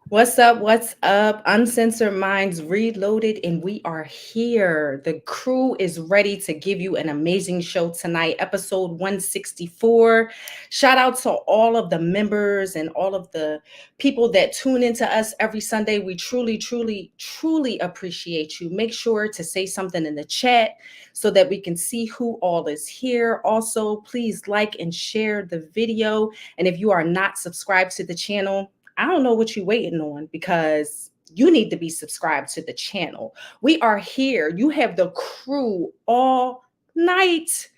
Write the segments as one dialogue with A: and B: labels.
A: What's up? What's up? Uncensored Minds reloaded, and we are here. The crew is ready to give you an amazing show tonight, episode 164. Shout out to all of the members and all of the people that tune into us every Sunday. We truly, truly, truly appreciate you. Make sure to say something in the chat so that we can see who all is here. Also, please like and share the video. And if you are not subscribed to the channel, I don't know what you're waiting on because you need to be subscribed to the channel. We are here. You have the crew all night,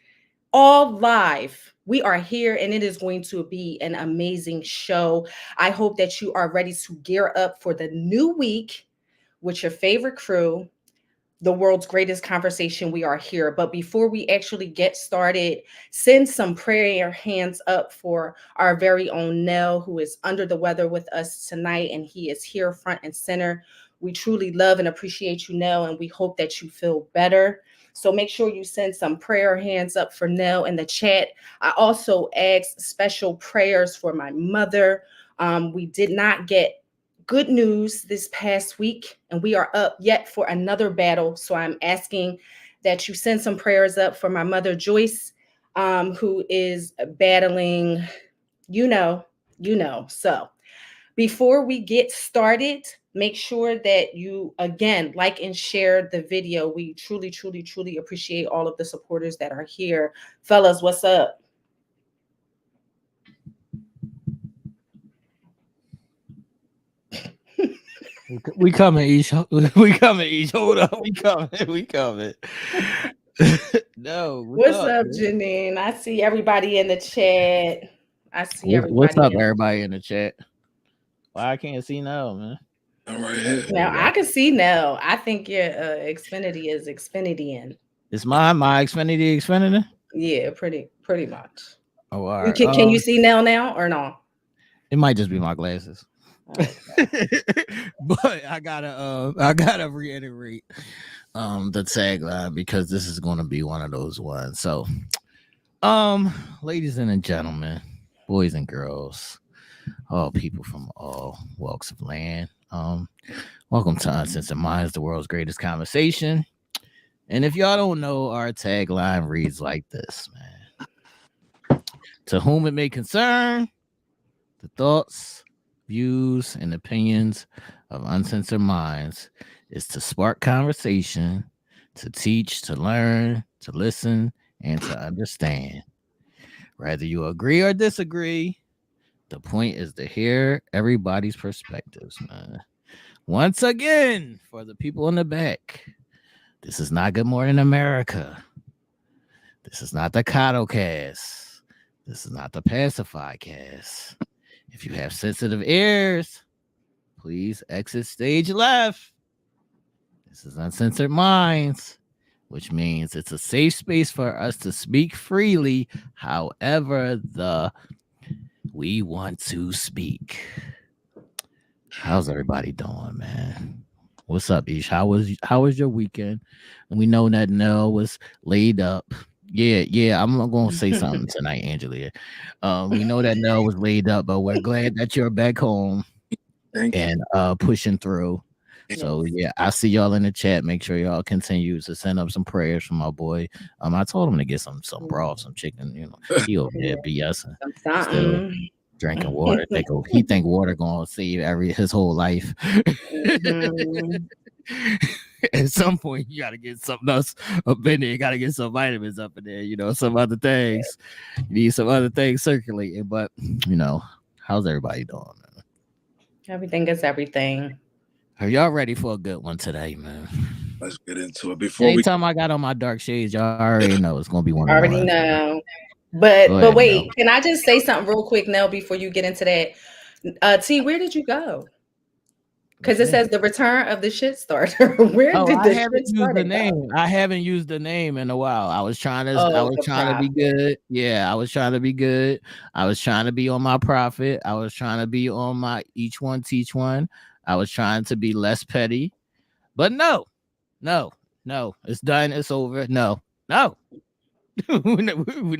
A: all live. We are here and it is going to be an amazing show. I hope that you are ready to gear up for the new week with your favorite crew, the world's greatest conversation. We are here. But before we actually get started, send some prayer hands up for our very own Nell, who is under the weather with us tonight, and he is here front and center. We truly love and appreciate you, Nell, and we hope that you feel better. So make sure you send some prayer hands up for Nell in the chat. I also asked special prayers for my mother. We did not get good news this past week, and we are up yet for another battle. So I'm asking that you send some prayers up for my mother, Joyce, who is battling, So before we get started, make sure that you, again, like and share the video. We truly, truly, truly appreciate all of the supporters that are here. Fellas, what's up?
B: We coming, Aisha. We coming, Aisha. Hold up. We coming. We coming. No.
A: What's up, Janine? I see everybody in the chat.
B: What's up, everybody in the chat? Why I can't see now, man?
C: I'm right here.
A: Now I can see now. I think your Xfinity is Xfinitying.
B: It's my Xfinity?
A: Yeah, pretty much.
B: Oh, all right.
A: Can you see now or no?
B: It might just be my glasses. Okay. But I gotta reiterate the tagline because this is gonna be one of those ones. So ladies and gentlemen, boys and girls, all people from all walks of land, welcome to Uncensored Minds, the world's greatest conversation. And if y'all don't know, our tagline reads like this, man. To whom it may concern, the thoughts, views, and opinions of Uncensored Minds is to spark conversation, to teach, to learn, to listen, and to understand. Whether you agree or disagree, the point is to hear everybody's perspectives, man. Once again, for the people in the back, this is not Good Morning America. This is not the Cast. This is not the Pacify Cast. If you have sensitive ears, please exit stage left. This is Uncensored Minds, which means it's a safe space for us to speak freely, however we want to speak. How's everybody doing, man? What's up, Ish? How was your weekend? And we know that Nell was laid up. Yeah. I'm going to say something tonight, Angelia. We know that Nell was laid up, but we're glad that you're back home and pushing through. So yeah, I see y'all in the chat. Make sure y'all continue to send up some prayers from my boy. I told him to get some broth, some chicken. He over there BSing, still drinking water. He think water gonna save his whole life. At some point, you gotta get something else up in there. You gotta get some vitamins up in there. Some other things. You need some other things circulating. But how's everybody doing, man?
A: Everything is everything.
B: Are y'all ready for a good one today, man?
C: Let's get into it.
B: Anytime I got on my dark shades, y'all already know it's gonna be one.
A: Already know. But wait, can I just say something real quick, Nell, before you get into that? T, where did you go? Because it says the return of the shit starter.
B: I haven't used the name in a while. I was trying to be good. Yeah, I was trying to be good. I was trying to be on my prophet. I was trying to be on my each one teach one. I was trying to be less petty. But no. It's done. It's over. No. we're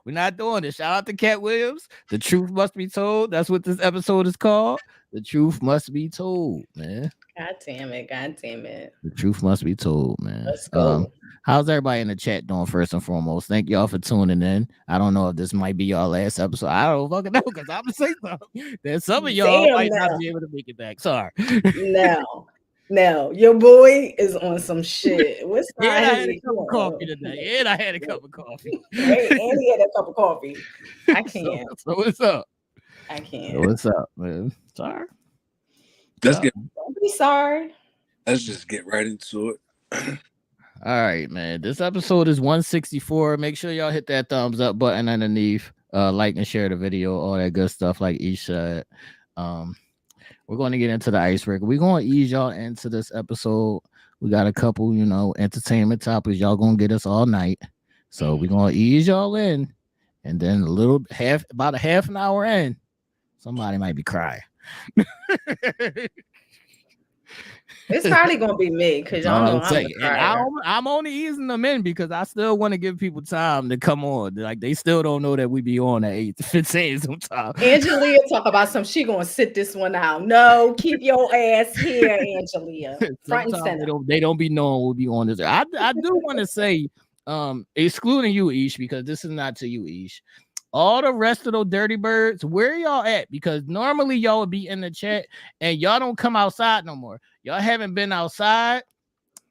B: not doing this. Shout out to Katt Williams. The truth must be told. That's what this episode is called. The truth must be told, man.
A: God damn it. God damn it.
B: The truth must be told, man.
A: Let's go.
B: How's everybody in the chat doing? First and foremost, thank y'all for tuning in. I don't know if this might be y'all last episode. I don't fucking know because I'm gonna say something. Then some of y'all might not be able to make it back. Sorry.
A: Now, your boy is on some shit. What's
B: And I had a cup of coffee today. And I had a cup of coffee.
A: And he had a cup of coffee. I can't.
B: So what's up?
A: I can't.
B: So what's up, man? Sorry.
C: Let's get.
A: Don't be sorry.
C: Let's just get right into it.
B: All right, man. This episode is 164. Make sure y'all hit that thumbs up button underneath. Like and share the video, all that good stuff like Aisha. We're going to get into the icebreaker. We're going to ease y'all into this episode. We got a couple, entertainment topics. Y'all going to get us all night. So we're going to ease y'all in. And then about a half an hour in, somebody might be crying.
A: It's probably gonna be me because y'all know
B: I'm only easing them in because I still want to give people time to come on. Like they still don't know that we be on at 8:15 sometimes.
A: Angelia talk about some. She gonna sit this one out. No, keep your ass here, Angelia. Front and center.
B: They don't be knowing we'll be on this. I do want to say, excluding you, Ish, because this is not to you, Ish. All the rest of those dirty birds, where y'all at? Because normally y'all would be in the chat and y'all don't come outside no more. Y'all haven't been outside.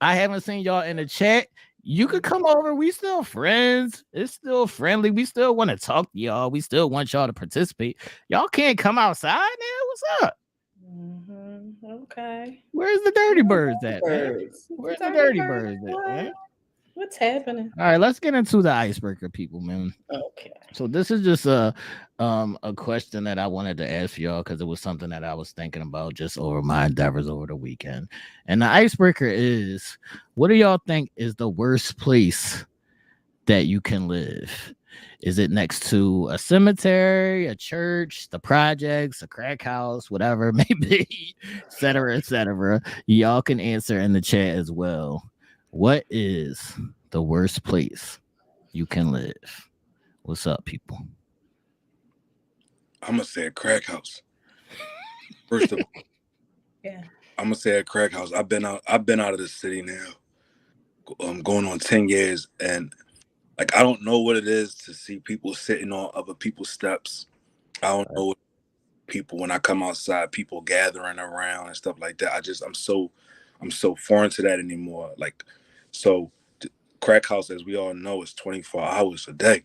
B: I haven't seen y'all in the chat. You could come over. We still friends. It's still friendly. We still want to talk to y'all. We still want y'all to participate. Y'all can't come outside now. What's up?
A: Okay.
B: Where's the dirty birds at, man? Where's the dirty birds at, man?
A: What's happening?
B: All right, let's get into the icebreaker, people, man.
A: Okay.
B: So this is just a question that I wanted to ask y'all because it was something that I was thinking about just over my endeavors over the weekend. And the icebreaker is, what do y'all think is the worst place that you can live? Is it next to a cemetery, a church, the projects, a crack house, whatever it may be, et cetera, et cetera? Y'all can answer in the chat as well. What is the worst place you can live? What's up, people?
C: I'm gonna say a crack house. First of all,
A: yeah,
C: I'm gonna say a crack house. I've been out of the city now. I'm going on 10 years, and like I don't know what it is to see people sitting on other people's steps. I don't know what people when I come outside, people gathering around and stuff like that. I'm so foreign to that anymore. Like, so crack house, as we all know, is 24 hours a day,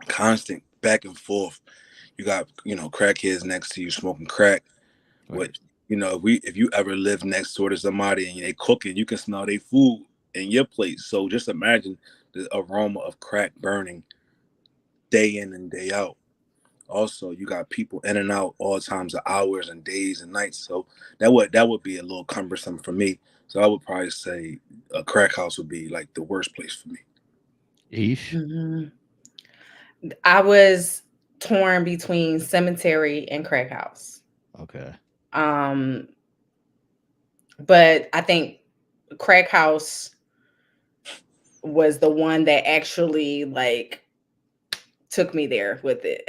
C: constant back and forth. You got crackheads next to you smoking crack. Right. What if you ever live next door to somebody and they cooking, you can smell their food in your place. So just imagine the aroma of crack burning day in and day out. Also, you got people in and out all times of hours and days and nights. So that would be a little cumbersome for me. So I would probably say a crack house would be like the worst place for me.
B: Ish.
A: I was torn between cemetery and crack house.
B: Okay.
A: But I think crack house was the one that actually took me there with it.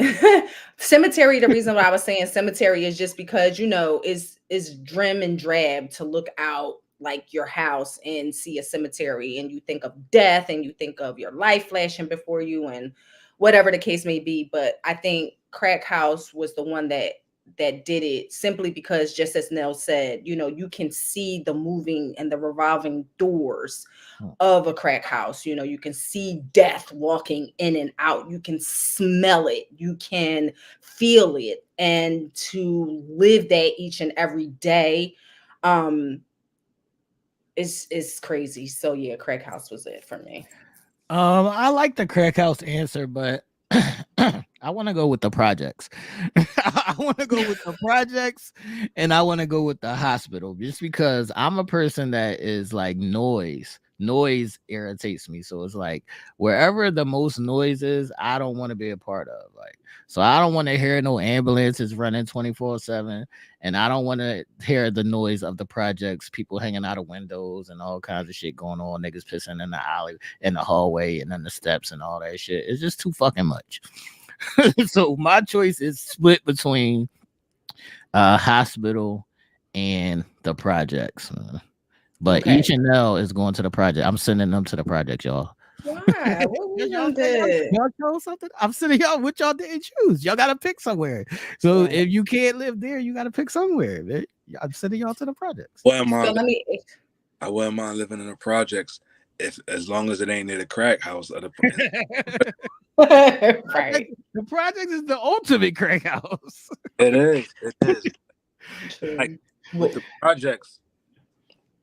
A: Cemetery, the reason why I was saying cemetery is just because, is drim and drab to look out like your house and see a cemetery and you think of death and you think of your life flashing before you and whatever the case may be. But I think crack house was the one that did it simply because, just as Nell said, you can see the moving and the revolving doors of a crack house. You can see death walking in and out. You can smell it. You can feel it. And to live that each and every day, is crazy. So yeah, crack house was it for me.
B: I like the crack house answer, but I want to go with the projects. I want to go with the projects and I want to go with the hospital just because I'm a person that is like noise. Noise irritates me. So it's like wherever the most noise is, I don't want to be a part of. So I don't want to hear no ambulances running 24/7, and I don't want to hear the noise of the projects, people hanging out of windows and all kinds of shit going on, niggas pissing in the alley, in the hallway, and on the steps and all that shit. It's just too fucking much. So my choice is split between hospital and the projects. But
A: Okay.
B: each and Nell is going to the project. I'm sending them to the project, y'all.
A: Why? What we
B: Y'all
A: done did?
B: chose something. I'm sending y'all what y'all didn't choose. Y'all gotta pick somewhere. So
A: Right.
B: if you can't live there, you gotta pick somewhere. Man. I'm sending y'all to the projects.
C: Well, am
A: So
C: I,
A: let me.
C: I wouldn't mind living in the projects as long as it ain't near the crack house. Or the,
A: Right.
B: The project is the ultimate crack house.
C: it is. It is.
A: True.
C: Like with the projects,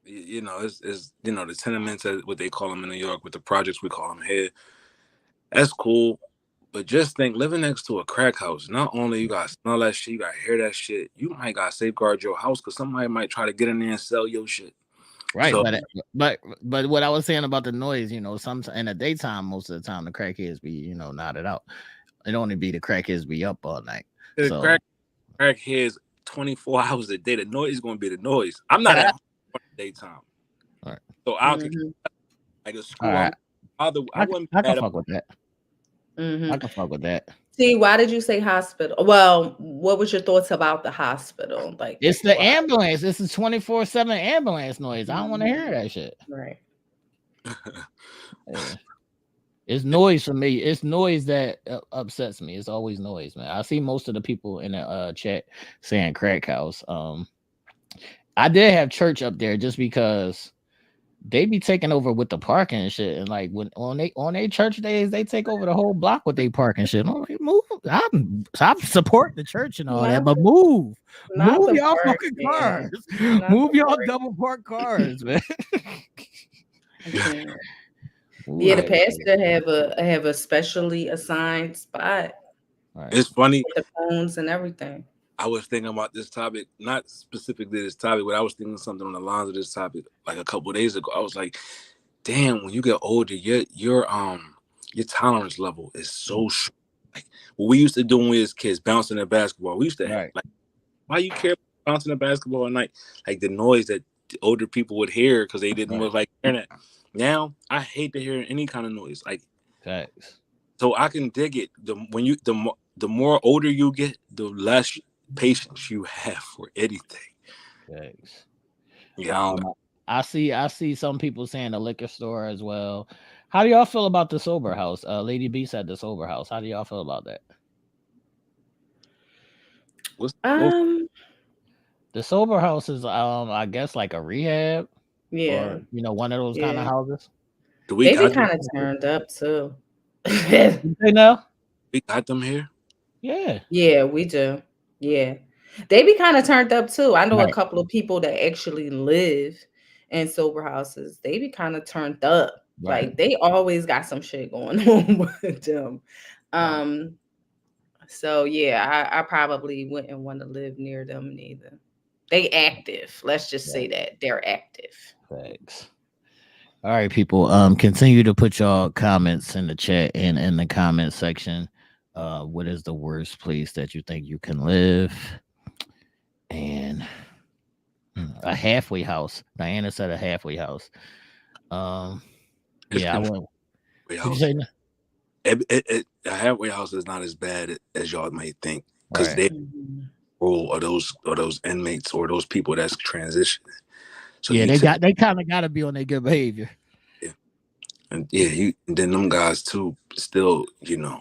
C: you know, it's you know, the tenements, what they call them in New York, with the projects we call them here. That's cool. But just think, living next to a crack house, not only you gotta smell that shit, you gotta hear that shit, you might gotta safeguard your house because somebody might try to get in there and sell your shit.
B: Right,
C: So,
B: but what I was saying about the noise, you know, some in the daytime, most of the time the crackheads be, you know, nodded out. It only be the crackheads be up all night.
C: the
B: So
C: crackheads 24 hours a day, the noise is gonna be the noise. I'm not at home in the daytime.
B: All right.
C: So I'll get like a school.
B: All right.
C: I wouldn't be
B: I can
C: mad
B: fuck with that. I can fuck with that.
A: See, why did you say hospital? Well, what was your thoughts about the hospital? Like,
B: It's the
A: why?
B: ambulance. It's a 24/7 ambulance noise. I don't want to hear that shit.
A: Right.
B: Yeah. It's noise for me. It's noise that upsets me. It's always noise, man. I see most of the people in the chat saying crack house. I did have church up there just because they be taking over with the parking and shit. And like when on they church days, they take over the whole block with their parking shit. I'm like, move. I'm supporting the church and all that, but move
A: the
B: y'all
A: park,
B: fucking
A: yeah.
B: cars.
A: Not
B: Move
A: the
B: y'all
A: park.
B: double park cars, man.
A: Yeah, the pastor have a specially assigned spot.
B: Right.
C: It's funny.
A: With the phones and everything.
C: I was thinking about this topic, not specifically this topic, but I was thinking something on the lines of this topic like a couple of days ago. I was like, damn, when you get older, your tolerance level is so short. Like what we used to do when we was kids, bouncing a basketball. We used to have like, why you care about bouncing a basketball at night? Like the noise that the older people would hear because they didn't look like hearing it. Now I hate to hear any kind of noise. Like
B: facts.
C: So I can dig it. The more older you get, the less patience you have for anything.
B: Thanks.
C: Yeah,
B: I see some people saying the liquor store as well. How do y'all feel about the sober house? Lady B said the sober house. How do y'all feel about that? The sober house is I guess like a rehab.
A: Yeah.
B: Or you know, one of those kind of houses.
A: They be kind of turned up too.
B: You say no?
C: We got them here.
B: Yeah.
A: Yeah, we do. Yeah. They be kind of turned up too. I know a couple of people that actually live in sober houses. They be kind of turned up.
B: Right.
A: Like they always got some shit going on with them. So yeah, I probably wouldn't want to live near them neither. They active. Let's just say that they're active.
B: Thanks. All right, people. Continue to put y'all comments in the chat and in the comment section. What is the worst place that you think you can live? And a halfway house. Diana said a halfway house. Yeah, I went.
C: A halfway house is not as bad as y'all might think because they rule or those inmates or those people that's transitioning. So
B: yeah, they kind of got to be on their good behavior.
C: Yeah, and and then them guys too. Still, you know,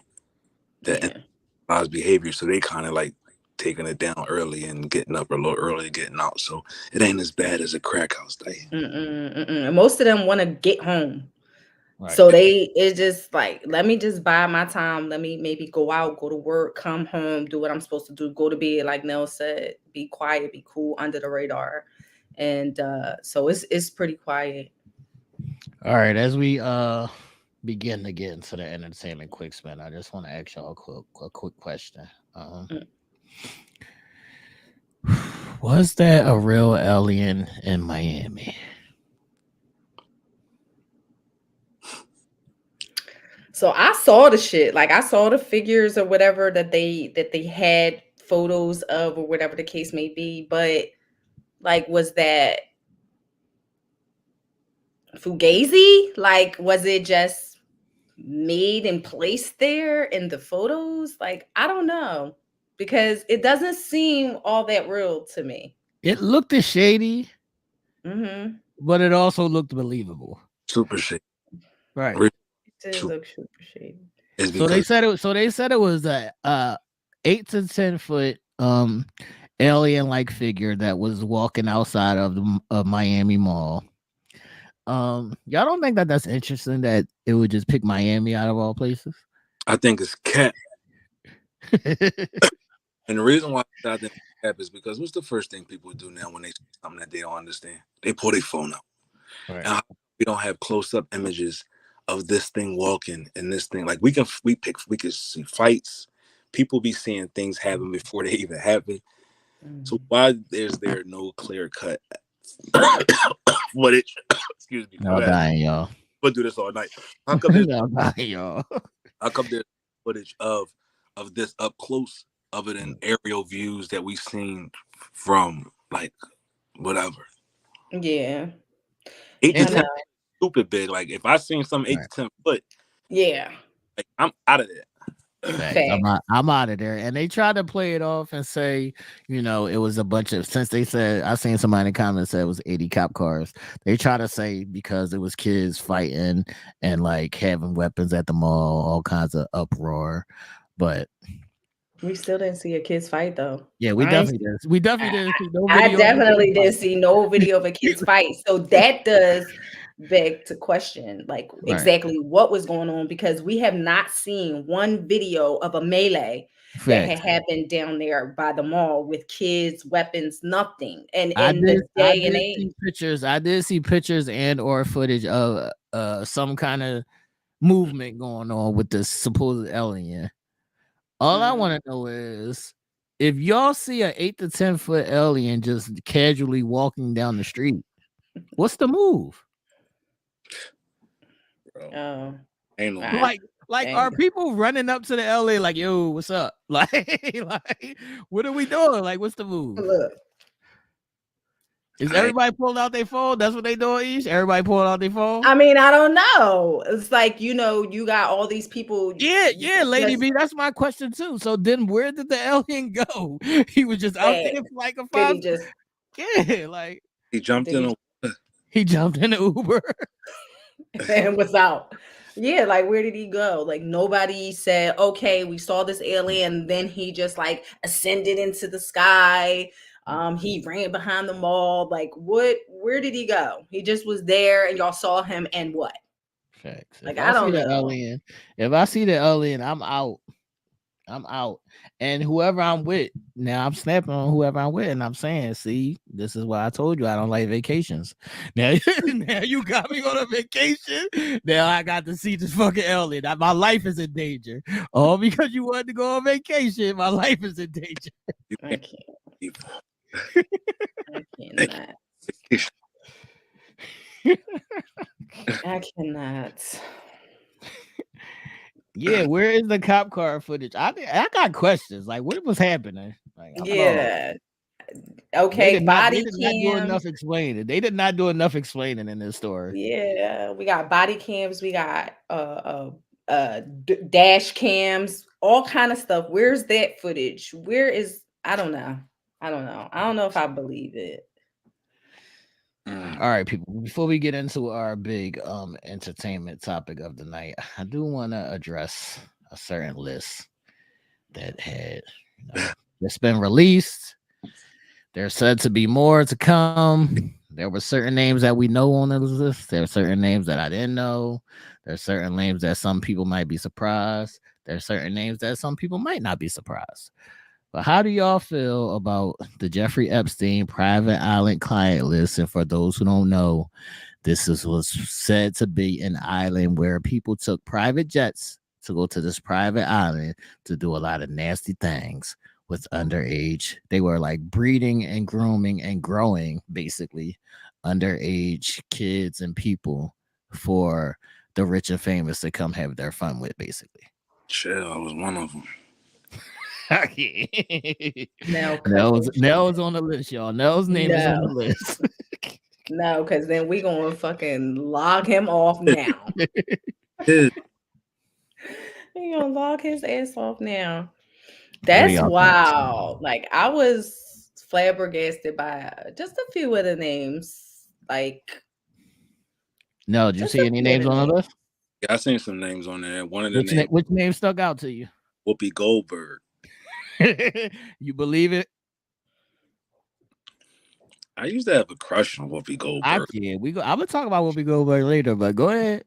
C: that behavior. So they kind of like taking it down early and getting up a little early, getting out. So it ain't as bad as a crack house day.
A: Most of them want to get home. Right. So it's just like, let me just buy my time. Let me maybe go out, go to work, come home, do what I'm supposed to do, go to bed. Like Nell said, be quiet, be cool, under the radar. And so it's pretty quiet.
B: All right. As we begin to get into the entertainment quick spin, I just want to ask y'all a quick question. Was there a real alien in Miami?
A: So I saw saw the shit. Like I saw the figures or whatever that they had photos of or whatever the case may be. But like, was that fugazi? Like, was it just made and placed there in the photos? Like, I don't know. Because it doesn't seem all that real to me.
B: It looked shady,
A: Mm-hmm.
B: but it also looked believable.
C: Super shit.
B: Right.
C: Really
A: It did look super shady.
C: is
B: So they
C: because
B: said it. So they said it was a 8 to 10 foot alien like figure that was walking outside of the Miami Mall. Y'all don't think that that's interesting that it would just pick Miami out of all places?
C: I think it's Katt. And the reason why I think it's Katt is because what's the first thing people do now when they see something that they don't understand? They pull their phone out.
B: Right.
C: And we don't have close-up images of this thing walking and this thing. Like we can see fights. People be seeing things happen before they even happen. So why is there no clear cut footage? Excuse me.
B: Y'all dying, y'all.
C: We'll do this all night. How come there's
B: Y'all dying, y'all.
C: How come there's footage of this up close other than aerial views that we've seen from like whatever?
A: Yeah.
C: 8 to
A: I
C: 10
A: know.
C: stupid big. Like if I seen some 8 to 10 foot,
A: Yeah.
C: like I'm out of there.
B: Facts. I'm out of there. And they tried to play it off and say, you know, it was a bunch of, since they said, I seen somebody in the comments said it was 80 cop cars. They try to say because it was kids fighting and like having weapons at the mall, all kinds of uproar. But
A: we still didn't see a kids fight though.
B: yeah, we definitely did. We definitely didn't see no video.
A: I definitely didn't see no video of a kids fight. So that does beg to question like exactly what was going on, because we have not seen one video of a melee that had happened down there by the mall with kids, weapons, nothing. And in the day and age,
B: I did see pictures and or footage of some kind of movement going on with this supposed alien. All I want to know is if y'all see an 8 to 10 foot alien just casually walking down the street, what's the move?
C: Bro. Ain't no
B: like are people running up to the alien like, yo, what's up? Like what are we doing? Like, what's the move?
A: Look.
B: Is everybody pulling out their phone? That's what they doing, Ish? Everybody pulling out their phone?
A: I mean, I don't know. It's like, you know, you got all these people.
B: Yeah, Lady B. That's my question too. So then where did the alien go? He was just out there for like a 5. Yeah, like
C: he jumped in
B: he jumped in an Uber
A: and was out. Yeah, like where did he go? Like nobody said, okay, we saw this alien, then he just like ascended into the sky. He ran behind the mall. Like where did he go? He just was there and y'all saw him and what?
B: Facts.
A: Like I don't know.
B: If I see the alien, I'm out. And whoever I'm with, now I'm snapping on whoever I'm with, and I'm saying, see, this is why I told you I don't like vacations. Now you got me on a vacation. Now I got to see this fucking alien. My life is in danger. All because you wanted to go on vacation. My life is in danger.
A: I can't. I cannot.
B: Yeah, where is the cop car footage? I got questions. Like, what was happening? Like,
A: yeah. Okay, body cam.
B: They did not do enough explaining in this story.
A: Yeah, we got body cams. We got dash cams. All kind of stuff. Where's that footage? Where is? I don't know. I don't know if I believe it.
B: All right, people, before we get into our big entertainment topic of the night, I do want to address a certain list that had it's been released. There's said to be more to come. There were certain names that we know on the list. There are certain names that I didn't know. There's certain names that some people might be surprised. There's certain names that some people might not be surprised. But how do y'all feel about the Jeffrey Epstein private island client list? And for those who don't know, was said to be an island where people took private jets to go to this private island to do a lot of nasty things with underage. They were like breeding and grooming and growing basically underage kids and people for the rich and famous to come have their fun with, basically.
C: Chill, I was one of them.
A: Now cut
B: Nell's
A: them shit.
B: on the list, y'all. Nell's name is on
A: No,
B: the list.
A: no, because then we gonna fucking log him off now.
C: His,
A: We gonna log his ass off now.
B: What are
A: That's
B: y'all thoughts?
A: wild. Like I was flabbergasted by just a few of the names. Like
B: No, did you
A: just
B: see
A: a
B: any
A: few of
B: names
A: the
B: on the
A: names.
B: list?
C: yeah, I seen some names on there. One of the names,
B: Which name stuck out to you?
C: Whoopi Goldberg.
B: You believe it?
C: I used to have a crush on Whoopi
B: I
C: Goldberg.
B: can't. I'm gonna talk about Whoopi Goldberg later, but go ahead.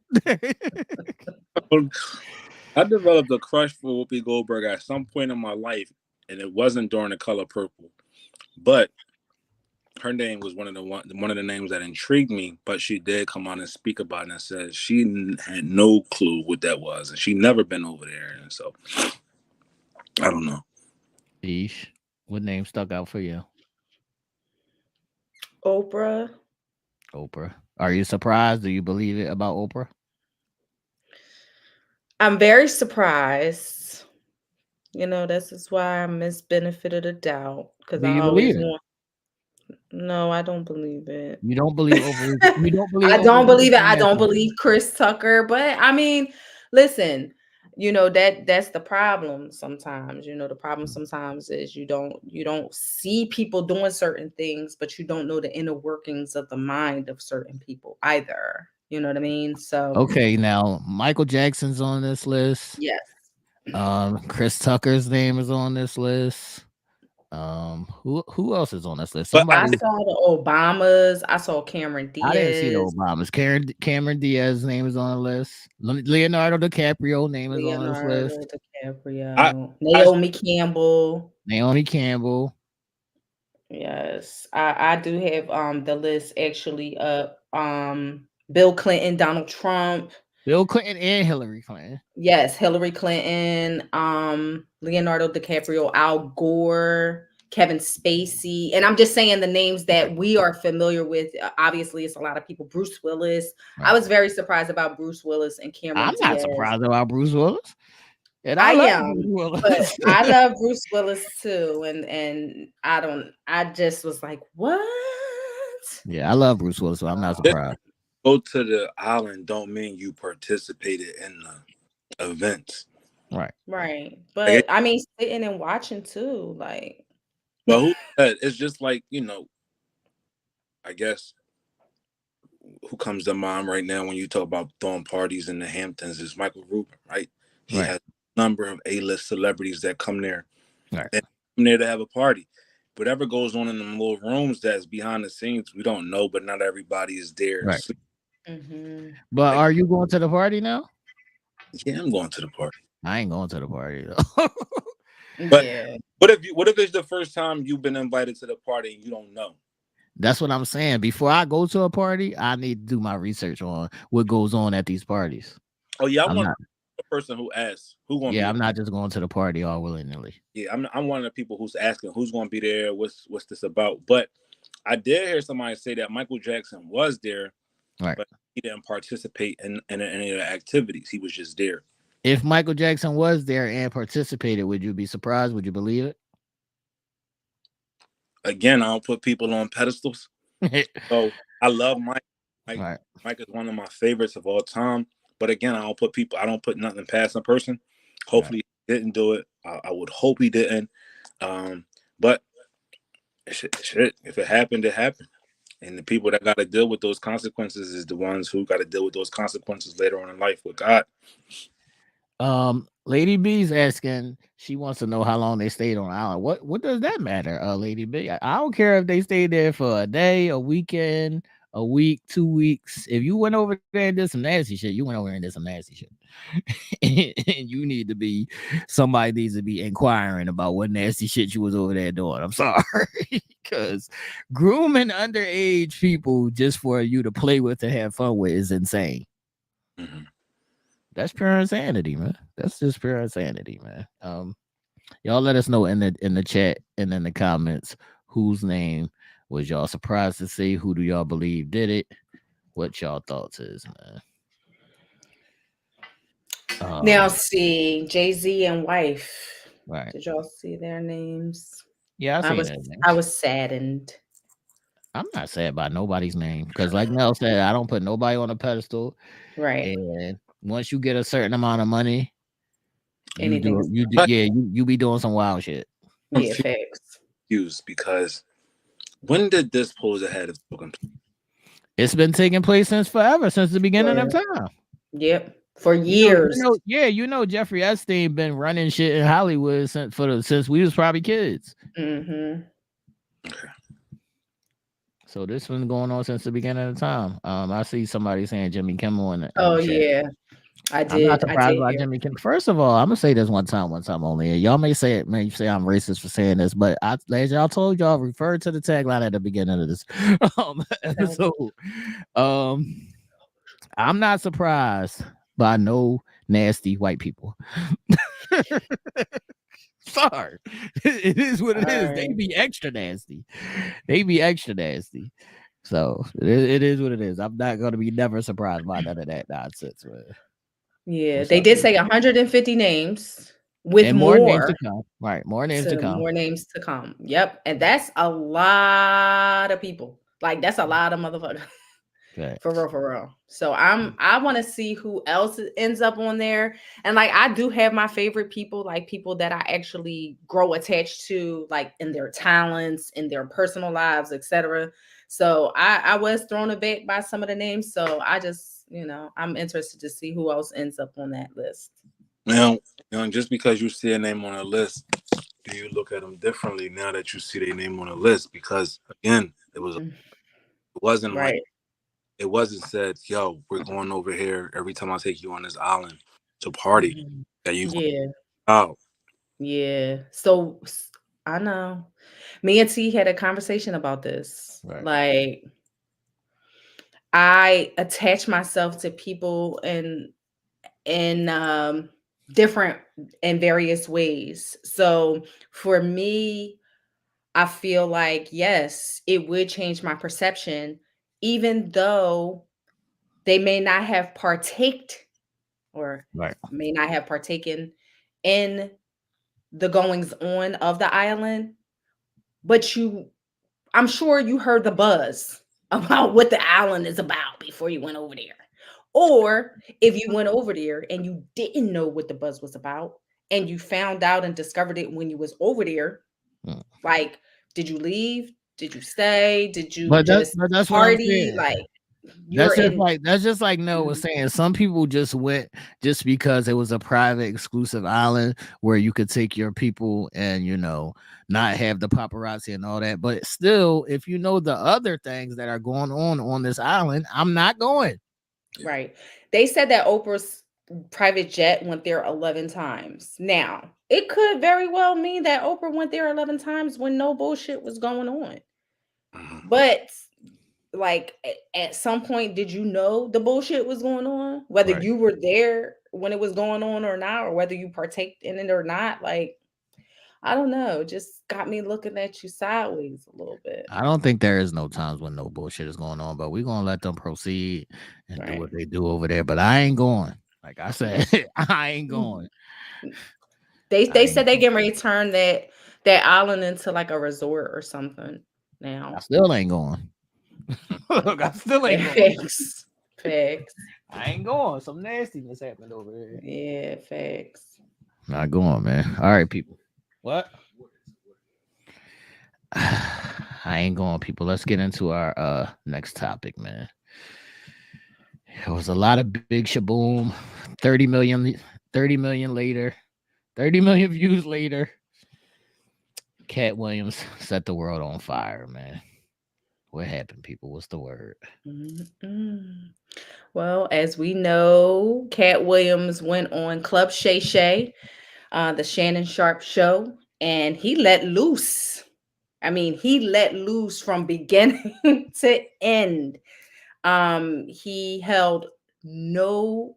C: I developed a crush for Whoopi Goldberg at some point in my life, and it wasn't during The Color Purple, but her name was one of the names that intrigued me. But she did come on and speak about it and said she had no clue what that was, and she never been over there. And so I don't know.
B: Ish, what name stuck out for you?
A: Oprah.
B: Oprah. Are you surprised? Do you believe it about Oprah?
A: I'm very surprised. You know, this is why I miss benefit of the doubt. Because
B: Do
A: I
B: you
A: always
B: believe it?
A: want no, I don't believe it.
B: You don't believe Oprah? You don't believe
A: I don't
B: Oprah's
A: believe it.
B: innocent
A: I don't
B: after?
A: believe Chris Tucker. But I mean, listen, you know, that's the problem sometimes. You know, the problem sometimes is you don't see people doing certain things, but you don't know the inner workings of the mind of certain people either. You know what I mean? So
B: Okay, now Michael Jackson's on this list.
A: yes.
B: Chris Tucker's name is on this list. Who else is on this list?
C: But
A: I
B: Somebody.
A: saw the Obamas. I saw Cameron
B: I didn't see the
A: Diaz,
B: Obamas. Cameron Diaz's name is on the list. Leonardo DiCaprio name is on this
A: Leonardo
B: list.
C: I,
A: DiCaprio,
C: I
A: Naomi Campbell.
B: Naomi Campbell,
A: Yes, I do have the list actually up. Bill Clinton, Donald Trump.
B: Bill Clinton, and Hillary Clinton.
A: Yes, Hillary Clinton, Leonardo DiCaprio, Al Gore, Kevin Spacey. And I'm just saying the names that we are familiar with. Obviously, it's a lot of people. Bruce Willis. I
B: Right.
A: was very surprised about Bruce Willis and Cameron
B: I'm not
A: Diaz.
B: surprised about Bruce Willis, and I
A: I
B: love
A: am,
B: Bruce
A: but
B: Willis.
A: I love Bruce Willis too. And I just was like, what?
B: Yeah, I love Bruce Willis, so I'm not
C: just
B: surprised.
C: go to the island don't mean you participated in the events.
B: Right.
A: Right.
C: Like,
A: But I mean, sitting and watching too, like,
C: but who said it's just like I guess who comes to mind right now when you talk about throwing parties in the Hamptons is Michael Rubin, right? He
B: Right.
C: has a number of A-list celebrities that come there
B: Right.
C: and come there to have a party. Whatever goes on in them little rooms that's behind the scenes, we don't know, but not everybody is there.
B: Right.
A: mhm.
B: But
C: Like,
B: are you going to the party now?
C: yeah, I'm going to the party.
B: I ain't going to the party though.
C: But
A: Yeah.
C: what if it's the first time you've been invited to the party and you don't know?
B: That's what I'm saying. Before I go to a party, I need to do my research on what goes on at these parties.
C: Oh yeah,
B: I'm not.
C: the person who asks who's going to be
B: Yeah,
C: there.
B: I'm not just going to the party all willy nilly.
C: Yeah, I'm one of the people who's asking who's going to be there, what's this about. But I did hear somebody say that Michael Jackson was there,
B: Right.
C: but he didn't participate in any of the activities. He was just there.
B: If Michael Jackson was there and participated, would you be surprised? Would you believe it?
C: Again, I don't put people on pedestals. So I love Mike.
B: Right.
C: Mike is one of my favorites of all time. But again, I don't put nothing past a person. Hopefully he didn't do it. I would hope he didn't. But shit, if it happened, it happened. And the people that got to deal with those consequences is the ones who got to deal with those consequences later on in life with God.
B: Lady B's asking, she wants to know how long they stayed on the island. What does that matter, Lady B? I don't care if they stayed there for a day, a weekend, a week, 2 weeks. If you went over there and did some nasty shit, you went over there and did some nasty shit. And you need to be, somebody needs to be inquiring about what nasty shit you was over there doing. I'm sorry. Because grooming underage people just for you to play with and have fun with is insane.
C: Mm-hmm.
B: That's pure insanity, man. That's just pure insanity, man. Y'all let us know in the chat and in the comments whose name was y'all surprised to see. Who do y'all believe did it? What y'all thoughts is, man.
A: Now see, Jay-Z and wife.
B: Right.
A: Did y'all see their names?
B: Yeah, I
A: I
B: seen
A: was
B: that.
A: I was saddened.
B: I'm not sad about nobody's name because, like Nell said, I don't put nobody on a pedestal.
A: Right.
B: And once you get a certain amount of money,
A: Anything is
C: But
B: you be doing some wild shit.
C: I'm
A: yeah, facts.
C: confused because when did this supposed to have taken place?
B: It's been taking place since forever, since the beginning of
A: For,
B: time.
A: yep. For
B: You
A: years.
B: know, yeah, Jeffrey Epstein been running shit in Hollywood since we was probably kids.
A: Mm-hmm.
B: So this been going on since the beginning of time. I see somebody saying Jimmy Kimmel in the
A: Oh
B: chat.
A: yeah. I
B: I'm not
A: did. I
B: surprised
A: did
B: by
A: hear.
B: Jimmy Kimmel. First of all, I'm gonna say this one time only. And y'all may say I'm racist for saying this, but as y'all told y'all, refer to the tagline at the beginning of this episode. I'm not surprised by no nasty white people. Sorry, it is what it is. They
A: Sorry.
B: be extra nasty. They be extra nasty. So it is what it is. I'm not gonna be never surprised by none of that nonsense, man.
A: Yeah,
B: What's
A: they
B: up,
A: did
B: dude?
A: say 150 names with
B: And more names
A: more
B: to come. Right, more names to
A: to
B: come.
A: more names to come. Yep. And that's a lot of people. Like that's a lot of motherfuckers.
B: Okay.
A: For real. So I want to see who else ends up on there. And like I do have my favorite people, like people that I actually grow attached to, like in their talents, in their personal lives, etc. So I was thrown aback by some of the names. So I just, I'm interested to see who else ends up on that list.
C: Now, just because you see a name on a list, do you look at them differently now that you see their name on a list? Because again, it wasn't like
A: Right.
C: it wasn't said, "Yo, we're going over here every time I take you on this island to party."
A: Mhm.
C: That you
A: Yeah.
C: out.
A: Yeah. So I know. Me and T had a conversation about this.
B: Right.
A: Like I attach myself to people in different and various ways. So for me, I feel like yes, it would change my perception, even though they may not have partaked or
B: Right.
A: may not have partaken in the goings on of the island, but I'm sure you heard the buzz about what the island is about before you went over there. Or if you went over there and you didn't know what the buzz was about and you found out and discovered it when you was over there,
B: Mm.
A: like, did you leave? Did you stay? Did you
B: But
A: just
B: that's what I'm
A: party?
B: saying.
A: Like you're in.
B: That's just like Noah was saying. Some people just went just because it was a private, exclusive island where you could take your people and not have the paparazzi and all that. But still, if you know the other things that are going on this island, I'm not going.
A: Right. They said that Oprah's private jet went there 11 times. Now, it could very well mean that Oprah went there 11 times when no bullshit was going on.
C: Mhm.
A: But like at some point, did you know the bullshit was going on? Whether
B: Right.
A: you were there when it was going on or not, or whether you partaked in it or not, like I don't know, just got me looking at you sideways a little bit.
B: I don't think there is no times when no bullshit is going on, but we're gonna let them proceed and do
A: Right.
B: what they do over there. But I ain't going. Like I said, I ain't going.
A: They said they getting ready to turn that island into like a resort or something now.
B: I still ain't going. Look, I still ain't going.
A: Facts. Facts.
B: I ain't going. Some nastiness happened over there.
A: Yeah, facts.
B: Not going, man. All right, people. What? I ain't going, people. Let's get into our next topic, man. It was a lot of big shaboom. 30 million later. 30 million views later. Katt Williams set the world on fire, man. What happened, people? What's the word?
A: Mm-mm. Well, as we know, Katt Williams went on Club Shay Shay, the Shannon Sharp show, and he let loose. I mean, he let loose from beginning to end. He held no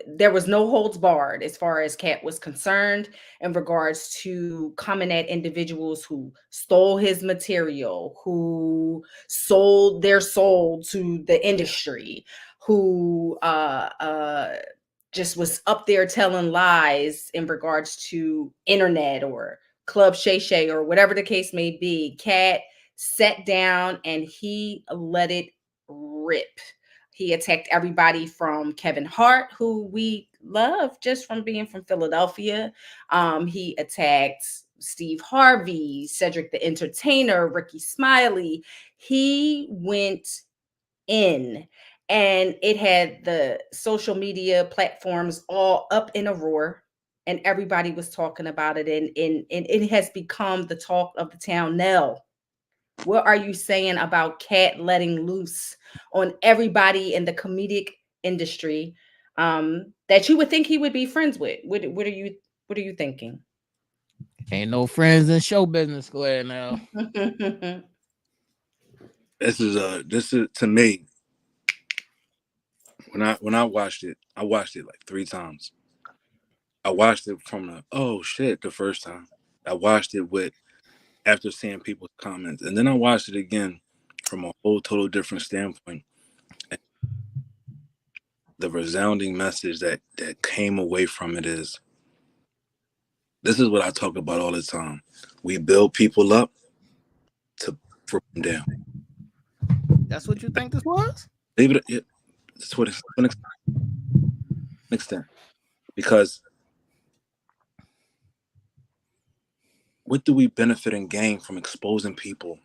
A: there was no holds barred as far as Katt was concerned in regards to coming at individuals who stole his material, who sold their soul to the industry, who just was up there telling lies in regards to internet or Club Shay Shay or whatever the case may be. Katt sat down and he let it rip. He attacked everybody from Kevin Hart, who we love just from being from Philadelphia. He attacked Steve Harvey, Cedric the Entertainer, Ricky Smiley. He went in, and it had the social media platforms all up in a roar, and everybody was talking about it, and it has become the talk of the town. Nell, what are you saying about Katt letting loose on everybody in the comedic industry that you would think he would be friends with? What are you thinking?
B: Ain't no friends in show business square now.
C: This is to me. When I watched it like 3 times. I watched it from the first time. I watched it with after seeing people's comments, and then I watched it again from a whole total different standpoint. And the resounding message that came away from it is, this is what I talk about all the time. We build people up to bring them down.
B: That's what you think this was?
C: Leave it. That's what it's to an extent. Because what do we benefit and gain from exposing people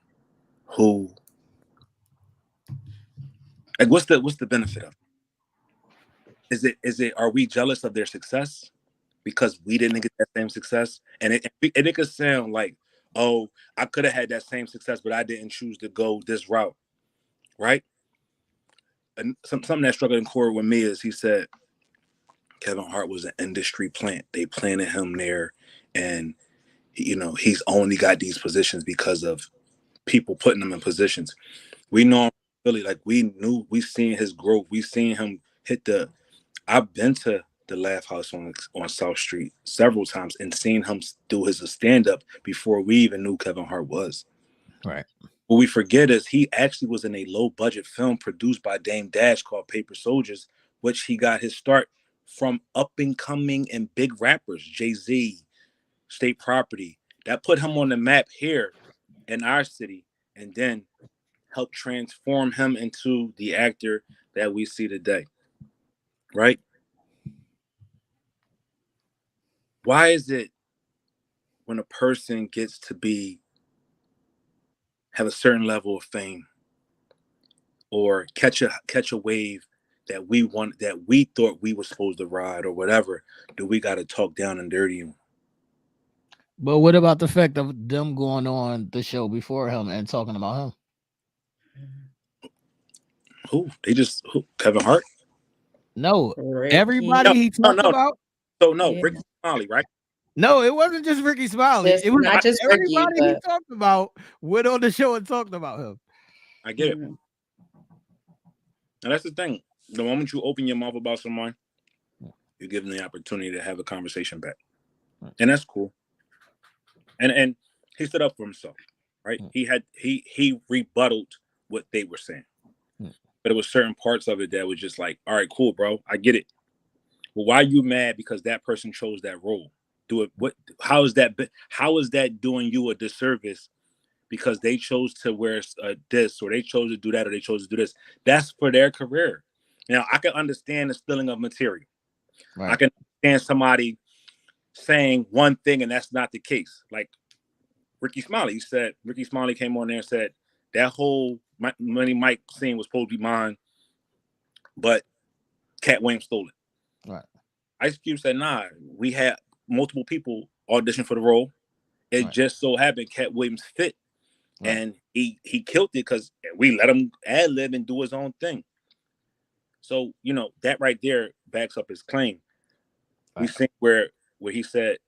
C: who, like, what's the benefit of it? Is it are we jealous of their success because we didn't get that same success? And it could sound like, oh, I could have had that same success, but I didn't choose to go this route, right? And something that struck in core with me is he said Kevin Hart was an industry plant. They planted him there, and he's only got these positions because of people putting him in positions. We know him really, like, we've seen his growth. We've seen him hit the. I've been to the Laugh House on South Street several times and seen him do his stand-up before we even knew Kevin Hart was.
B: Right.
C: What we forget is he actually was in a low-budget film produced by Dame Dash called Paper Soldiers, which he got his start from up-and-coming and big rappers, Jay-Z, State Property. That put him on the map here in our city, and then helped transform him into the actor that we see today. Right? Why is it when a person gets to have a certain level of fame or catch a wave that we thought we were supposed to ride or whatever, do we got to talk down and dirty him?
B: But what about the fact of them going on the show before him and talking about him?
C: Kevin Hart?
B: No,
A: Ricky.
B: everybody he talked about.
C: So no, Ricky Smiley, right?
B: No, it wasn't just Ricky Smiley. It was
A: not just
B: everybody
A: Ricky,
B: he talked about went on the show and talked about him.
C: I get it. And that's the thing. The moment you open your mouth about someone, you're given the opportunity to have a conversation back. And that's cool. And he stood up for himself, right? He rebutted what they were saying. But it was certain parts of it that was just like, all right, cool, bro. I get it. Well, why are you mad because that person chose that role? How is that doing you a disservice because they chose to wear this, or they chose to do that, or they chose to do this? That's for their career. Now, I can understand the stealing of material. Right. I can understand somebody saying one thing and that's not the case. Like Ricky Smiley came on there and said that whole Money Mike scene was supposed to be mine, but Katt Williams stole it.
B: Right.
C: Ice Cube said, nah, we had multiple people audition for the role. It just so happened Katt Williams fit. Right. And he killed it because we let him ad-lib and do his own thing. So, that right there backs up his claim. Right. We think where he said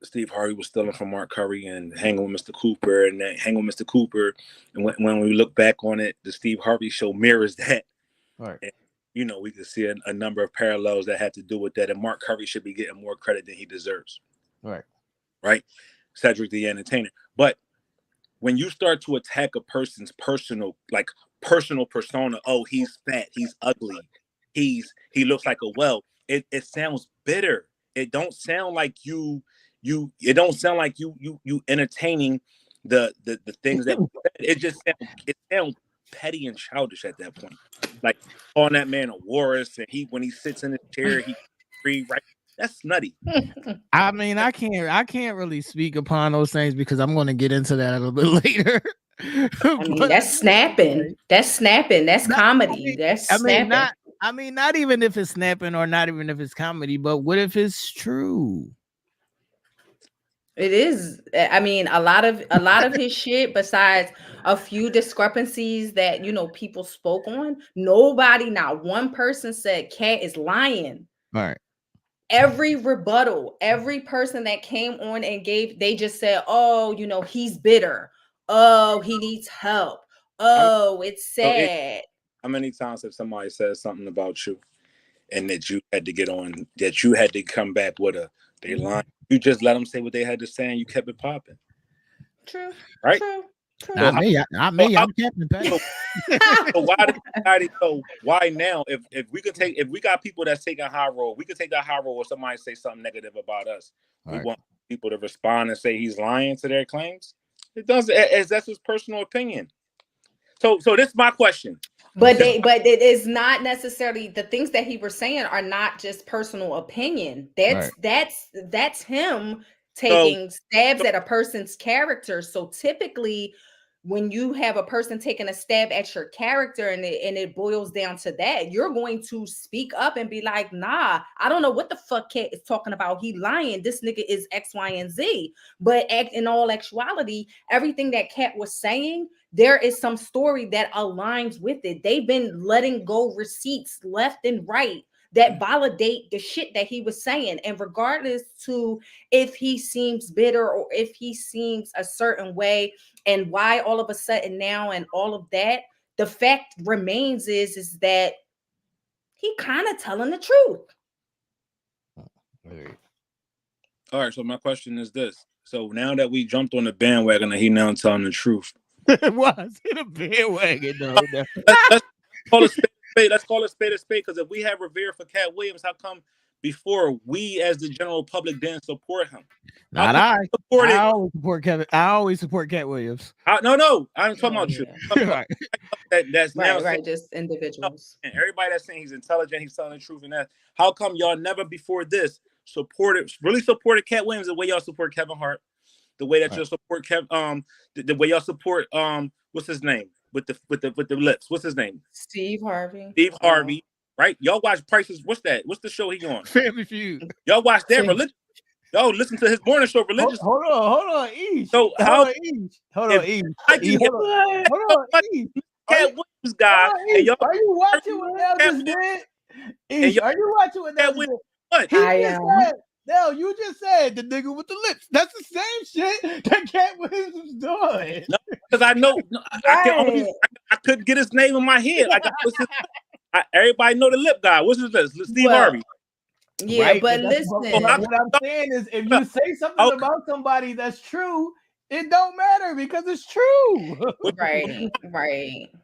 C: Steve Harvey was stealing from Mark Curry and hanging with Mr. Cooper and hanging with Mr. Cooper. And when we look back on it, the Steve Harvey show mirrors that. Right. And, we can see a number of parallels that had to do with that. And Mark Curry should be getting more credit than he deserves.
B: Right.
C: Right. Cedric the Entertainer. But when you start to attack a person's personal persona, oh, he's fat, he's ugly, he looks like a well. it sounds bitter. It don't sound like you it don't sound like you entertaining the things that it sounds petty and childish at that point. Like calling that man a walrus, and when he sits in his chair, he free, right? That's nutty.
B: I mean, I can't really speak upon those things because I'm going to get into that a little bit later.
A: I mean, that's snapping. That's snapping. That's comedy. That's snapping.
B: Not even if it's snapping or not even if it's comedy, but what if it's true?
A: It is. I mean, a lot of his shit, besides a few discrepancies that people spoke on, nobody, not one person said Katt is lying.
B: All right.
A: Every rebuttal, every person that came on and they just said, oh, he's bitter. Oh, he needs help. Oh, it's sad.
C: How many times have somebody said something about you and that you had to get on, that you had to come back with they lying? You just let them say what they had to say and you kept it popping.
A: True.
C: Right?
A: True.
B: Not me. I'm Captain Petty.
C: So why did society go? Why now? If we got people that's taking high roll, we could take that high roll or somebody say something negative about us. We want people to respond and say he's lying to their claims. It doesn't, as that's his personal opinion. So this is my question.
A: But it is not necessarily, the things that he was saying are not just personal opinion. That's him taking stabs at a person's character. So typically, when you have a person taking a stab at your character and it boils down to that, you're going to speak up and be like, nah, I don't know what the fuck Katt is talking about. He lying. This nigga is X, Y, and Z. But in all actuality, everything that Katt was saying, there is some story that aligns with it. They've been letting go receipts left and right that validate the shit that he was saying. And regardless to if he seems bitter or if he seems a certain way and why all of a sudden now and all of that, the fact remains is that he kind of telling the truth.
C: All right, so my question is this. So now that we jumped on the bandwagon and he now telling the truth.
B: Was it a bandwagon though?
C: Let's call it spade. Let's call it spade a spade, because if we have revere for Katt Williams, how come before we as the general public didn't support him?
B: Not I. I always support Kevin. I always support Katt Williams.
C: No, I'm talking about you. That's now
A: right, just individuals.
C: And everybody that's saying he's intelligent, he's telling the truth, and that. How come y'all never before this really supported Katt Williams the way y'all support Kevin Hart, the way that you support the way y'all support what's his name with the lips? What's his name?
A: Steve Harvey.
C: Steve Harvey, right? Y'all watch Prices. What's that? What's the show he on?
B: Family Feud.
C: Y'all watch that religion. Yo, listen to his morning show, religious.
B: Hold on, Each.
C: So
B: hold on, Each. Hold on, Each.
C: Katt Williams guy.
B: And y'all, are you watching what Nell just did? Each, are you watching what Nell just did?
C: What?
A: I am.
B: Nell, you just said the nigga with the lips. That's the same shit that Katt Williams was doing.
C: No, because I know I couldn't get his name in my head. Everybody know the lip guy. What's his name? Steve Harvey.
A: Yeah, right? But listen,
B: what I'm saying is, if you say something about somebody that's true, it don't matter because it's true.
A: Right.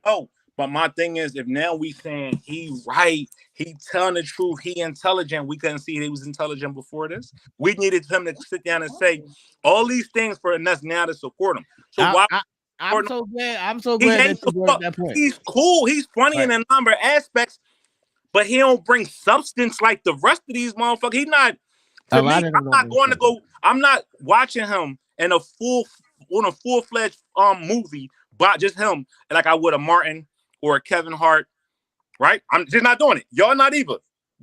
C: Oh, but my thing is, if now we saying he right, he telling the truth, he intelligent. We couldn't see he was intelligent before this. We needed him to sit down and say all these things for us now to support him. So
B: I'm so glad that you brought that point.
C: He's cool. He's funny in a number of aspects, but he don't bring substance like the rest of these motherfuckers. He's not. To me, I'm not watching him in a full-fledged movie, but just him like I would a Martin or a Kevin Hart. Right? I'm just not doing it. Y'all not either.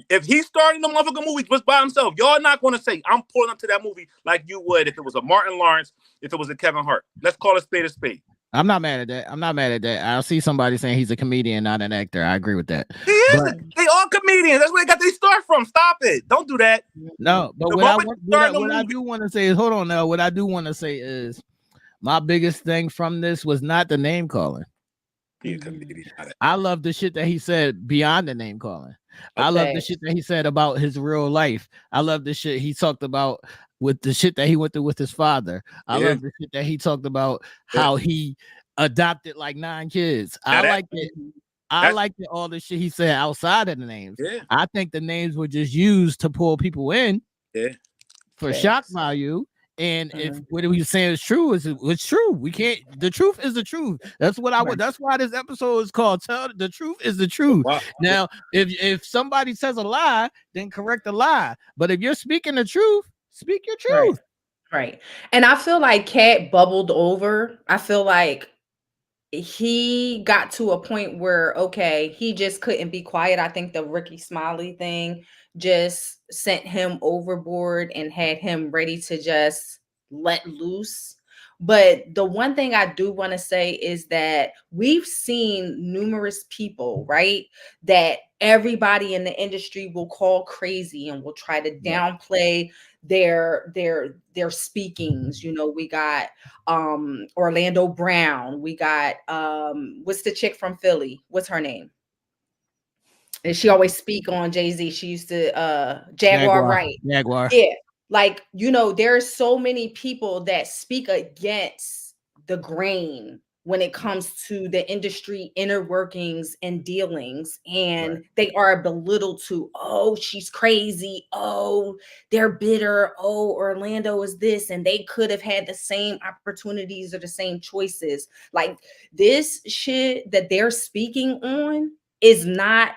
C: If he's starting the motherfucking movie just by himself, y'all not going to say I'm pulling up to that movie like you would if it was a Martin Lawrence, if it was a Kevin Hart. Let's call it spade a spade.
B: I'm not mad at that. I'll see somebody saying he's a comedian, not an actor. I agree with that.
C: He is. They all comedians. That's where they got their start from. Stop it. Don't do that.
B: No, but what I do want to say is, hold on now. What I do want to say is my biggest thing from this was not the name calling. I love the shit that he said beyond the name calling. Okay. I love the shit that he said about his real life. I love the shit he talked about with the shit that he went through with his father. I love the shit that he talked about how he adopted like 9 kids. I like it. I like all the shit he said outside of the names.
C: Yeah.
B: I think the names were just used to pull people in for shock value. And if what he was saying is true, it's true. We can't. The truth is the truth. That's what I would. That's why this episode is called "Tell the Truth is the Truth."
C: Wow.
B: Now, if somebody says a lie, then correct the lie. But if you're speaking the truth, speak your truth.
A: Right. And I feel like Katt bubbled over. I feel like he got to a point where, okay, he just couldn't be quiet. I think the Ricky Smiley thing just sent him overboard and had him ready to just let loose. But the one thing I do want to say is that we've seen numerous people, right, that everybody in the industry will call crazy and will try to downplay their speakings. You know, we got Orlando Brown, we got what's the chick from Philly? What's her name? And she always speak on Jay-Z. She used to Jaguar Wright.
B: Jaguar.
A: Yeah. Like, you know, there's so many people that speak against the grain when it comes to the industry inner workings and dealings, and they are belittled to, oh, she's crazy, oh, they're bitter, oh, Orlando is this, and they could have had the same opportunities or the same choices. Like, this shit that they're speaking on is not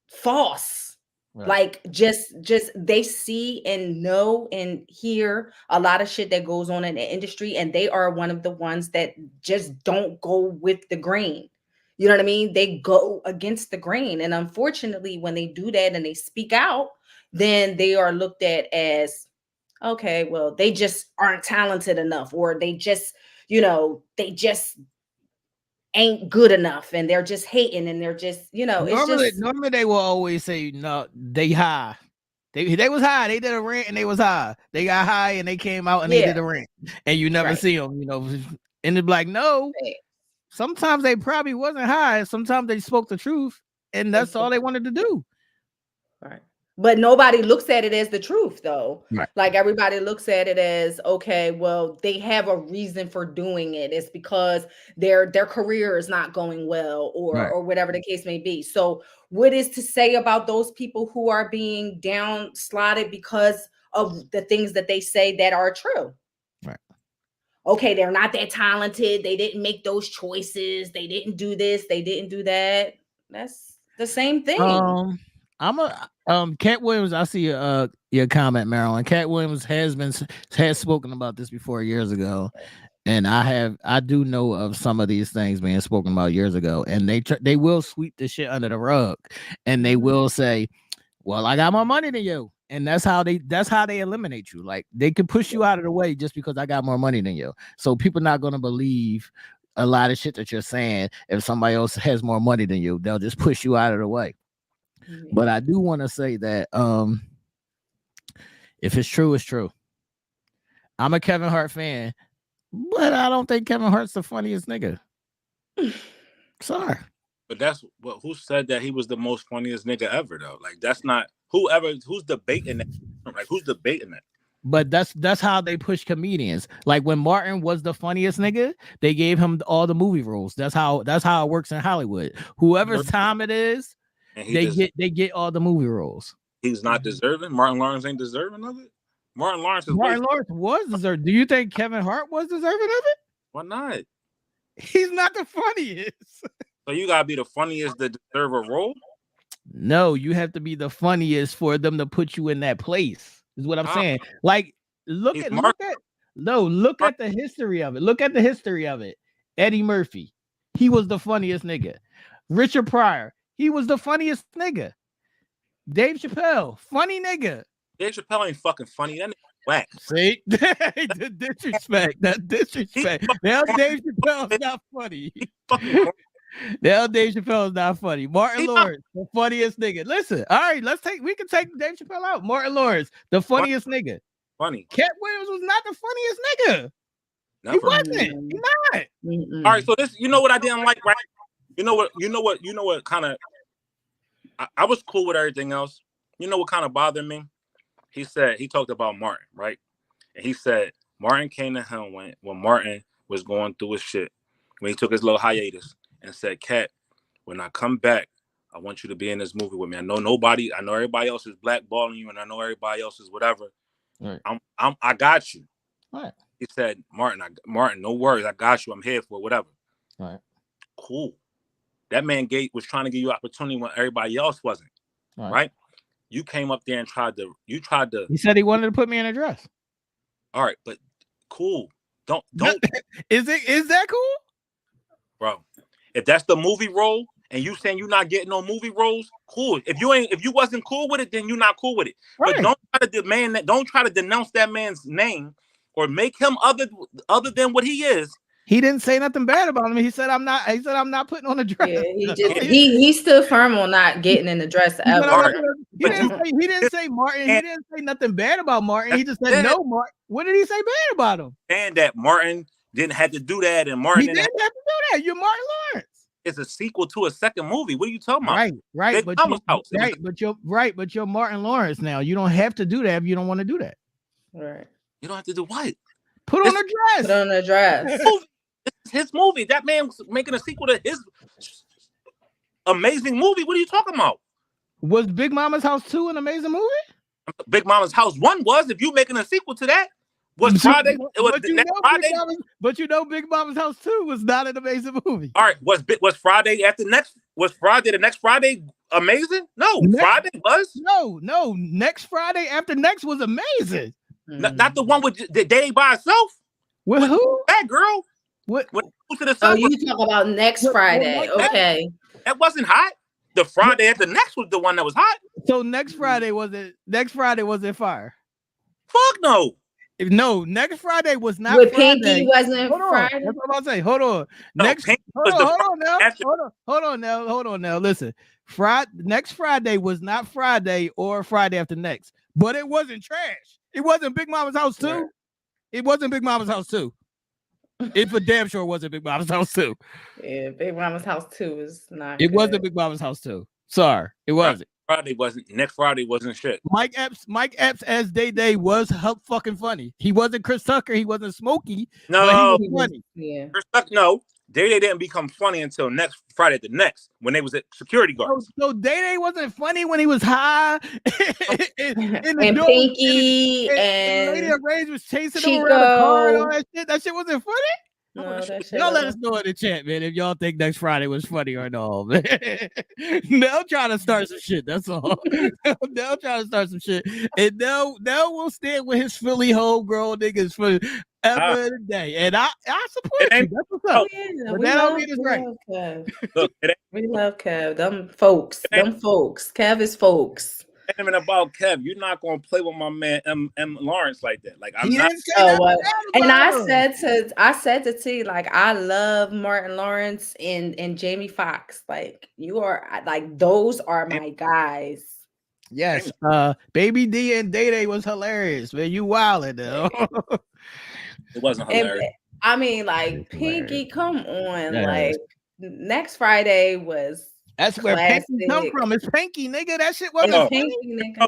A: false. Like, just they see and know and hear a lot of shit that goes on in the industry, and they are one of the ones that just don't go with the grain. You know what I mean? They go against the grain, and unfortunately, when they do that and they speak out, then they are looked at as, okay, well, they just aren't talented enough, or they just, you know, they just ain't good enough, and they're just hating, and they're just, you know,
B: normally they will always say, no, they high. They was high. They did a rant and they was high. They got high and they came out and they did a rant, and you never see them, you know. And it's like, no, sometimes they probably wasn't high. Sometimes they spoke the truth, and that's all they wanted to do.
A: Right. But nobody looks at it as the truth, though. Like, everybody looks at it as, okay, well, they have a reason for doing it. It's because their career is not going well, or whatever the case may be. So what is to say about those people who are being downslotted because of the things that they say that are true? Okay, they're not that talented. They didn't make those choices. They didn't do this. They didn't do that. That's the same thing.
B: Katt Williams, I see your comment, Marilyn. Katt Williams has spoken about this before years ago, and I do know of some of these things being spoken about years ago, and they will sweep the shit under the rug, and they will say, well, I got more money than you, and that's how they eliminate you. Like, they can push you out of the way just because I got more money than you. So people not gonna believe a lot of shit that you're saying. If somebody else has more money than you, they'll just push you out of the way. But I do want to say that if it's true, it's true. I'm a Kevin Hart fan, but I don't think Kevin Hart's the funniest nigga. Sorry.
C: But who said that he was the most funniest nigga ever, though? Like, that's not who's debating that. Like, who's debating that?
B: But that's how they push comedians. Like, when Martin was the funniest nigga, they gave him all the movie roles. That's how it works in Hollywood. Whoever's time it is, they get all the movie roles.
C: He's not deserving. Martin Lawrence ain't deserving of it. Martin Lawrence
B: was deserving. Do you think Kevin Hart was deserving of it?
C: Why not?
B: He's not the funniest.
C: So you gotta be the funniest to deserve a role?
B: No, you have to be the funniest for them to put you in that place. Is what I'm saying. Like, look at the history of it. Look at the history of it. Eddie Murphy, he was the funniest nigga. Richard Pryor, he was the funniest nigga. Dave Chappelle, funny nigga.
C: Dave Chappelle ain't fucking funny. That nigga whack.
B: See? The disrespect. That disrespect. Now Dave Chappelle's not funny. Now Dave Chappelle's not funny. Martin Lawrence, the funniest nigga. Listen, all right, we can take Dave Chappelle out. Martin Lawrence, the funniest nigga.
C: Funny.
B: Katt Williams was not the funniest nigga. Never. He wasn't. He not.
C: Mm-mm. All right, so this, you know what I didn't like, right? You know what kind of, I was cool with everything else. You know what kind of bothered me? He talked about Martin, right? And he said Martin came to him when Martin was going through his shit, when he took his little hiatus, and said, Katt, when I come back, I want you to be in this movie with me. I know everybody else is blackballing you, and I know everybody else is whatever.
B: Right.
C: I got you.
B: Right.
C: He said, Martin, no worries. I got you. I'm here for whatever.
B: Right.
C: Cool. That man was trying to give you opportunity when everybody else wasn't. Right? You came up there and tried to.
B: He said he wanted to put me in a dress.
C: All right, but cool. Don't.
B: Is that cool?
C: Bro, if that's the movie role and you saying you're not getting no movie roles, cool. If you wasn't cool with it, then you're not cool with it. Right. But don't try to denounce that man's name or make him other than what he is.
B: He didn't say nothing bad about him. He said I'm not putting on a dress.
A: Yeah, he stood firm on not getting in the dress ever.
B: He didn't say Martin. He didn't say nothing bad about Martin. He just said no, Martin. What did he say bad about him?
C: And that Martin didn't have to do that, and Martin
B: didn't have to do that. You're Martin Lawrence.
C: It's a sequel to a second movie. What are you talking about?
B: Right. But you're Martin Lawrence now. You don't have to do that if you don't want to do that.
A: Right.
C: You don't have to do what?
B: Put on a dress.
A: Put on a dress.
C: It's his movie. That man's making a sequel to his amazing movie. What are you talking about?
B: Was Big Mama's House 2 an amazing movie?
C: Big Mama's House 1 was. If you making a sequel to that, was Friday. It was next Friday.
B: But Big Mama's House 2 was not an amazing movie.
C: All right, was Friday after next? Was Friday the next Friday amazing? No, Friday was.
B: No. Next Friday after next was amazing.
C: Not the one with the day by itself.
B: With who?
C: That girl.
B: What?
A: You talk about next Friday? Okay.
C: That wasn't hot. The Friday after next was the one that was hot.
B: So next Friday wasn't fire.
C: Fuck no.
B: No, next Friday was not.
A: With
B: Friday.
A: Pinky wasn't Friday.
B: That's what I'm about to say. Hold on.
C: No,
B: Hold on now. Listen, next Friday was not Friday or Friday after next, but it wasn't trash. It wasn't Big Mama's House 2. Right. It wasn't Big Mama's House 2. It for damn sure wasn't Big Mama's House 2.
A: Yeah, Big Mama's House 2 is not.
B: It wasn't Big Mama's House 2. Sorry, it wasn't.
C: Friday wasn't. Next Friday wasn't shit.
B: Mike Epps as Day was fucking funny. He wasn't Chris Tucker. He wasn't Smokey.
C: No,
B: he was funny.
A: Yeah.
C: Chris Tucker, no. Day didn't become funny until next Friday the next when they was at security guards.
B: So Day wasn't funny when he was high.
A: and Pinky and
B: Lady of Rage was chasing him around the car and all that shit. That shit wasn't funny.
A: No,
B: y'all let us know in the chat, man, if y'all think next Friday was funny or no, man. Nell trying to start some shit. That's all. Nell trying to start some shit. And Nell will stand with his Philly homegrown niggas for ever and a day. And I support you. That's what's up.
A: Yeah,
B: but that don't mean it's right.
A: Look, we love Kev. Them folks. Kev is folks.
C: Ain't even about Kev. You're not gonna play with my man M. Lawrence like that. Like I'm not.
A: And I said to T, like, I love Martin Lawrence and Jamie Foxx. Like, you are like, those are my guys.
B: Yes. Baby D and Day was hilarious, man. You wildin' though.
C: It wasn't hilarious.
A: I mean, like, Pinky, come on. Yeah. Like, next Friday was.
B: That's where Pinky come from. It's Pinky, nigga. That shit wasn't Pinky, nigga.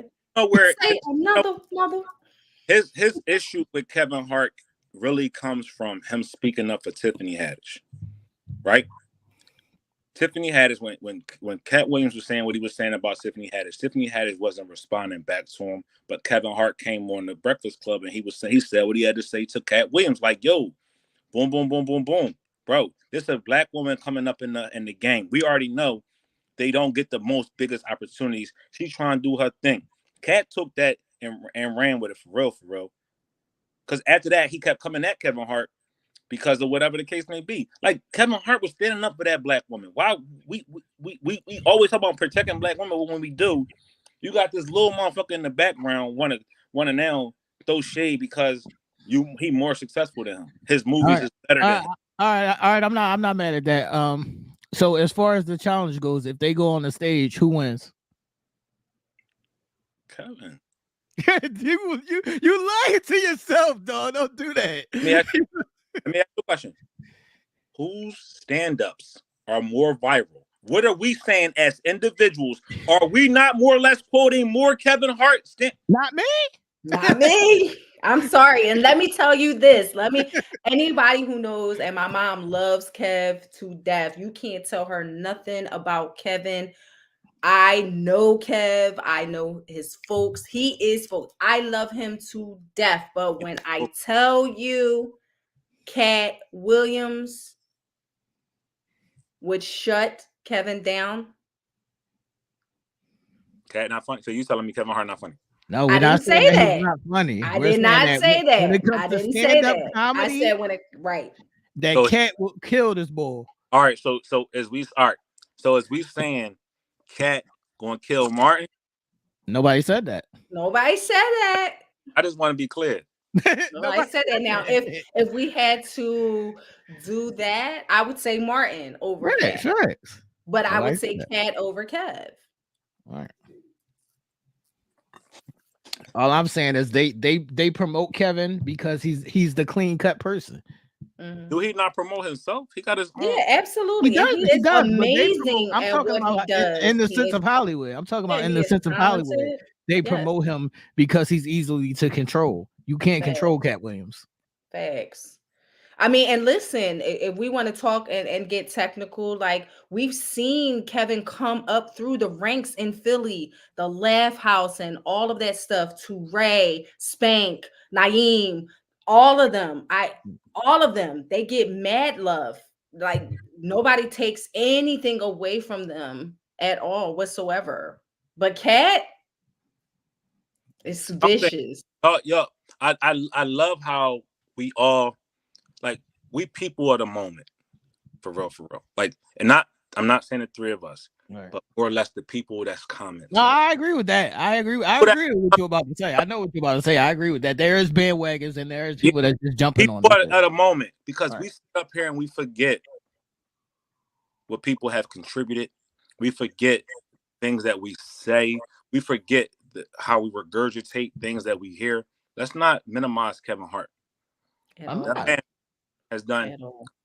C: His issue with Kevin Hart really comes from him speaking up for Tiffany Haddish, right? Tiffany Haddish, when Katt Williams was saying what he was saying about Tiffany Haddish wasn't responding back to him. But Kevin Hart came on the Breakfast Club and he said what he had to say to Katt Williams, like, yo, boom, boom, boom, boom, boom, bro. This is a black woman coming up in the game. We already know. They don't get the biggest opportunities. She's trying to do her thing. Katt took that and ran with it for real. Because after that, he kept coming at Kevin Hart because of whatever the case may be. Like, Kevin Hart was standing up for that black woman. Why we always talk about protecting black women, but when we do, you got this little motherfucker in the background want to now throw shade because he more successful than him. His movies is better than him.
B: All right. I'm not mad at that. So as far as the challenge goes, if they go on the stage, who wins?
C: Kevin.
B: you lying to yourself, dog. Don't do that.
C: Let me ask you a question. Whose stand-ups are more viral? What are we saying as individuals? Are we not more or less quoting more Kevin Hart?
B: Not me.
A: Not me. I'm sorry. And let me tell you this. Anybody who knows, and my mom loves Kev to death. You can't tell her nothing about Kevin. I know Kev. I know his folks. He is folks. I love him to death. But when I tell you Katt Williams would shut Kevin down.
D: Katt not funny. So you telling me Kevin Hart not funny?
B: No,
A: I
B: we're not
A: didn't
B: saying
A: say
B: that
A: that.
B: he's not funny.
A: I
B: We're
A: did
B: saying
A: not
B: that
A: say
B: when
A: that.
B: it comes
A: I
B: to
A: didn't say
B: stand-up
A: that.
B: comedy,
A: I said when it right.
B: that
D: So-
B: Katt will kill this bull.
D: All right. So as we saying Katt gonna kill Martin.
B: Nobody said that.
A: Nobody said that.
D: I just want to be clear.
A: Nobody said that. Now, if we had to do that, I would say Martin over Katt.
B: Right.
A: But I
B: Nobody
A: would say
B: said that.
A: Katt over Kev.
B: All right. All I'm saying is they promote Kevin because he's the clean cut person.
A: Mhm.
D: Do he not promote himself? He got his own.
A: Yeah, absolutely. And he is
B: but
A: amazing
B: I'm
A: at
B: talking
A: what
B: about
A: he does.
B: in the
A: He
B: sense
A: is-
B: of Hollywood. I'm talking about
A: yeah,
B: in
A: he
B: the
A: is
B: sense of Hollywood.
A: talented.
B: They
A: Yes.
B: promote him because he's easily to control. You can't
A: Facts.
B: control Katt Williams.
A: Facts. I mean, and listen, if we want to talk and get technical, like we've seen Kevin come up through the ranks in Philly, the Laugh House and all of that stuff, to Ray, Spank, Naeem, all of them. All of them, they get mad love. Like nobody takes anything away from them at all whatsoever. But Katt is vicious.
D: Yo, I love how we all like we people of the moment, for real. Like, and I'm not saying the three of us,
B: Right.
D: but more or less the people that's commenting.
B: No, I agree with that. I agree with what you're about to say. I know what you're about to say. I agree with that. There is bandwagons and there is people that just jumping on
D: people at a moment because
B: Right.
D: we sit up here and we forget what people have contributed. We forget things that we say. We forget how we regurgitate things that we hear. Let's not minimize Kevin Hart. That man has done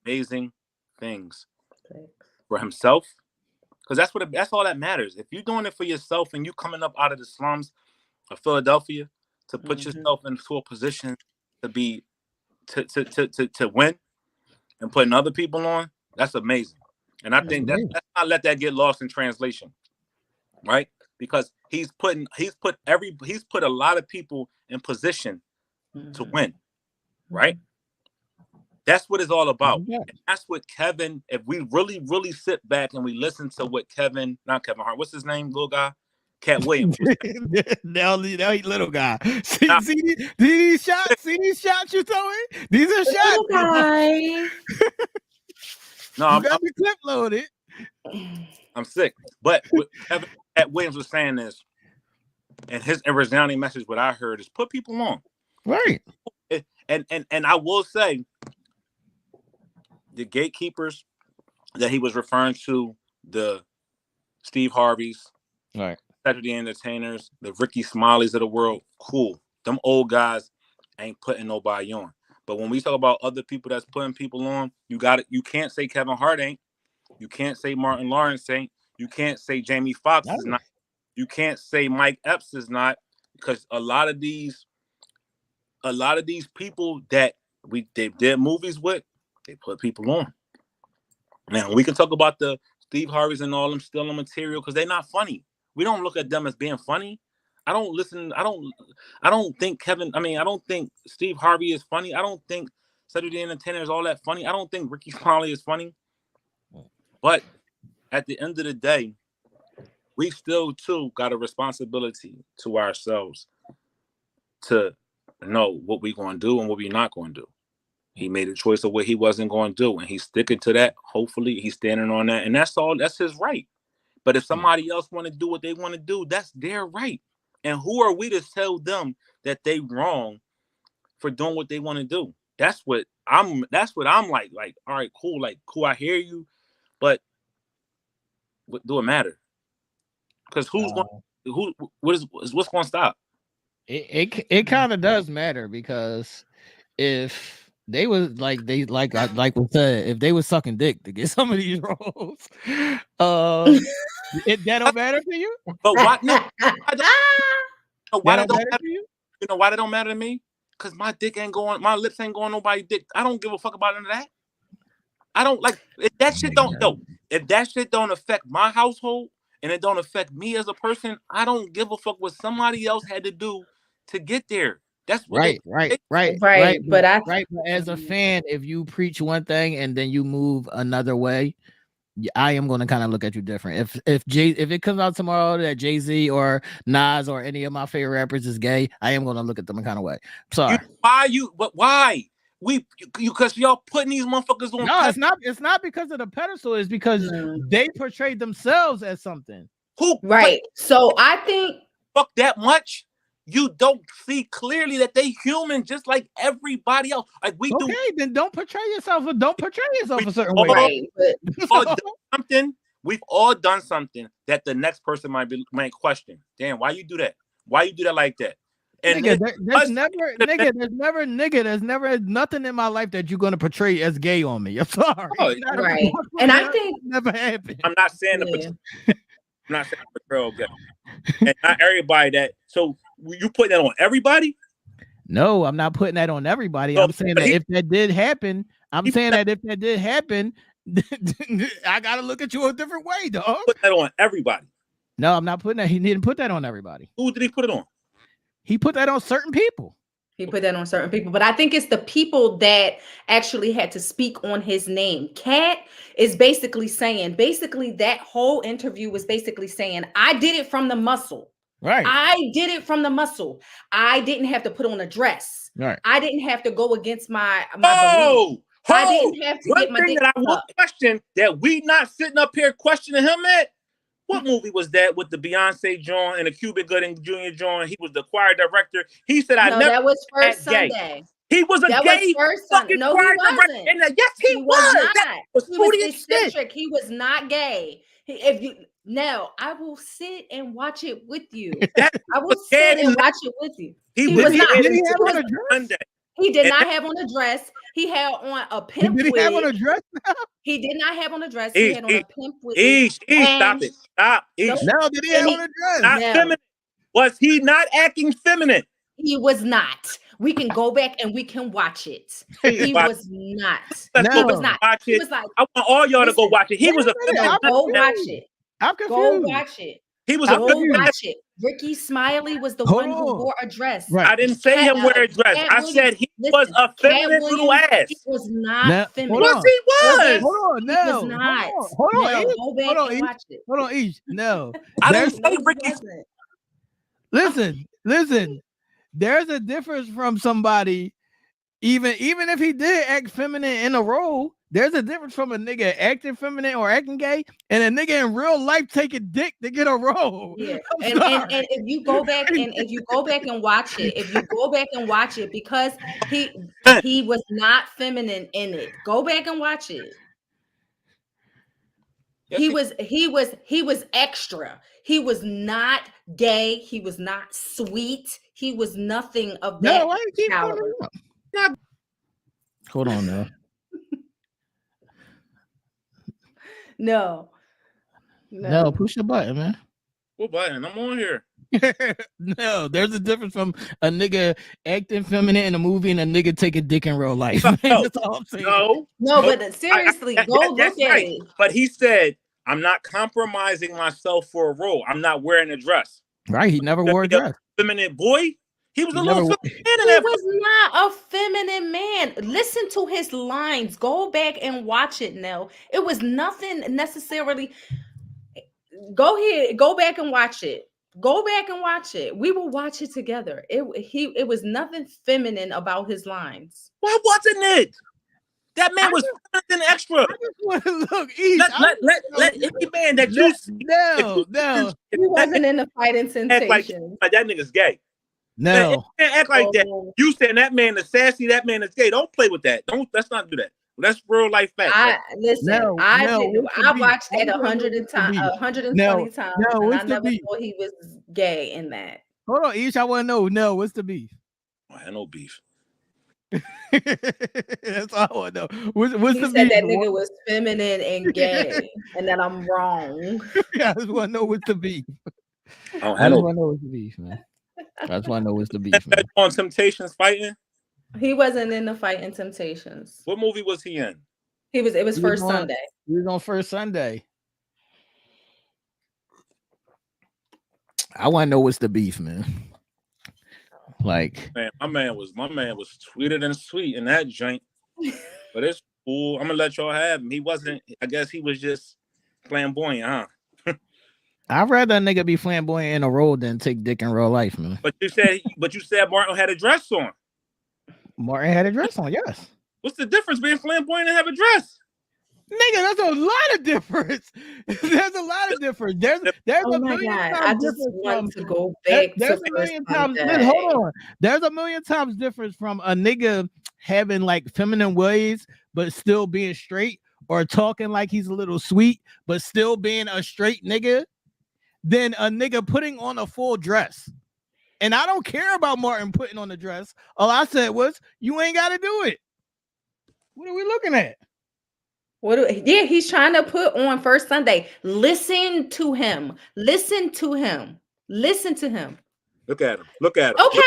D: amazing things for himself, because that's all that matters. If you're doing it for yourself and you coming up out of the slums of Philadelphia to put yourself into a position to be to win and putting other people on, that's amazing. And I think let's not let that get lost in translation, right? Because he's put a lot of people in position to win, right? That's what it's all about. And that's what Kevin, if we really, really sit back and we listen to what not Kevin Hart, what's his name, little guy? Katt Williams.
B: Now he little guy. See these shots? See these shots you're throwing? These are shots.
A: Guy.
D: No, I'm
B: got the clip loaded.
D: I'm sick. But what Katt Williams was saying is, and his resounding message, what I heard is put people on.
B: Right.
D: And I will say, the gatekeepers that he was referring to, the Steve Harveys,
B: right,
D: Saturday entertainers, the Ricky Smileys of the world, cool. Them old guys ain't putting nobody on. But when we talk about other people that's putting people on, you can't say Kevin Hart ain't. You can't say Martin Lawrence ain't. You can't say Jamie Foxx is not. You can't say Mike Epps is not, because a lot of these people that they did movies with, they put people on. Now we can talk about the Steve Harveys and all them still on material because they're not funny. We don't look at them as being funny. I don't think I don't think Steve Harvey is funny. I don't think Saturday Entertainer is all that funny. I don't think Ricky Smiley is funny. But at the end of the day, we still too got a responsibility to ourselves to know what we're going to do and what we're not going to do. He made a choice of what he wasn't going to do, and he's sticking to that. Hopefully, he's standing on that, and that's all. That's his right. But if somebody else want to do what they want to do, that's their right. And who are we to tell them that they wrong for doing what they want to do? That's what I'm like. Like, all right, cool. Like, cool. I hear you, but what do it matter? Because what's going to stop?
B: It kind of does matter, because if they was like we said, if they was sucking dick to get some of these roles, that don't matter to you.
D: But why? No, why don't
B: matter to you?
D: You know why they don't matter to me? because my dick ain't going, my lips ain't going nobody's dick. I don't give a fuck about none of that. I don't like if that shit don't if that shit don't affect my household and it don't affect me as a person, I don't give a fuck what somebody else had to do to get there. That's what
B: right.
A: But
B: But as a fan, if you preach one thing and then you move another way, I am going to kind of look at you different. If it comes out tomorrow that Jay-Z or Nas or any of my favorite rappers is gay, I am going to look at them in kind of way. Sorry.
D: Why? Because y'all putting these motherfuckers on.
B: No, it's not because of the pedestal. It's because they portrayed themselves as something.
A: Right. So I think
D: fuck that much. You don't see clearly that they human just like everybody else. Like we do.
B: Okay, then don't portray yourself a certain way.
A: Right.
D: We've all done something that the next person might question. Damn, why you do that? Why you do that like that? And
B: there's never nothing in my life that you're gonna portray as gay on me. I'm sorry.
A: Right. And I think
B: never happened.
D: I'm not saying I'm not saying the portrayal gay. And not everybody that. So you put that on everybody?
B: No, I'm not putting that on everybody. I'm saying that if that did happen, I gotta look at you a different way, dog.
D: Put that on everybody.
B: No, I'm not putting that. He didn't put that on everybody.
D: Who did he put it on?
B: He put that on certain people.
A: But I think it's the people that actually had to speak on his name. Katt is basically saying, that whole interview was basically saying, I did it from the muscle.
B: Right.
A: I did it from the muscle. I didn't have to put on a dress.
B: Right.
A: I didn't have to go against my belief. I didn't have to get my dick
D: that I will question that we not sitting up here questioning him at. What movie was that with the Beyonce joint and the Cuba Gooding Jr. joint? He was the choir director. He said, that
A: was First Sunday.
D: Gay. He was a gay fucking
A: No,
D: choir
A: he wasn't.
D: director. Yes, he was. That was
A: he was eccentric. He was not gay. Now, I will sit and watch it with you. I will sit and watch it with you. He was not.
B: Did he have on a dress?
A: He did not have on a dress. He had on a pimp wig.
B: Did he have on a dress?
A: He did not have on a dress. He had on a pimp
D: Stop
A: wig.
D: it. Stop.
B: No, did he have on a dress?
D: Not feminine. Was he not acting feminine?
A: He was not. We can go back and we can watch it. He was not.
D: He was not. He was like, I want all y'all to go watch it. He was a feminine.
A: Go watch it.
B: I'm confused.
A: Go watch it.
D: He was
A: go watch it. Ricky Smiley was the one who wore a dress.
D: Right. I didn't say him wear a dress. I said he was a feminine little ass.
A: He was not feminine.
D: Yes, he was.
B: Hold on, no.
A: He was not.
B: Hold on,
A: go back and watch it.
B: Hold on, Ish. No.
D: I didn't say Ricky.
B: Listen. There's a difference from somebody, even if he did act feminine in a role, there's a difference from a nigga acting feminine or acting gay and a nigga in real life taking dick to get a role.
A: Yeah. And if you go back and watch it, because he was not feminine in it. Go back and watch it. He was extra. He was not gay. He was not sweet. He was nothing of that caliber.
B: Hold on now.
A: No,
B: push the button, man.
D: What button? I'm on here.
B: No, there's a difference from a nigga acting feminine in a movie and a nigga taking dick in real life. That's all I'm saying.
A: No, but seriously, go look at it.
D: But he said, I'm not compromising myself for a role. I'm not wearing a dress.
B: Right. He never wore a dress.
D: Feminine boy. He was a little feminine.
A: He was not a feminine man. Listen to his lines. Go back and watch it, Nell. It was nothing necessarily. Go ahead. Go back and watch it. We will watch it together. It was nothing feminine about his lines.
D: Why wasn't it? That man was feminine extra.
B: I just want to look.
D: Let any man that you see.
B: No.
A: He wasn't in the Fighting Temptations.
D: Like that nigga's gay.
B: No.
D: Man, can't act like that. You saying that man is sassy, that man is gay. Don't play with that. Let's not do that. That's real life fact.
A: I watched that 120 times. And I never thought he was gay in that.
B: Hold on, Ish. I want to know. No, what's the beef?
D: I had no beef.
B: That's all I want to know. What's
A: he
B: the
A: said
B: beef?
A: That nigga was feminine and gay, and that I'm wrong.
B: I just want to know what's the beef.
D: I just
B: want to know what's the beef, man. I just want to know what's the beef, man.
D: On Temptations fighting?
A: He wasn't in the Fighting Temptations.
D: What movie was he in?
A: It was
B: He was
A: First
B: on-
A: Sunday.
B: He was on First Sunday. I want to know what's the beef, man. Like,
D: Man, my man was sweeter than sweet in that joint. But it's cool. I'm gonna let y'all have him. He wasn't. I guess he was just flamboyant, huh?
B: I'd rather a nigga be flamboyant in a role than take dick in real life, man.
D: But you said Martin had a dress on.
B: Martin had a dress on, yes.
D: What's the difference being flamboyant and have a dress?
B: Nigga, that's a lot of difference. There's a lot of difference. There's
A: Oh
B: a
A: my
B: million
A: God.
B: times
A: I just
B: difference
A: want
B: from
A: to go back
B: there's
A: to
B: a
A: First
B: million times.
A: Sunday.
B: Hold on. There's a million times difference from a nigga having like feminine ways but still being straight, or talking like he's a little sweet but still being a straight nigga, than a nigga putting on a full dress. And I don't care about Martin putting on the dress. All I said was, you ain't got to do it. What are we looking at?
A: Yeah, he's trying to put on First Sunday. Listen to him. Listen to him. Listen to him.
D: Look at him. Look at him.
A: Okay.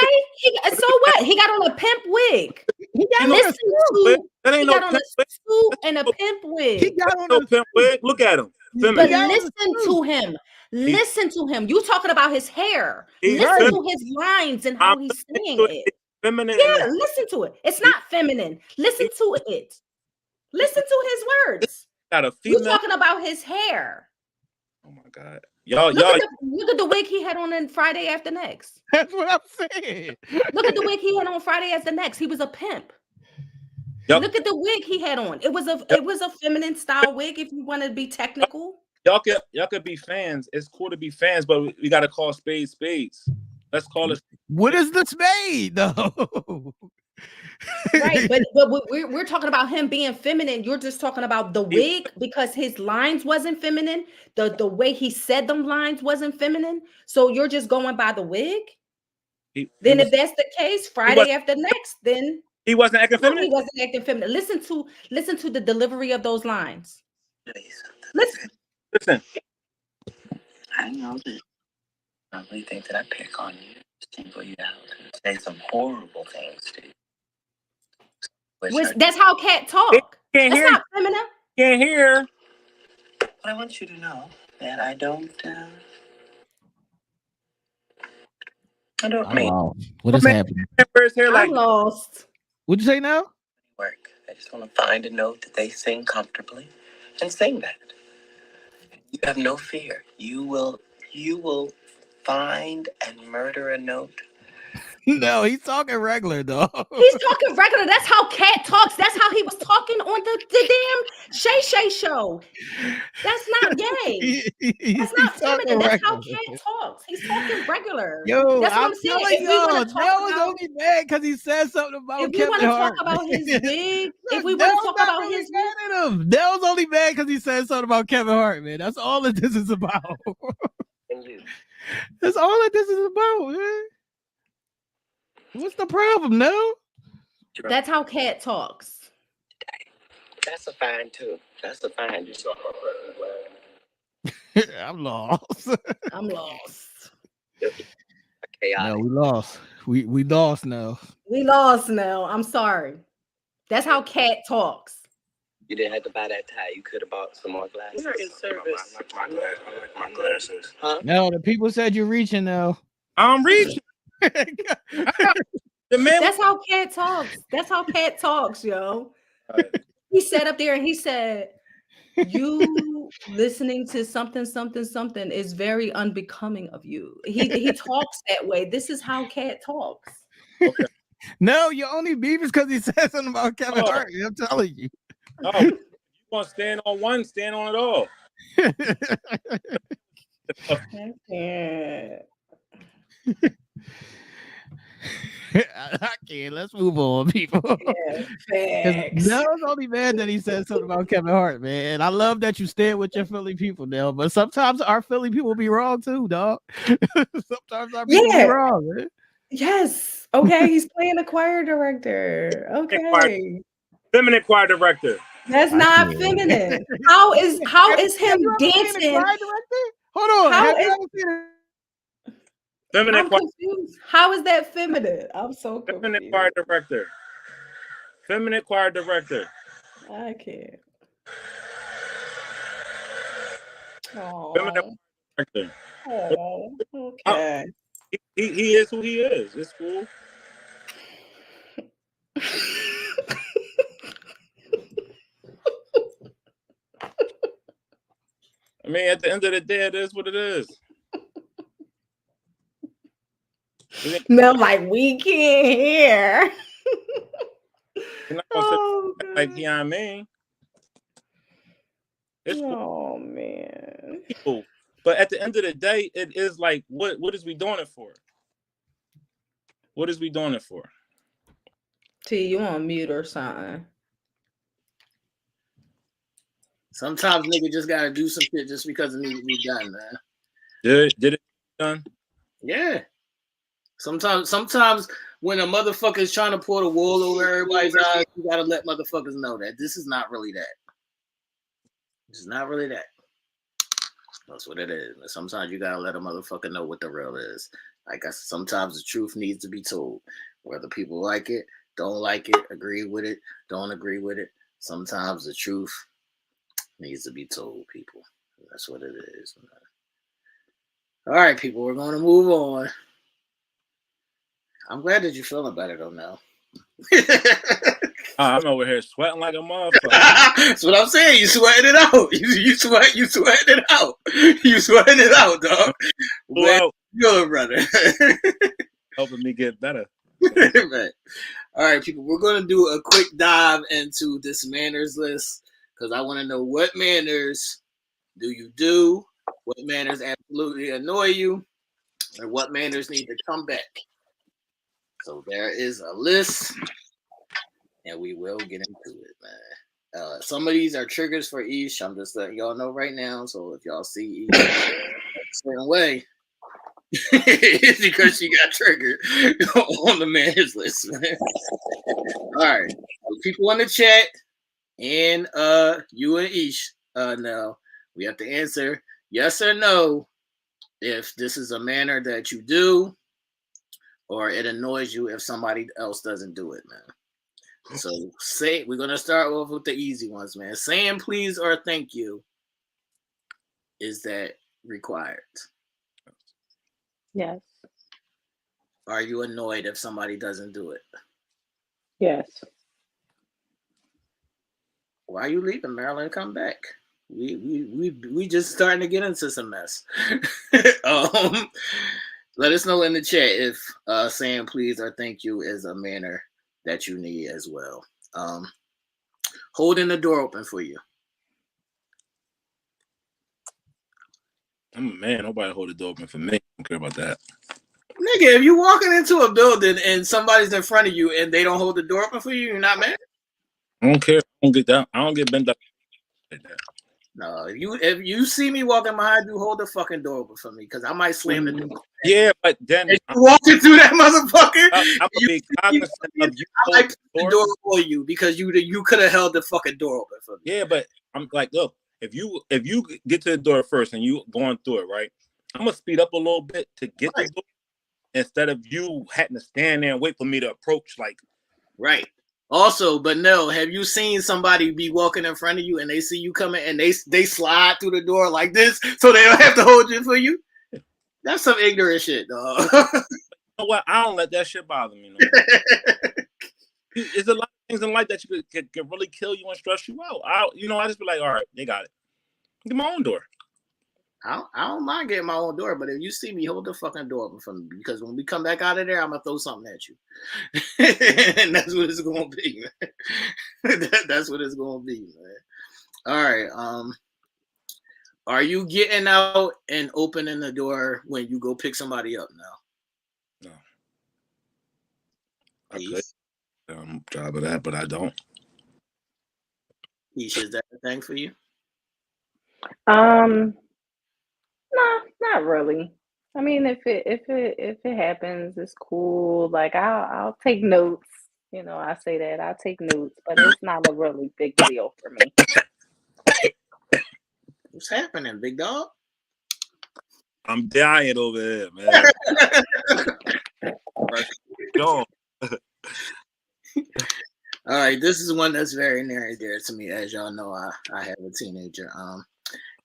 A: So what? He got on a pimp wig.
B: He got
A: Listen to.
D: That ain't
A: He
D: no
A: got on
D: pimp
A: a
D: wig.
A: suit and a pimp
B: He
A: wig.
B: got on
D: No
B: a
D: pimp wig. Look at him.
A: But
D: Feminine.
A: listen to him. Listen to him. You talking about his hair.
D: He's
A: Listen
D: feminine.
A: to his lines and
D: I'm
A: how he's saying
D: listening to
A: it.
D: Feminine.
A: Yeah, listen to it. It's not feminine. Listen to it. Listen to his words.
D: Got a
A: You
D: female.
A: talking about his hair.
D: Oh my God. Y'all.
A: Look at the wig he had on in Friday After Next.
B: That's what I'm saying.
A: Look at the wig he had on Friday After Next. He was a pimp.
D: Yep.
A: Look at the wig he had on. It was a feminine style wig, if you want to be technical.
D: Y'all could be fans. It's cool to be fans, but we gotta call spades spades. Let's call it.
B: What is the spade, though?
A: Right, but we're talking about him being feminine. You're just talking about the wig because his lines wasn't feminine. The way he said them lines wasn't feminine. So you're just going by the wig. If that's the case, Friday After Next, then
D: he wasn't acting feminine.
A: He wasn't acting feminine. Listen to the delivery of those lines.
D: Listen.
E: I know that. I really think that I pick on you, single you out, and say some horrible things to you.
A: That's how Katt talk.
D: Can't
A: That's
D: hear.
A: not feminine.
D: Can't hear.
E: But I want you to know that I don't mean
B: What is happening?
A: I'm lost.
B: What'd you say now?
E: Work. I just want to find a note that they sing comfortably and sing that. You have no fear. You will find and murder a note.
B: No, he's talking regular, though.
A: He's talking regular. That's how Katt talks. That's how he was talking on the damn Shay Shay show. That's not gay. That's not feminine. That's how Katt talks. He's talking regular.
B: Yo,
A: that's what
B: I'm
A: saying.
B: telling
A: If we want
B: y'all,
A: to
B: Nell
A: talk
B: was
A: about,
B: only mad because he said something about
A: if we
B: Kevin
A: want to
B: Hart.
A: talk about his wig, if we
B: Nell's
A: want to talk
B: not
A: about
B: really
A: his
B: mad at him. Nell's only mad because he said something about Kevin Hart, man. That's all that this is about.
E: And you.
B: That's all that this is about, man. What's the problem, Nell?
A: That's how Katt talks.
E: That's a fine too. That's a fine. You saw
B: I'm lost.
A: I'm lost.
B: No, we lost. We lost now.
A: We lost now. I'm sorry. That's how Katt talks.
E: You didn't have to buy that tie. You could have bought some more glasses. You're in service.
C: I like my glasses.
E: Huh?
B: No, the people said you're reaching now.
D: I'm reaching. The man.
A: That's how Katt talks. That's how Katt talks, yo. He sat up there and he said, "You listening to something is very unbecoming of you." He talks that way. This is how Katt talks.
D: Okay.
B: No, your only beef is because he said something about Kevin Hart. I'm telling you.
D: Oh, you want to stand on one? Stand on it all.
B: I can't. Let's move on, people.
A: Yeah,
B: Nell's only mad that he said something about Kevin Hart, man. And I love that you stand with your Philly people, Nell. But sometimes our Philly people be wrong too, dog. Sometimes our people be wrong, man.
A: Yes. Okay, he's playing a choir director. Okay.
D: Feminine choir director.
A: That's not feminine. How is him dancing?
B: Hold on.
A: How
B: Have you
A: is-
B: ever seen it?
D: Feminine
A: I'm
D: choir.
A: confused. How is that feminine? I'm so confused.
D: Feminine choir director. Feminine choir director.
A: I can't.
D: Feminine
A: Oh,
D: director.
A: okay.
D: He is who he is. It's cool. I mean, at the end of the day, it is what it is.
A: Mel, like, we can't hear.
D: You're not gonna say
A: Oh,
D: like,
A: God.
D: you know what I mean? It's cool.
A: Oh, man.
D: People. But at the end of the day, it is like, what is we doing it for? What is we doing it for?
A: T, you on mute or something?
E: Sometimes nigga just gotta do some shit just because it needs to be done, man.
D: Did it done?
E: Yeah. Sometimes when a motherfucker is trying to pour the wool over everybody's eyes, you gotta let motherfuckers know that this is not really that. This is not really that. That's what it is. Sometimes you gotta let a motherfucker know what the real is. Like I said, sometimes the truth needs to be told. Whether people like it, don't like it, agree with it, don't agree with it. Sometimes the truth needs to be told, people. That's what it is. All right, people, we're going to move on. I'm glad that you're feeling better, though, now.
D: I'm over here sweating like a motherfucker.
E: That's what I'm saying. You sweating it out. You sweating it out. You sweating it out, dog. Well, good, brother.
D: Helping me get better.
E: Right. All right, people, we're going to do a quick dive into this manners list because I want to know what manners do you do, what manners absolutely annoy you, and what manners need to come back. So there is a list, and we will get into it, man. Some of these are triggers for Aisha. I'm just letting y'all know right now. So if y'all see Aisha a certain way, it's because she got triggered on the manners list, man. All right, people in the chat, and you and Aisha, now we have to answer yes or no if this is a manner that you do, or it annoys you if somebody else doesn't do it, man. So we're gonna start off with the easy ones, man. Saying please or thank you, is that required?
A: Yes.
E: Are you annoyed if somebody doesn't do it?
A: Yes.
E: Why are you leaving, Marilyn? Come back. We just starting to get into some mess. Let us know in the chat if saying please or thank you is a manner that you need as well. Holding the door open for you.
D: I'm a man. Nobody hold the door open for me. I don't care about that.
E: Nigga, if you walking into a building and somebody's in front of you and they don't hold the door open for you, you're not mad?
D: I don't care. I don't get down. I don't get bent up like that.
E: No, if you see me walking behind you, hold the fucking door open for me because I might slam the door.
D: Yeah, but then
E: if you walking through that motherfucker,
D: I'm gonna be cognizant of you.
E: I might put the door for you because you could have held the fucking door open for me.
D: Yeah, but I'm like, look, if you get to the door first and you going through it, right? I'm gonna speed up a little bit to get the door instead of you having to stand there and wait for me to approach. Like,
E: right. Also, but no, have you seen somebody be walking in front of you and they see you coming and they slide through the door like this so they don't have to hold it for you? That's some ignorant shit, dog.
D: You know what? I don't let that shit bother me. No. There's a lot of things in life that you could really kill you and stress you out. I just be like, all right, they got it. Get my own door.
E: I don't mind getting my own door, but if you see me, hold the fucking door open for me because when we come back out of there, I'm gonna throw something at you, and that's what it's gonna be, man. That's what it's gonna be, man. All right. Are you getting out and opening the door when you go pick somebody up now?
D: No. I could job of that, but I don't.
E: Aisha, is that a thing for you?
A: No, not really. I mean, if it happens, it's cool. Like I'll take notes. You know, I say that I'll take notes, but it's not a really big deal for me.
E: What's happening, big dog?
D: I'm dying over here, man.
E: All right, this is one that's very near and dear to me. As y'all know, I have a teenager.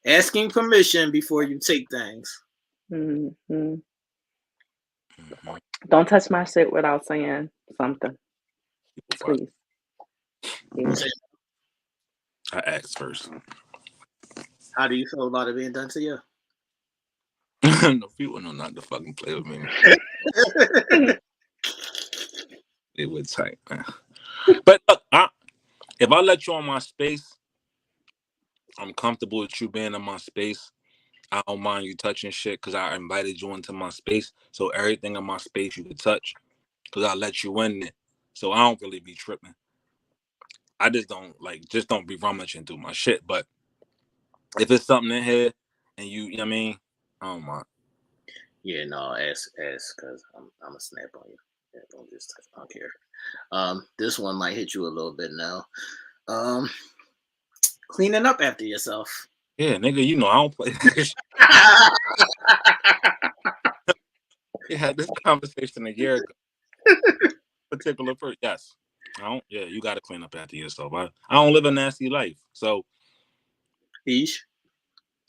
E: Asking permission before you take things.
A: Mm-hmm. Don't touch my shit without saying something, please. Yeah.
D: I asked first.
E: How do you feel about it being done to you?
D: No, people know not to fucking play with me. It would tight, man. But look, if I let you on my space, I'm comfortable with you being in my space. I don't mind you touching shit because I invited you into my space. So everything in my space you can touch because I let you in there. So I don't really be tripping. I just don't be rummaging through my shit. But if it's something in here and you know what I mean, I don't mind.
E: Yeah, no, ask, because I'm a snap on you. Yeah, don't just touch. I don't care. This one might hit you a little bit now. Cleaning up after yourself.
D: Yeah, nigga, you know I don't play. We had this conversation a year ago. Particular person, yes. I don't. Yeah, you got to clean up after yourself. I don't live a nasty life, so.
E: Ish.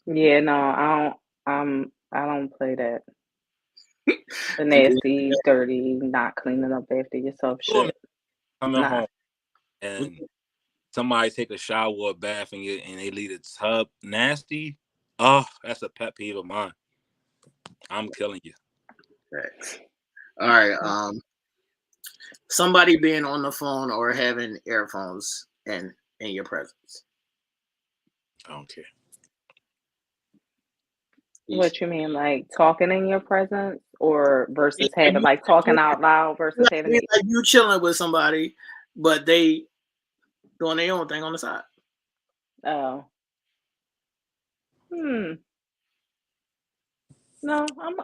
A: Yeah, no, I don't play that. The nasty, dirty, not cleaning up after yourself shit.
D: Coming
A: Nah.
D: home and somebody take a shower or a bath and they leave the tub nasty. Oh, that's a pet peeve of mine. I'm killing you.
E: Thanks. All right. Somebody being on the phone or having earphones in your presence.
D: I don't care.
A: What you mean, like talking in your presence, or versus having like talking out loud versus having
E: like you chilling with somebody, but they doing their own thing on the side.
A: Oh. No,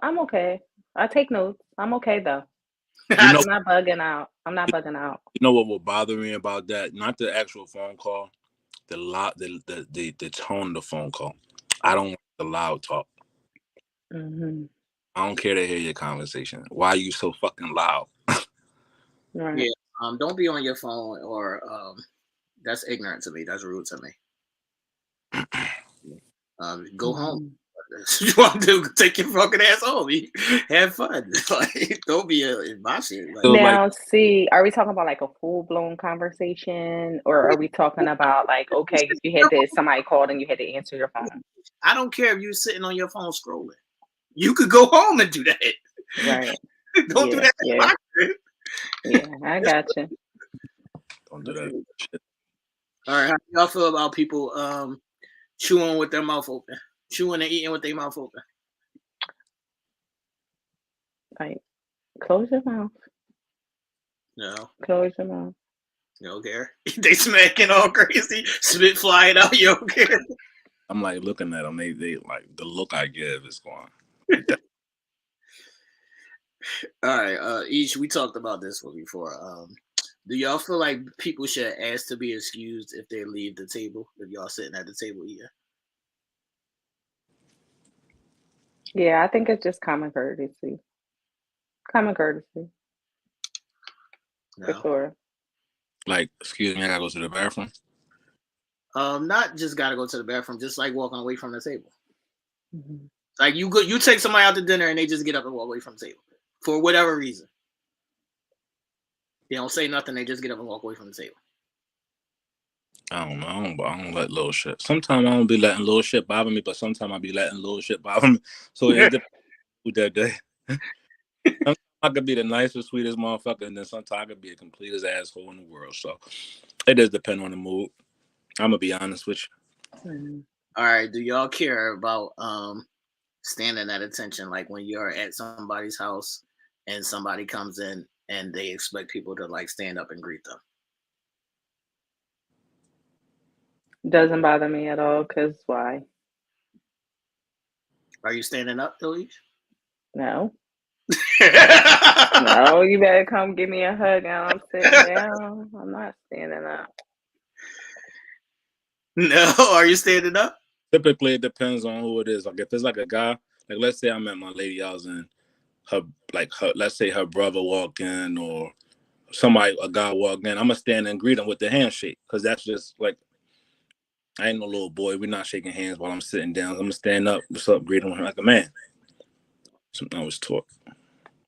A: I'm okay. I take notes. I'm okay though.
D: You know,
A: I'm not bugging out. I'm not bugging out.
D: You know what will bother me about that? Not the actual phone call, the tone of the phone call. I don't like the loud talk.
A: Mm-hmm.
D: I don't care to hear your conversation. Why are you so fucking loud?
A: Right.
E: Yeah. Don't be on your phone or that's ignorant to me. That's rude to me. Go home. You want to take your fucking ass home. Have fun. Like, don't be in my shit. Like,
A: now, see, are we talking about like a full blown conversation, or are we talking about like, okay, you had this, somebody called and you had to answer your phone?
E: I don't care if you're sitting on your phone scrolling. You could go home and do that.
A: Right.
E: Don't do that.
A: Yeah, I got you.
D: Don't do that shit.
E: All right, how do y'all feel about people chewing with their mouth open? Chewing and eating with their mouth open?
A: Like, close your mouth.
E: No.
A: Close your mouth.
E: You don't care. They smacking all crazy, spit flying out. You don't care.
D: I'm like looking at them. They like the look I give is going.
E: All right, each we talked about this one before. Do y'all feel like people should ask to be excused if they leave the table? If y'all sitting at the table eating?
A: Yeah, I think it's just common courtesy. Common courtesy.
E: No.
A: For sure.
D: Like, excuse me, I gotta go to the bathroom.
E: Not just gotta go to the bathroom, just like walking away from the table. Mm-hmm. Like you take somebody out to dinner and they just get up and walk away from the table for whatever reason. They don't say nothing. They just get up and walk away from the table.
D: I don't know. I don't let little shit. Sometimes I don't be letting little shit bother me, but sometimes I be letting little shit bother me. So it depends that day. Sometimes I could be the nicest, sweetest motherfucker, and then sometimes I could be the completest asshole in the world. So it does depend on the mood. I'm gonna be honest with you.
E: Mm-hmm. All right. Do y'all care about standing at attention, like when you're at somebody's house and somebody comes in and they expect people to like stand up and greet them?
A: Doesn't bother me at all, because why?
E: Are you standing up, Elise?
A: No. No, you better come give me a hug and I'm sitting down. I'm not standing up.
E: No, are you standing up?
D: Typically, it depends on who it is. Like if it's like a guy, like let's say I met my lady, I was in her, let's say her brother walk in or a guy walk in, I'm gonna stand and greet him with the handshake, because that's just like, I ain't no little boy. We're not shaking hands while I'm sitting down. I'm gonna stand up, what's up, greet him like a man. Something I was taught.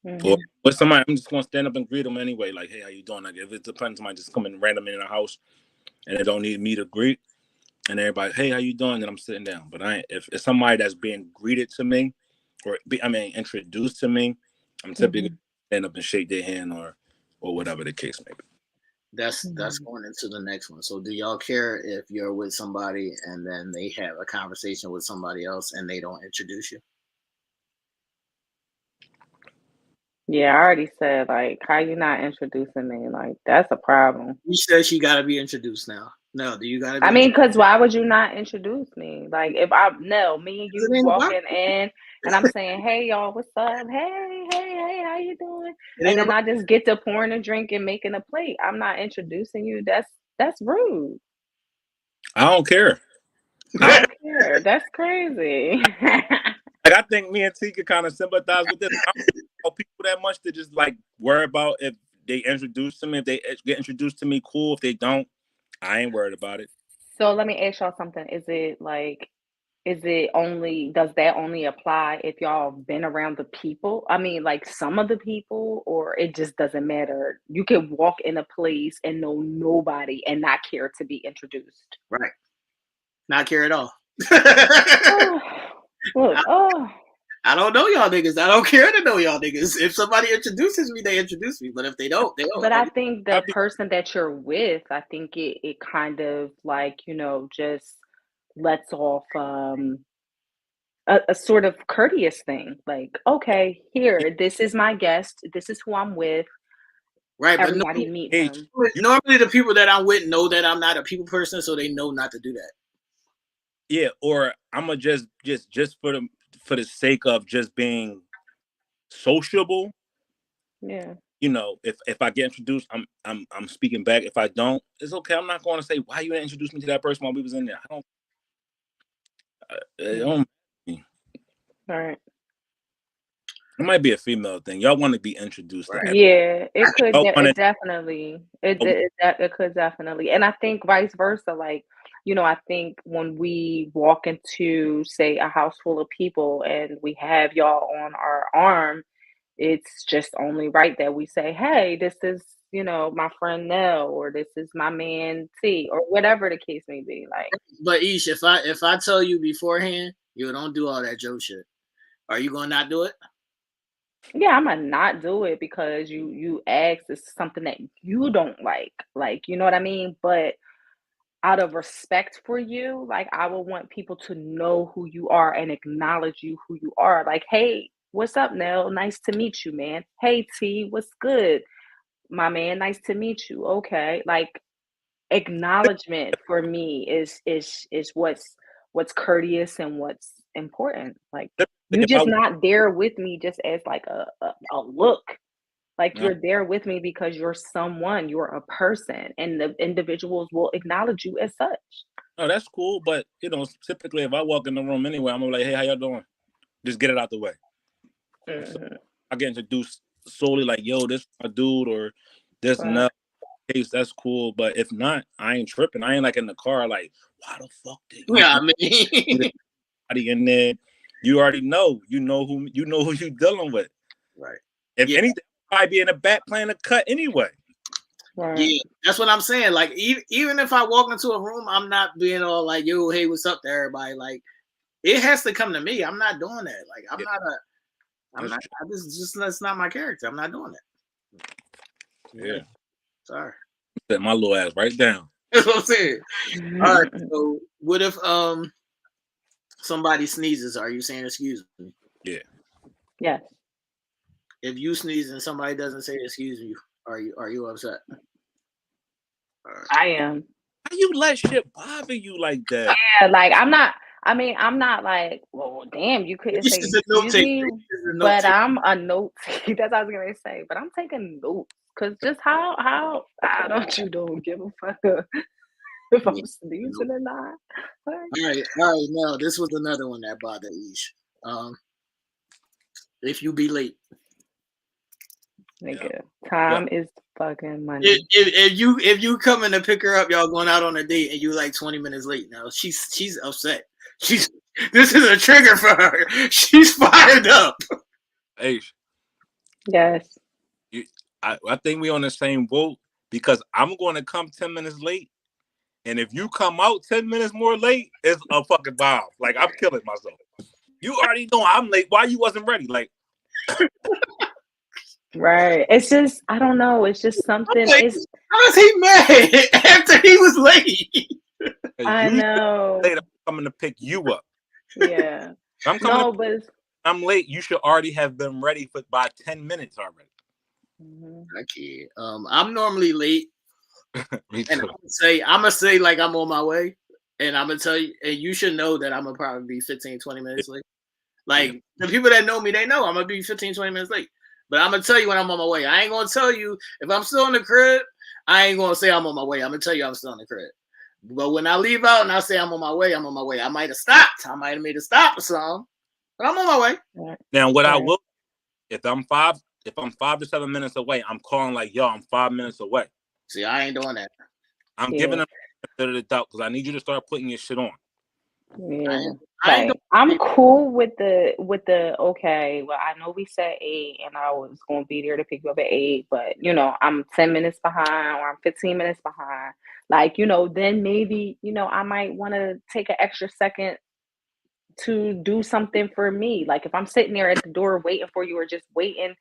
A: Mm-hmm.
D: Or with somebody, I'm just gonna stand up and greet them anyway. Like, hey, how you doing? Like, if it's a friend, somebody just coming random in the house and they don't need me to greet, and everybody, hey, how you doing? Then I'm sitting down. But if it's somebody that's being greeted to me, or introduced to me, I'm typically gonna stand up and shake their hand or whatever the case may be.
E: That's going into the next one. So do y'all care if you're with somebody and then they have a conversation with somebody else and they don't introduce you?
A: Yeah, I already said, like, how you not introducing me? Like, that's a problem.
E: You said she got to be introduced now. No, do you got to be?
A: I mean, because why would you not introduce me? Like, if Nell, me and you walking in and I'm saying, hey, y'all, what's up? Hey, how you doing? And then I just get to pouring a drink and making a plate. I'm not introducing you. That's rude.
D: I don't care.
A: I don't care. That's crazy.
D: Like, I think me and T could kind of sympathize with this. I don't know people that much to just like worry about if they introduce to me. If they get introduced to me, cool. If they don't, I ain't worried about it.
A: So let me ask y'all something. Does that only apply if y'all been around the people? I mean, like some of the people, or it just doesn't matter? You can walk in a place and know nobody and not care to be introduced.
E: Right. Not care at all.
A: Look,
E: I don't know y'all niggas. I don't care to know y'all niggas. If somebody introduces me, they introduce me. But if they don't, they don't.
A: But I think the person that you're with, I think it kind of like, just lets off a sort of courteous thing. Like, okay, here, this is my guest. This is who I'm with.
E: Right.
A: Everybody meet him.
E: Normally the people that I'm with know that I'm not a people person, so they know not to do that.
D: Yeah, or I'm gonna just for the sake of just being sociable.
A: Yeah.
D: If I get introduced, I'm speaking back. If I don't, it's okay. I'm not going to say why you didn't introduce me to that person while we was in there. I don't.
A: All right.
D: It might be a female thing. Y'all want to be introduced.
E: Right.
A: Yeah, it could. It definitely. It could definitely. And I think vice versa. Like, I think when we walk into, say, a house full of people and we have y'all on our arm, it's just only right that we say, hey, this is, my friend Nell, or this is my man T, or whatever the case may be. Like,
E: but Ish, if I tell you beforehand, you don't do all that Joe shit, are you gonna not do it?
A: Yeah, I'm gonna not do it because you asked. It's something that you don't like, you know what I mean? But out of respect for you, like, I will want people to know who you are and acknowledge you who you are. Like, hey, what's up, Nell? Nice to meet you, man. Hey, T, what's good? My man, nice to meet you. Okay. Like, acknowledgement for me is what's courteous and what's important. Like, you just not there with me just as like a look. Like, you're there with me because you're someone, you're a person, and the individuals will acknowledge you as such.
D: Oh, that's cool. But, typically if I walk in the room anyway, I'm gonna be like, hey, how y'all doing? Just get it out the way.
A: Mm-hmm.
D: I get introduced solely like, yo, this is my dude, or this and that case, that's cool. But if not, I ain't tripping. I ain't like in the car like, why the fuck did you in there? You already know. You know who you're dealing with.
E: Right.
D: If anything, I'd be in the back playing a cut anyway.
A: Right.
E: Yeah, that's what I'm saying. Like, even if I walk into a room, I'm not being all like, yo, hey, what's up to everybody? Like, it has to come to me. I'm not doing that. Like, that's not my character. I'm not doing it.
D: Yeah.
E: Sorry.
D: Set my little ass right down.
E: That's what I'm saying. All right. So what if somebody sneezes? Are you saying excuse me?
D: Yeah.
A: Yes.
E: If you sneeze and somebody doesn't say excuse me, are you upset?
A: Right. I am.
D: How you let shit bother you like that?
A: Yeah, like, I'm not like, well, damn, you couldn't say excuse me, but I'm a note. That's what I was gonna say. But I'm taking notes because just how don't give a fuck if I'm sneezing or not.
E: All right. Now this was another one that bothered Ish. If you be late,
A: Nigga, time is fucking money.
E: If you coming to pick her up, y'all going out on a date, and you like 20 minutes late. Now she's upset. This is a trigger for her. She's fired up.
C: Aisha,
A: Yes.
C: I think we on the same boat because I'm going to come 10 minutes late. And if you come out 10 minutes more late, it's a fucking bomb. Like, I'm killing myself. You already know I'm late. Why you wasn't ready? Like,
A: right. It's just, I don't know. It's just something.
E: Like,
A: it's.
E: How is he mad after he was late?
A: I know.
C: Late, I'm coming to pick you up.
A: Yeah.
C: I'm coming.
A: No, but
C: I'm late. You should already have been ready by 10 minutes already.
E: I can't. I'm normally late.
C: Me
E: And
C: too.
E: I'm gonna say like I'm on my way, and I'm gonna tell you, and you should know that I'm gonna probably be 15, 20 minutes late. Like the people that know me, they know I'm gonna be 15, 20 minutes late. But I'm gonna tell you when I'm on my way. I ain't gonna tell you if I'm still in the crib. I ain't gonna say I'm on my way. I'm gonna tell you I'm still in the crib. But when I leave out and I say I'm on my way, I'm on my way. I might have stopped. I might have made a stop or something, but I'm on my way.
C: Now, what I will, if I'm 5 to 7 minutes away, I'm calling like, yo, I'm 5 minutes away.
E: See, I ain't doing that.
C: I'm giving them the doubt because I need you to start putting your shit on.
A: Yeah, I'm cool with the okay. Well, I know we said 8, and I was gonna be there to pick you up at 8, but you know, I'm 10 minutes behind or I'm 15 minutes behind. Like, you know, then maybe, you know, I might want to take an extra second to do something for me. Like if I'm sitting there at the door waiting for you or just waiting,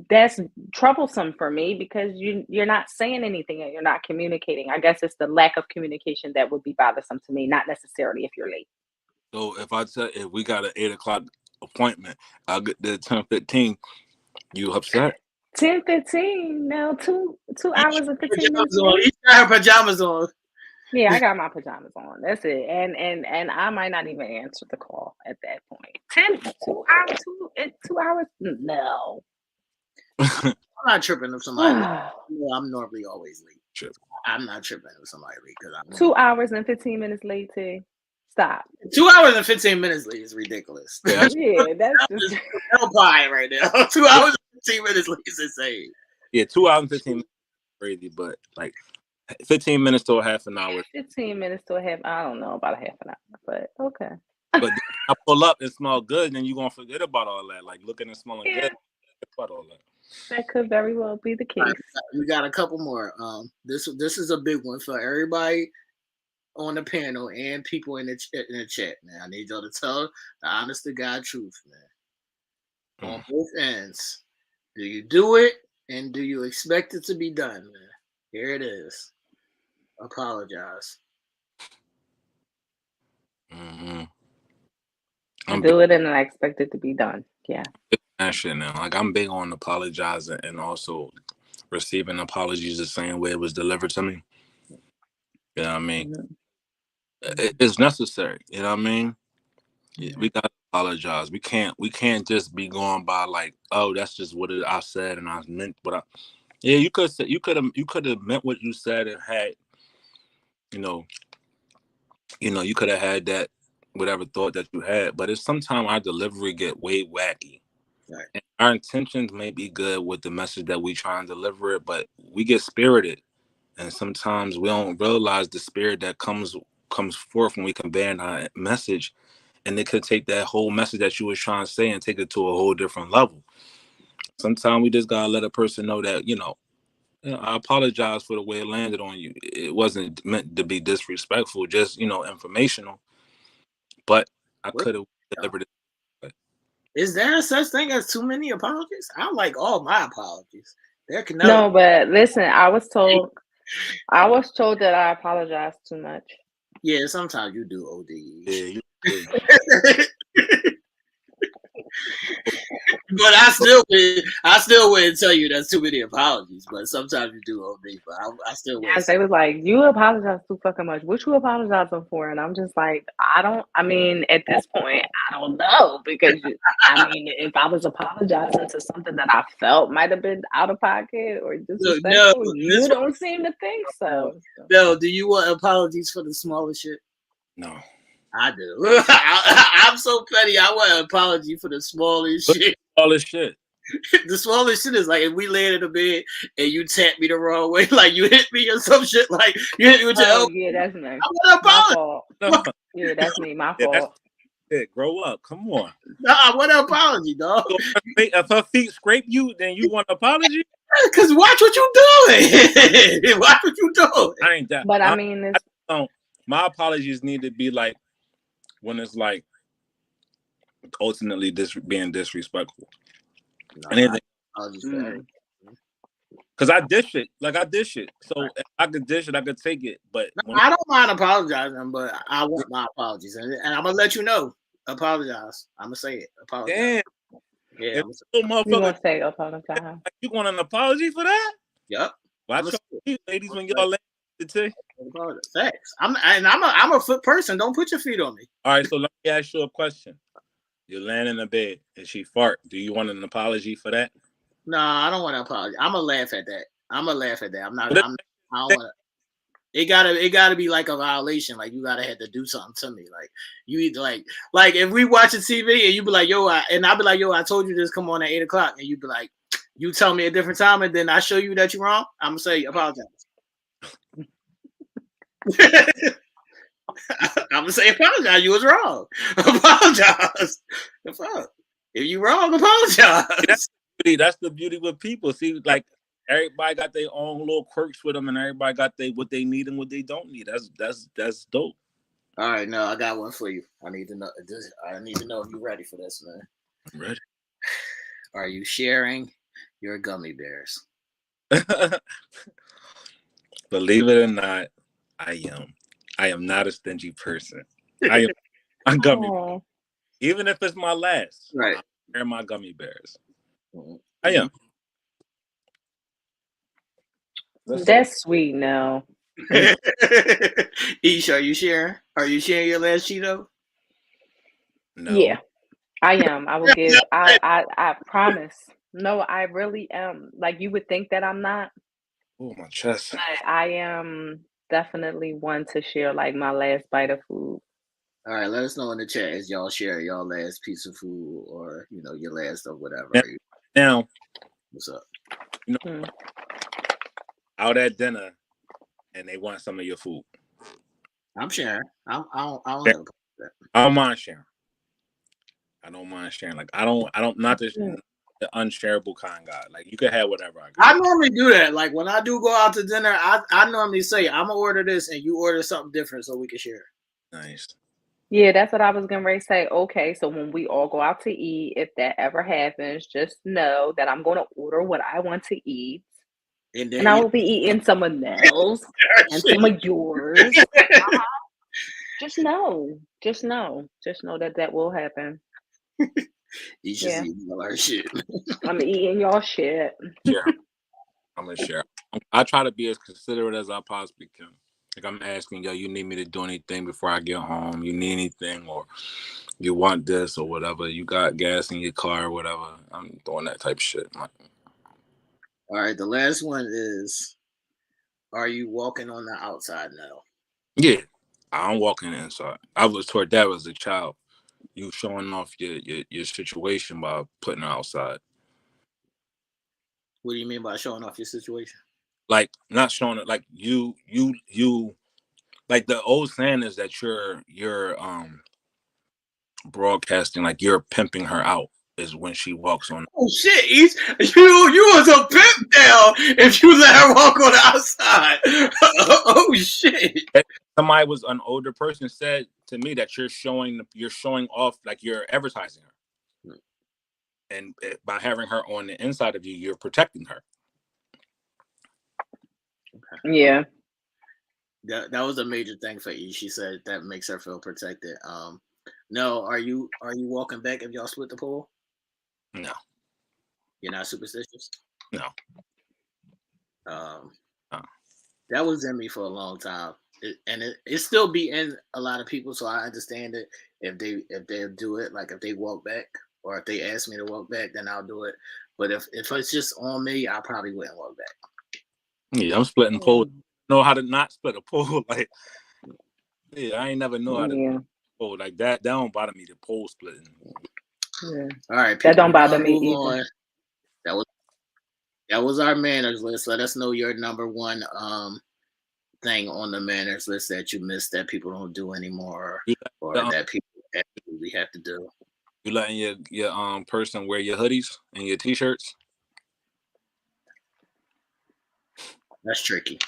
A: that's troublesome for me because you're not saying anything and you're not communicating. I guess it's the lack of communication that would be bothersome to me, not necessarily if you're late.
C: So if we got an 8 o'clock appointment, I'll get there at 10:15. You upset?
A: 10:15 now, 2 hours and 15 minutes.
E: She got her pajamas on.
A: Yeah, I got my pajamas on. That's it. And I might not even answer the call at that point. 2 hours? No.
E: I'm not tripping if somebody I'm normally always late. I'm not tripping if somebody late because
A: 2 hours and 15 minutes late, T. Stop.
E: 2 hours and 15 minutes late is ridiculous.
A: Yeah, that's just
E: hell pie right now. 2 hours and 15 minutes late is insane.
C: Yeah, 2 hours and 15 minutes is crazy, but like 15 minutes to a half an hour.
A: 15 minutes to a half. I don't know about a half an hour, but okay.
C: But I pull up and smell good, and then you're gonna forget about all that. Like looking and smelling good. About all that.
A: That could very well be the case.
E: We got a couple more. This is a big one for everybody on the panel and people in the chat. Man, I need y'all to tell the honest to God truth, man. On both ends, do you do it and do you expect it to be done, man? Here it is. Apologize.
C: Mm-hmm.
A: I do it and I expect it to be done. Yeah.
C: That shit now. Like I'm big on apologizing and also receiving apologies the same way it was delivered to me. You know what I mean? Mm-hmm. It's necessary. You know what I mean? Yeah, we gotta apologize. We can't just be going by like, oh, that's just what I said and I meant what I. Yeah, you could have meant what you said and had, you could have had that whatever thought that you had, but it's sometimes our delivery get way wacky. Right. And our intentions may be good with the message that we try and deliver it, but we get spirited, and sometimes we don't realize the spirit that comes forth when we convey our message, and it could take that whole message that you was trying to say and take it to a whole different level. Sometimes we just gotta let a person know that I apologize for the way it landed on you. It wasn't meant to be disrespectful, just informational. But I could have delivered it.
E: Is there such thing as too many apologies? I like all my apologies.
A: No, but listen, I was told that I apologize too much.
E: Yeah, sometimes you do OD.
C: Yeah, you do.
E: But I still wouldn't tell you that's too many apologies. But sometimes you do OD. But I still wouldn't.
A: Yes, they was like, you apologize too fucking much. What you apologizing for? And I'm just like, I mean, at this point, I don't know. Because, if I was apologizing to something that I felt might have been out of pocket or disrespectful, you don't seem to think so.
E: No, do you want apologies for the smallest shit?
C: No.
E: I do. I'm so petty. I want an apology for the smallest shit.
C: Smallest shit.
F: The smallest shit is like if we laid in the bed and you tap me the wrong way, like you hit me or some shit, like you hit me with your elbow.
A: Yeah, that's me.
F: I want
A: My
F: an
A: fault.
D: No,
A: Yeah, that's me. My
D: yeah, that's
A: fault.
D: it. Grow up. Come on.
F: I want an apology, dog.
D: So if her feet scrape you, then you want an apology?
F: Because watch what you doing. Watch what you doing.
D: I ain't that.
A: But I mean, it's,
D: My apologies need to be like when it's like ultimately being disrespectful. Anything. Because I dish it. Like I dish it. So if I could dish it, I could take it. But
F: I don't mind apologizing, but I want my apologies. And I'm going to let you know. Apologize. I'm going to say it. Apologize.
D: damn.
F: Yeah.
A: you gonna
D: Motherfucker,
A: say apologize?
D: you want an apology for that?
F: Yep.
D: Watch your ladies when y'all land the tea.
F: Thanks. I'm a foot person. Don't put your feet on me.
D: All right, so let me ask you a question. You're laying in the bed and she fart. Do you want an apology for that?
F: No, I don't want to apologize. I'm gonna laugh at that. I'm not. I don't want to. It gotta be like a violation. Like you gotta have to do something to me. Like you either like if we watching TV and you be like, yo, I'll be like, yo, I told you this come on at 8:00, and you be like, you tell me a different time, and then I show you that you're wrong. I'm gonna say apologize. I'm gonna say apologize. You was wrong. Apologize. The fuck. If you wrong, apologize.
D: That's the beauty with people. See, like everybody got their own little quirks with them, and everybody got what they need and what they don't need. That's dope.
F: All right, no, I got one for you. I need to know if you're ready for this, man.
D: I'm ready.
F: Are you sharing your gummy bears?
D: Believe it or not, I am not a stingy person. I'm gummy. Bear. Even if it's my last,
F: right?
D: I'm sharing my gummy bears.
F: Mm-hmm.
D: I am.
A: That's sweet now.
F: Aisha, are you sharing? Are you sharing your last Cheeto?
D: No.
A: Yeah, I am. I will give. I promise. No, I really am. Like you would think that I'm not.
D: Oh, my chest.
A: But I am definitely one to share like my last bite of food.
F: All right, let us know in the chat as y'all share y'all last piece of food or your last of whatever.
D: Now,
F: what's up?
D: Out at dinner, and they want some of your food.
F: I'm sharing. I
D: don't mind sharing. I don't mind sharing. Like I don't not the unshareable kind guy. Like you can have whatever I got.
F: I normally do that. Like when I do go out to dinner, I normally say I'm gonna order this and you order something different so we can share.
D: Nice.
A: Yeah, that's what I was gonna say. Okay, so when we all go out to eat, if that ever happens, just know that I'm gonna order what I want to eat. And I will be eating some of Nell's and some of yours. Just know that will happen.
F: You should see all our shit.
A: I'm eating y'all shit.
D: Yeah, I'm gonna share. I try to be as considerate as I possibly can. Like I'm asking, yo, you need me to do anything before I get home? You need anything, or you want this, or whatever? You got gas in your car, or whatever? I'm doing that type of shit.
F: All right, the last one is: are you walking on the outside now?
D: Yeah, I'm walking inside. I was taught that as a child. You showing off your situation by putting it outside.
F: What do you mean by showing off your situation?
D: Like not showing it. Like you. Like the old saying is that you're broadcasting, like you're pimping her out is when she walks on.
F: Oh shit, you was a pimp now if you let her walk on the outside. Oh shit.
D: Somebody an older person said to me that you're showing off, like you're advertising her. And by having her on the inside of you, you're protecting her.
F: Okay.
A: Yeah.
F: That was a major thing for E. She said that makes her feel protected. No, are you walking back if y'all split the pool?
D: No.
F: You're not superstitious?
D: No.
F: That was in me for a long time. It still be in a lot of people, so I understand it. If they do it, like if they walk back or if they ask me to walk back, then I'll do it. But if it's just on me, I probably wouldn't walk back.
D: Yeah, I'm splitting pool. Know how to not split a pool. Like, yeah, I ain't never know how to pool like that. That don't bother me. The pole splitting.
A: Yeah.
F: All right,
A: people, that don't bother me either.
F: That was our manners list. Let us know your number one thing on the manners list that you missed that people don't do anymore, or that people absolutely have to do.
D: You letting your person wear your hoodies and your t-shirts?
F: That's tricky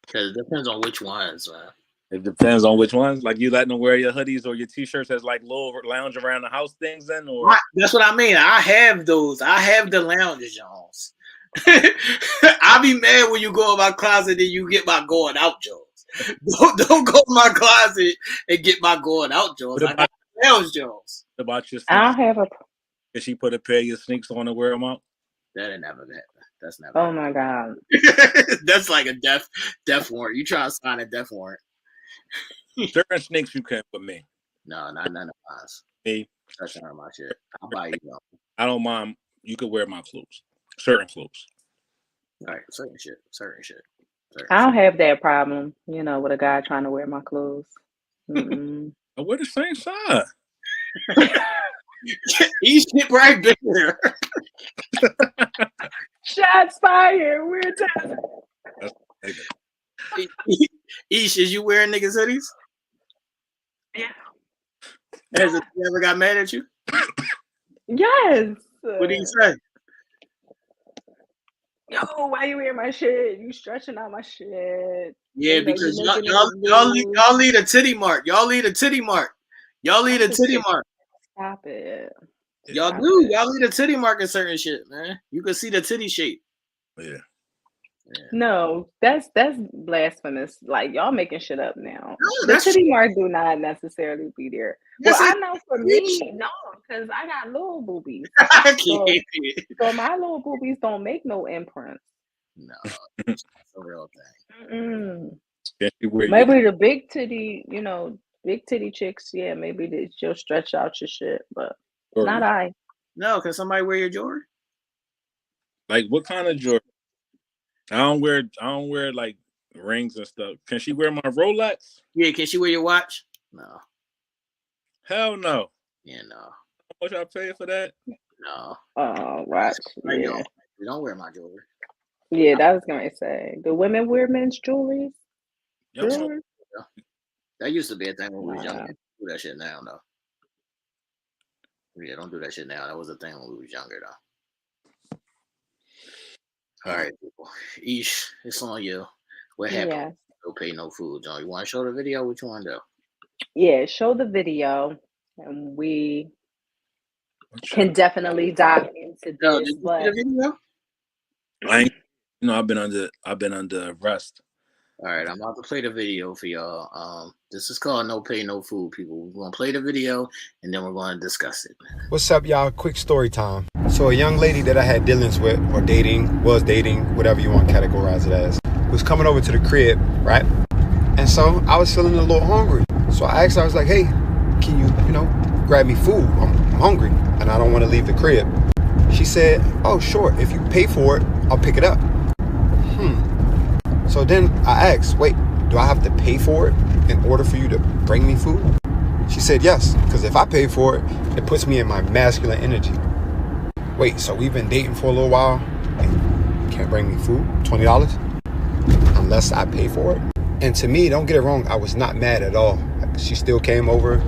F: because it depends on which ones, man.
D: It depends on which ones. Like you letting them wear your hoodies or your t-shirts as like little lounge around the house things then, or
F: that's what I mean. I have those. I have the lounge Jones. I'll be mad when you go in my closet and you get my going out Jones. Don't go in my closet and get my going out Jones. I got lounge Jones.
D: About your sneakers?
A: I have a.
D: Did she put a pair of your sneaks on and wear them out?
F: That ain't never that. That's never.
A: Oh my god.
F: That's like a death warrant. You try to sign a death warrant.
D: Certain sneaks you can't put me.
F: No, not none of us.
D: Me.
F: That's not my shit. I'll buy you one.
D: I don't mind. You could wear my clothes. Certain clothes.
F: All right, certain shit.
A: I don't have that problem, with a guy trying to wear my clothes. I
D: wear the same size.
F: He's shit right there.
A: Shots fired. We're telling.
F: Aisha, is you wearing niggas hoodies?
A: Yeah.
F: Has it ever got mad at you?
A: Yes.
F: What do you say?
A: Yo, why you wearing my shit? You stretching out my shit.
F: Yeah, because y'all lead a titty mark. Y'all lead a titty mark.
A: Stop it.
F: Y'all do. Y'all lead a titty mark in certain shit, man. You can see the titty shape.
D: Yeah.
A: No, that's blasphemous. Like y'all making shit up now.
F: No,
A: the titty mark do not necessarily be there.
F: Yes,
A: well, I know for me, no, because I got little boobies. So my little boobies don't make no imprints.
F: No, it's a real thing.
A: Maybe the big titty, big titty chicks, yeah, maybe you'll stretch out your shit, but not I.
F: No, can somebody wear your jewelry?
D: Like what kind of jewelry? I don't wear like rings and stuff. Can she wear my Rolex?
F: Yeah, can she wear your watch? No.
D: Hell no.
F: Yeah, no.
D: How much I pay for that?
F: No.
A: Oh, right. Yeah.
F: You don't wear my jewelry.
A: Yeah, that was gonna say. Do women wear men's jewelry?
F: Yep. Yeah. That used to be a thing when we was younger. Don't do that shit now, though. Yeah, don't do that shit now. That was a thing when we was younger, though. All right, people. Ish, it's on you. What happened? Yeah. No pay, no food, John. You want to show the video? What you want to do?
A: Yeah, show the video, and we can definitely dive into this.
F: Did you see the
D: video? I've been under arrest.
F: All right, I'm about to play the video for y'all. This is called No Pay, No Food, people. We're going to play the video, and then we're going to discuss it.
G: What's up, y'all? Quick story time. So a young lady that I had dealings with, or was dating, whatever you want to categorize it as, was coming over to the crib, right? And so I was feeling a little hungry. So I asked her, I was like, hey, can you, grab me food? I'm hungry, and I don't want to leave the crib. She said, oh, sure. If you pay for it, I'll pick it up. So then I asked, wait, do I have to pay for it in order for you to bring me food? She said yes, because if I pay for it, it puts me in my masculine energy. Wait, so we've been dating for a little while and you can't bring me food? $20? Unless I pay for it? And to me, don't get it wrong, I was not mad at all. Like, she still came over.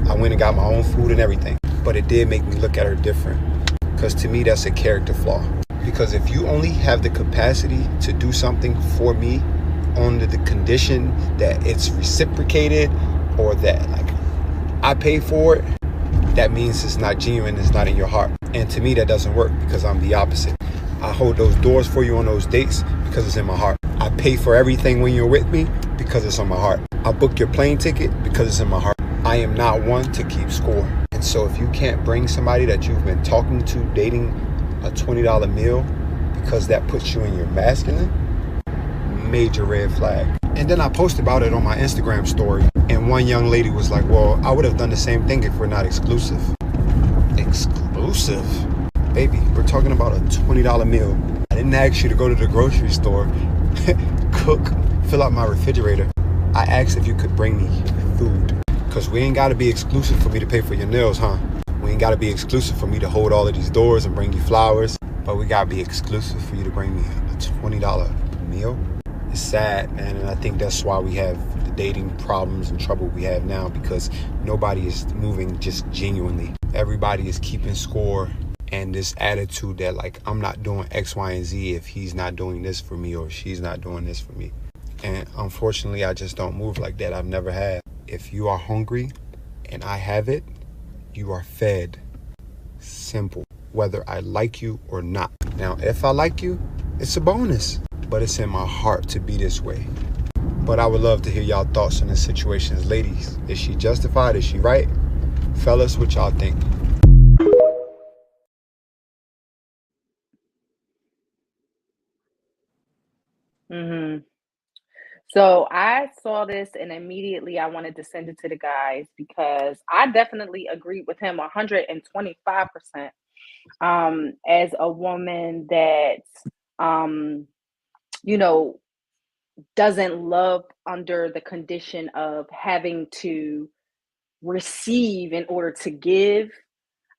G: I went and got my own food and everything. But it did make me look at her different. Because to me, that's a character flaw. Because if you only have the capacity to do something for me under the condition that it's reciprocated or that like I pay for it, that means it's not genuine, it's not in your heart. And to me, that doesn't work because I'm the opposite. I hold those doors for you on those dates because it's in my heart. I pay for everything when you're with me because it's on my heart. I book your plane ticket because it's in my heart. I am not one to keep score. And so if you can't bring somebody that you've been talking to, dating, a $20 meal because that puts you in your masculine, major red flag. And then I posted about it on my Instagram story, and one young lady was like, well, I would have done the same thing if we're not exclusive. Exclusive? Baby, we're talking about a $20 meal. I didn't ask you to go to the grocery store, cook, fill out my refrigerator. I asked if you could bring me food, because we ain't got to be exclusive for me to pay for your nails, huh? We ain't got to be exclusive for me to hold all of these doors and bring you flowers. but we gotta be exclusive for you to bring me a $20 meal. It's sad, man, and I think that's why we have the dating problems and trouble we have now, because nobody is moving just genuinely. Everybody is keeping score, and this attitude that, like, I'm not doing X, Y, and Z if he's not doing this for me or she's not doing this for me. And unfortunately, I just don't move like that. I've never had. If you are hungry and I have it, you are fed. Simple. Whether I like you or not. Now, if I like you, it's a bonus. But it's in my heart to be this way. But I would love to hear y'all thoughts on this situation. Ladies, is she justified? Is she right? Fellas, what y'all think?
A: So I saw this and immediately I wanted to send it to the guys because I definitely agreed with him 125%. As a woman that, you know, doesn't love under the condition of having to receive in order to give,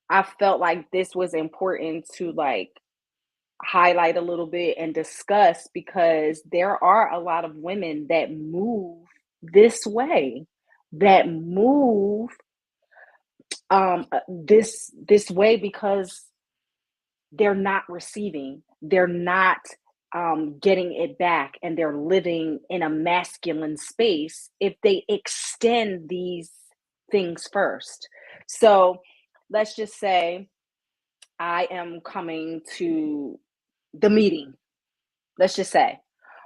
A: I felt like this was important to like highlight a little bit and discuss because there are a lot of women that move this way, that move this way because they're not receiving, they're not getting it back, and they're living in a masculine space if they extend these things first. So let's just say I am coming to the meeting. Let's just say,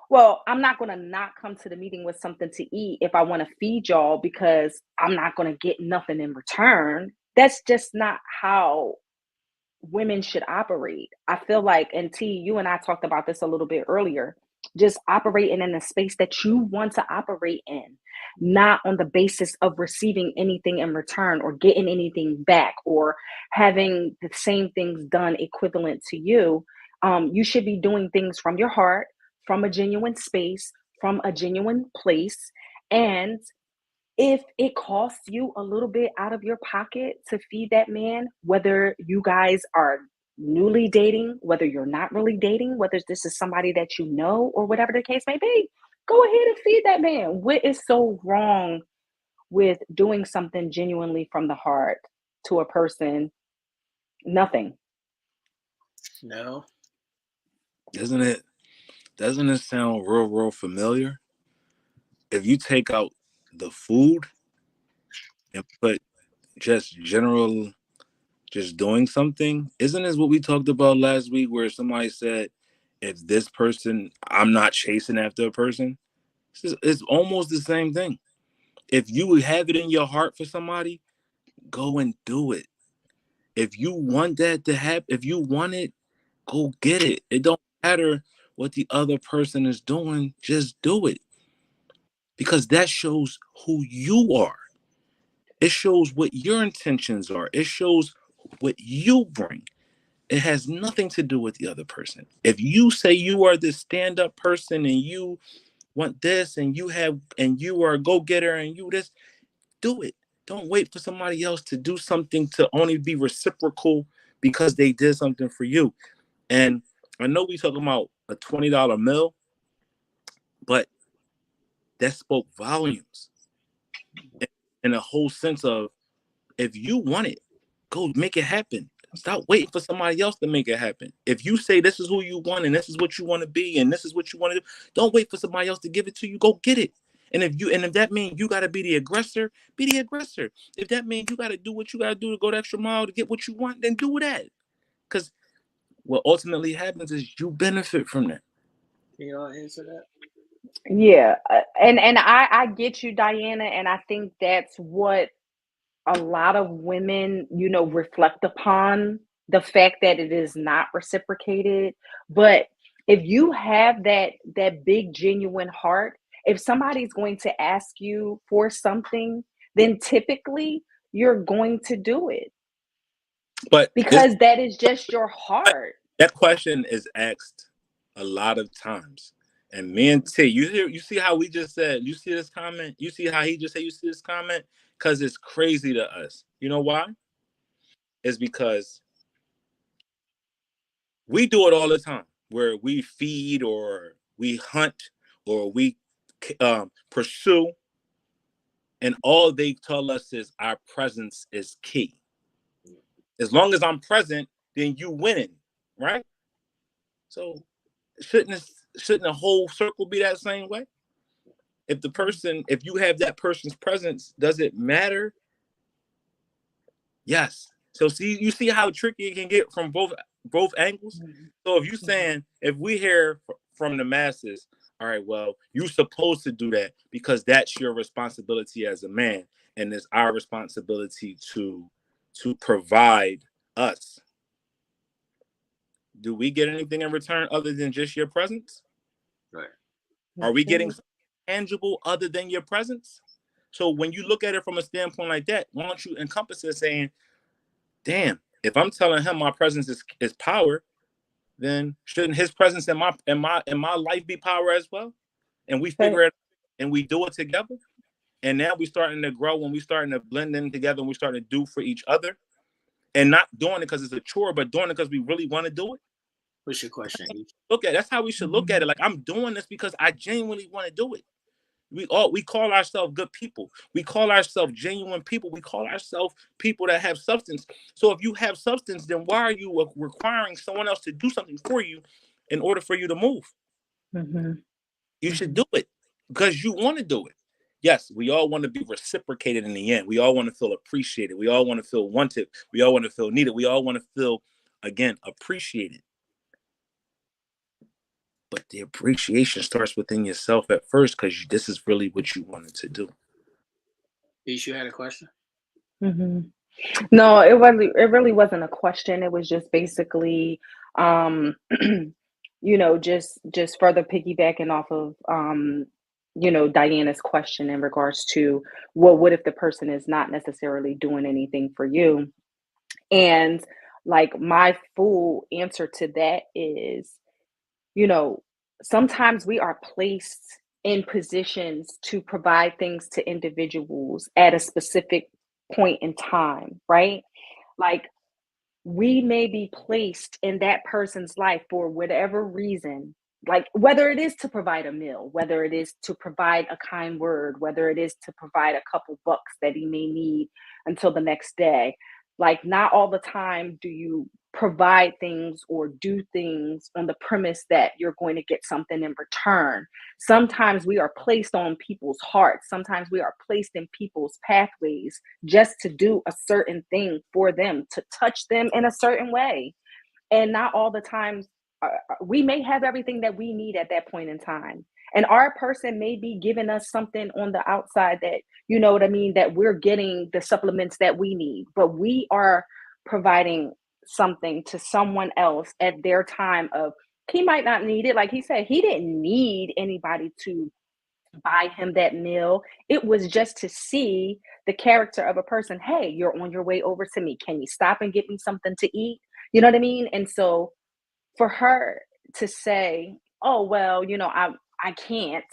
A: well, I'm not going to not come to the meeting with something to eat if I want to feed y'all because I'm not going to get nothing in return. That's just not how women should operate. I feel like, and T, you and I talked about this a little bit earlier, just operating in a space that you want to operate in, not on the basis of receiving anything in return or getting anything back or having the same things done equivalent to you. You should be doing things from your heart, from a genuine space, from a genuine place. And if it costs you a little bit out of your pocket to feed that man, whether you guys are newly dating, whether you're not really dating, whether this is somebody that you know, or whatever the case may be, go ahead and feed that man. What is so wrong with doing something genuinely from the heart to a person? Nothing.
F: No.
C: Doesn't it sound real familiar? If you take out the food and put just general, just doing something, isn't this what we talked about last week where somebody said, if this person, I'm not chasing after a person? It's almost the same thing. If you have it in your heart for somebody, go and do it. If you want that to happen, if you want it, go get it. It don't matter what the other person is doing, just do it. Because that shows who you are. It shows what your intentions are. It shows what you bring. It has nothing to do with the other person. If you say you are this stand-up person and you want this and you are a go-getter and you this, do it. Don't wait for somebody else to do something to only be reciprocal because they did something for you. And I know we talking about a $20 meal, but that spoke volumes in a whole sense of, if you want it, go make it happen. Stop waiting for somebody else to make it happen. If you say this is who you want and this is what you want to be and this is what you want to do, don't wait for somebody else to give it to you. Go get it. And if that means you got to be the aggressor, be the aggressor. If that means you got to do what you got to do to go the extra mile to get what you want, then do that. Because what ultimately happens is you benefit from that.
F: Can you all answer that?
A: Yeah, and I get you, Diana, and I think that's what a lot of women, reflect upon, the fact that it is not reciprocated. But if you have that big genuine heart, if somebody's going to ask you for something, then typically you're going to do it
C: But
A: because that is just your heart.
C: that question is asked a lot of times. And me and T, you see how we just said, you see this comment? You see how he just said, you see this comment? Because it's crazy to us. You know why? It's because
D: We do it all the time, where we feed or we hunt or we pursue, and all they tell us is our presence is key. As long as I'm present, then you winning, right? So shouldn't the whole circle be that same way? If you have that person's presence, does it matter? Yes. So you see how tricky it can get from both angles. So if you're saying, if we hear from the masses, all right, well, you're supposed to do that because that's your responsibility as a man, and it's our responsibility to provide us. Do we get anything in return other than just your presence?
F: Right.
D: Are we getting something tangible other than your presence? So when you look at it from a standpoint like that, why don't you encompass it saying, damn, if I'm telling him my presence is power, then shouldn't his presence in my life be power as well? And we figure it out and we do it together. And now we're starting to grow and we're starting to blend in together and we're starting to do for each other. And not doing it because it's a chore, but doing it because we really want to do it.
F: What's your question?
D: That's how we should look at it. Like, I'm doing this because I genuinely want to do it. We call ourselves good people. We call ourselves genuine people. We call ourselves people that have substance. So if you have substance, then why are you requiring someone else to do something for you in order for you to move? You should do it because you want to do it. Yes, we all want to be reciprocated in the end. We all want to feel appreciated. We all want to feel wanted. We all want to feel needed. We all want to feel, again, appreciated. But the appreciation starts within yourself at first, because this is really what you wanted to do.
F: You had a question?
A: No, it really wasn't a question. It was just basically, just further piggybacking off of, Diana's question in regards to, well, what if the person is not necessarily doing anything for you? And like, my full answer to that is, sometimes we are placed in positions to provide things to individuals at a specific point in time, right? Like, we may be placed in that person's life for whatever reason, like whether it is to provide a meal, whether it is to provide a kind word, whether it is to provide a couple bucks that he may need until the next day. Like, not all the time do you provide things or do things on the premise that you're going to get something in return. Sometimes we are placed on people's hearts. Sometimes we are placed in people's pathways just to do a certain thing for them, to touch them in a certain way. And not all the time, we may have everything that we need at that point in time. And our person may be giving us something on the outside that, you know what I mean, that we're getting the supplements that we need. But we are providing something to someone else at their time of, he might not need it. Like he said, he didn't need anybody to buy him that meal. It was just to see the character of a person. Hey, you're on your way over to me. Can you stop and get me something to eat? You know what I mean? And so for her to say, oh, well, I can't,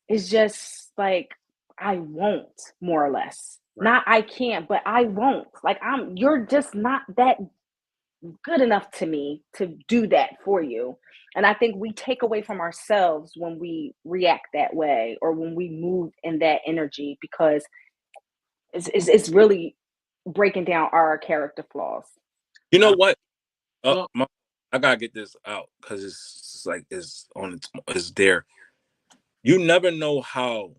A: it's just like, I won't, more or less. Right. Not I can't, but I won't. Like, you're just not that good enough to me to do that for you. And I think we take away from ourselves when we react that way, or when we move in that energy, because it's really breaking down our character flaws.
D: You know what? I gotta get this out because it's like it's there. You never know how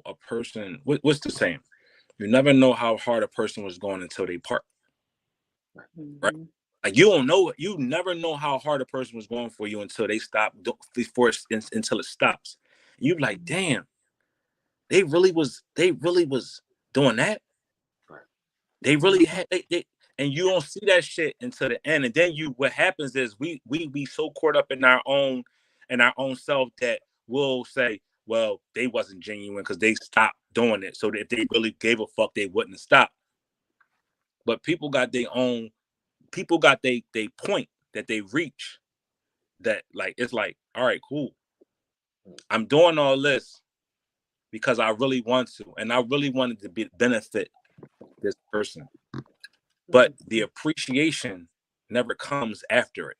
D: a person. What's the saying? You never know how hard a person was going until they part. Right? Like, you don't know it. You never know how hard a person was going for you until they stop. Until it stops. You're like, damn, they really was doing that. Right. They really had they. And you don't see that shit until the end. And then what happens is we be so caught up in our own self that we'll say, well, they wasn't genuine because they stopped doing it. So that if they really gave a fuck, they wouldn't have stopped. But people got their point that they reach, that like, it's like, all right, cool. I'm doing all this because I really want to, and I really wanted to benefit this person. but the appreciation never comes after it.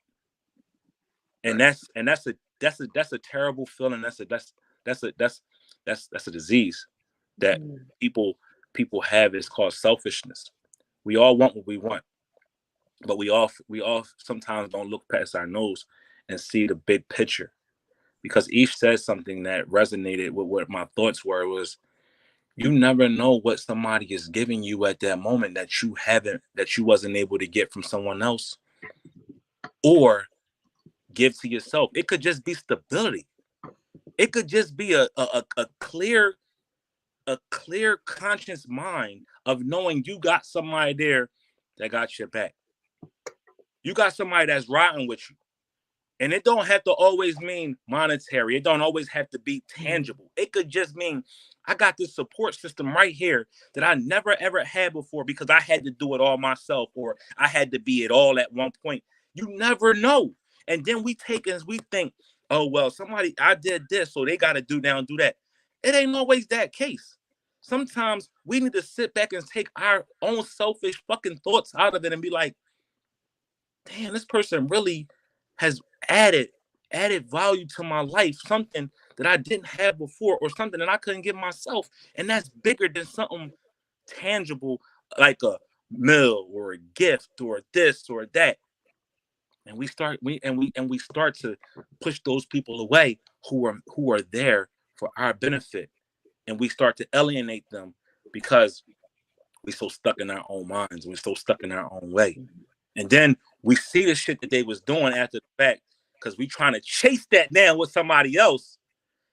D: And that's a terrible feeling. That's a disease that people have. It's called selfishness. We all want what we want, but we all sometimes don't look past our nose and see the big picture. Because Ish said something that resonated with what my thoughts were. Was you never know what somebody is giving you at that moment that you wasn't able to get from someone else or give to yourself. It could just be stability. It could just be a clear conscious mind of knowing you got somebody there that got your back. You got somebody that's riding with you. And it don't have to always mean monetary. It don't always have to be tangible. It could just mean I got this support system right here that I never, ever had before because I had to do it all myself or I had to be it all at one point. You never know. And then we think, oh, well, I did this, so they got to do that. It ain't always that case. Sometimes we need to sit back and take our own selfish fucking thoughts out of it and be like, damn, this person really has added value to my life, something that I didn't have before or something that I couldn't give myself. And that's bigger than something tangible like a meal or a gift or this or that. And we start to push those people away who are there for our benefit. And we start to alienate them because we're so stuck in our own minds. We're so stuck in our own way. And then we see the shit that they was doing after the fact because we trying to chase that now with somebody else,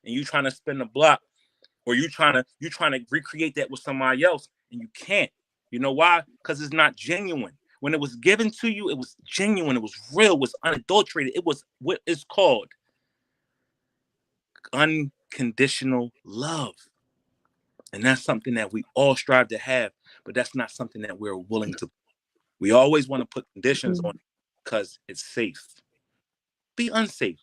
D: and you trying to spin the block, or you trying to recreate that with somebody else, and you can't. You know why? Because it's not genuine. When it was given to you, it was genuine. It was real. It was unadulterated. It was what is called unconditional love. And that's something that we all strive to have, but that's not something that we're willing to. We always want to put conditions on it because it's safe. Be unsafe.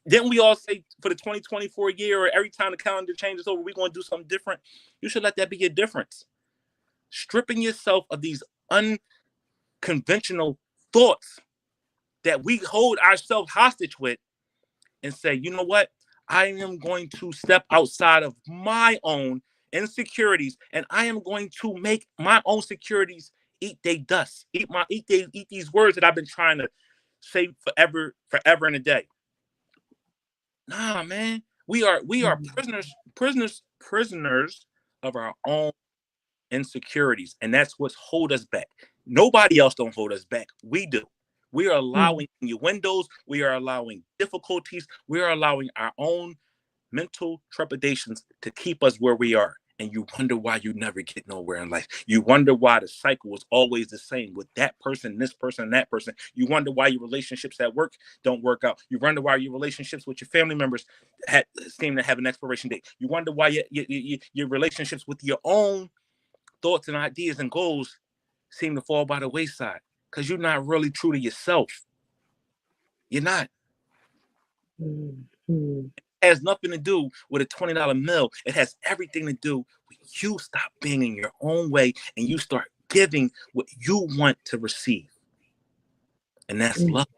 D: Didn't we all say for the 2024 year or every time the calendar changes over, we're going to do something different? You should let that be your difference. Stripping yourself of these unconventional thoughts that we hold ourselves hostage with and say, you know what? I am going to step outside of my own insecurities and I am going to make my own securities eat they dust, eat these words that I've been trying to say forever and a day. Nah, man, we are prisoners of our own insecurities, and that's what's hold us back. Nobody else don't hold us back. We do. We are allowing windows. We are allowing difficulties. We are allowing our own mental trepidations to keep us where we are. And you wonder why you never get nowhere in life. You wonder why the cycle is always the same with that person, this person, and that person. You wonder why your relationships at work don't work out. You wonder why your relationships with your family members seem to have an expiration date. You wonder why your relationships with your own thoughts and ideas and goals seem to fall by the wayside because you're not really true to yourself. You're not. It has nothing to do with a $20 meal. It has everything to do with you stop being in your own way and you start giving what you want to receive. And that's love,